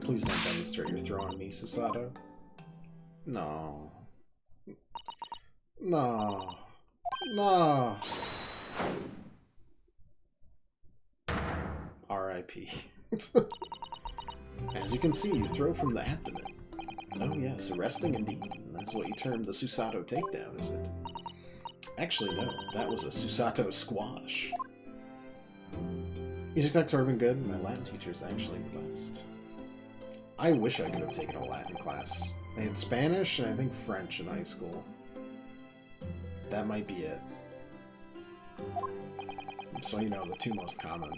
Please don't demonstrate your throw on me, Susato. No. No. No. R.I.P. As you can see, you throw from the abdomen. Oh yes, arresting indeed. That's what you term the Susato takedown, is it? Actually, no. That was a Susato squash. Music tech's already been good. My Latin teacher's actually the best. I wish I could have taken a Latin class. They had Spanish and I think French in high school. That might be it. So you know, the 2 most common.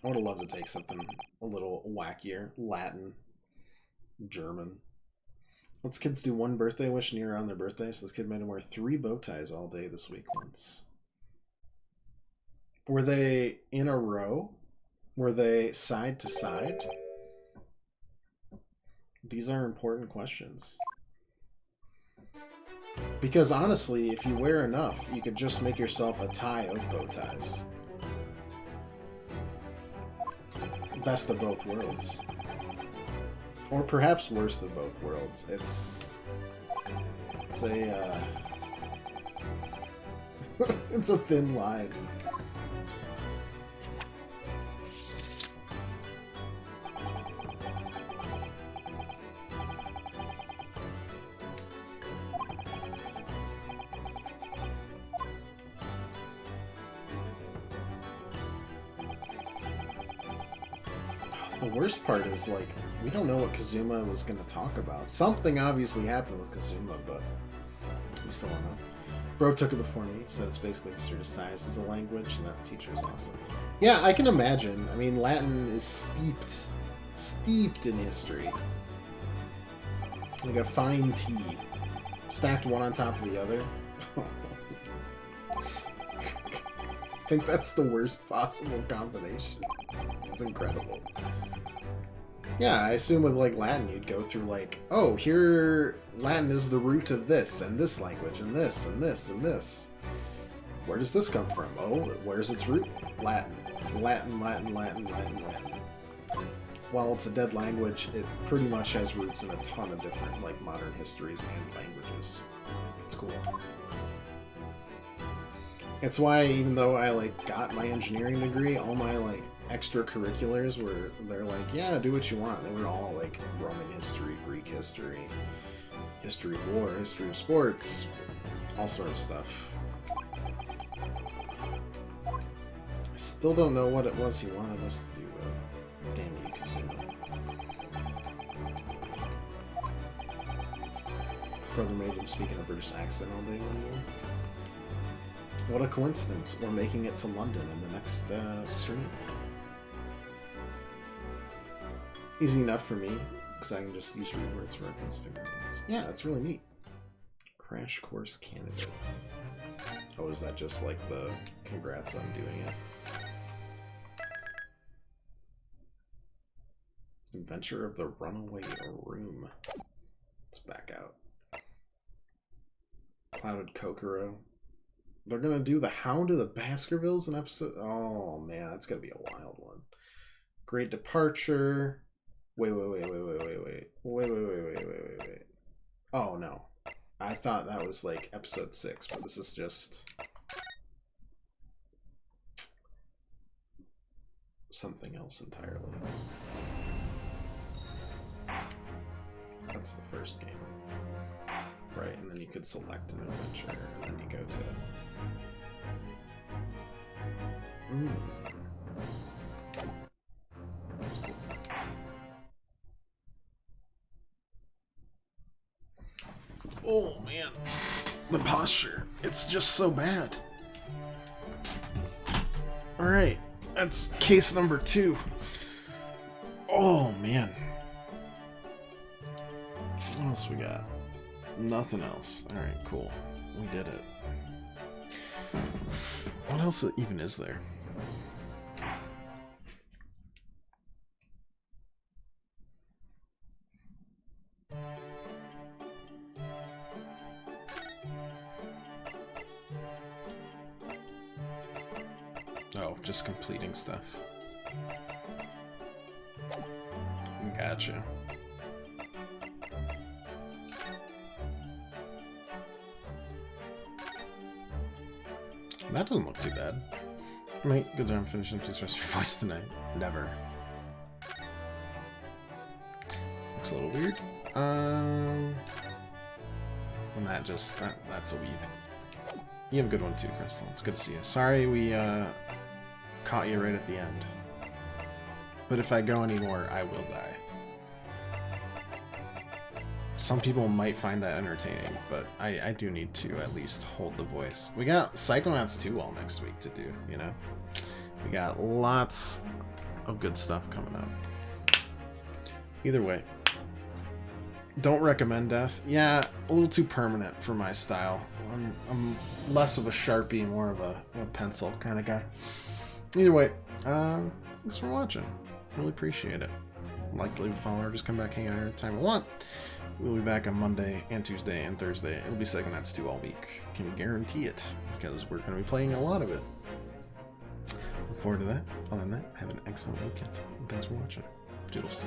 I would have loved to take something a little wackier. Latin. German. Let's kids do 1 birthday wish near on their birthday, so this kid made him wear 3 bow ties all day this week once. Were they in a row? Were they side to side? These are important questions. Because honestly, if you wear enough, you could just make yourself a tie of bow ties. Best of both worlds. Or perhaps worst of both worlds. It's a it's a thin line. The worst part is, like, we don't know what Kazuma was going to talk about. Something obviously happened with Kazuma, but we still don't know. Bro took it before me, so it's basically history disguised as a language, and that teacher is awesome. Yeah, I can imagine. I mean, Latin is steeped in history. Like a fine tea. Stacked one on top of the other. I think that's the worst possible combination. It's incredible. Yeah, I assume with, like, Latin, you'd go through, like, oh, here, Latin is the root of this, and this language, and this, and this, and this. Where does this come from? Oh, where's its root? Latin. Latin, Latin, Latin, Latin, Latin. While it's a dead language, it pretty much has roots in a ton of different, like, modern histories and languages. It's cool. It's why, even though I, like, got my engineering degree, all my, like, extracurriculars were, they're like, yeah, do what you want. They were all, like, Roman history, Greek history, history of war, history of sports, all sort of stuff. I still don't know what it was he wanted us to do, though. Damn you, Kazuma. Brother made him speak in a British accent all day one year. What a coincidence. We're making it to London in the next stream. Easy enough for me, because I can just use rewards for reference figure ones. Yeah, that's really neat. Crash Course Candidate. Oh, is that just like the congrats on doing it? Adventure of the Runaway Room. Let's back out. Clouded Kokoro. They're gonna do the Hound of the Baskervilles in episode. Oh man, that's gonna be a wild one. Great Departure. Wait. Oh no. I thought that was like episode 6, but this is just something else entirely. That's the first game. Right, and then you could select an adventure, and then you go to... That's cool. Oh, man. The posture. It's just so bad. Alright, that's case number 2. Oh, man. What else we got? Nothing else. Alright, cool. We did it. What else even is there? Oh, just completing stuff. Gotcha. That doesn't look too bad. Mate, good job finishing. Please rest your voice tonight. Never. Looks a little weird. And that just that's a weeb. You have a good one too, Crystal. It's good to see you. Sorry we caught you right at the end. But if I go anymore, I will die. Some people might find that entertaining, but I do need to at least hold the voice. We got Psychonauts 2 all next week to do, you know? We got lots of good stuff coming up. Either way. Don't recommend Death. Yeah, a little too permanent for my style. I'm less of a Sharpie, more of a pencil kind of guy. Either way, thanks for watching. Really appreciate it. Like, leave a follow, or just come back, hang out anytime you want. We'll be back on Monday and Tuesday and Thursday. It'll be Psychonauts 2 all week. Can guarantee it, because we're going to be playing a lot of it. Look forward to that. Other than that, have an excellent weekend. And thanks for watching. Doodles.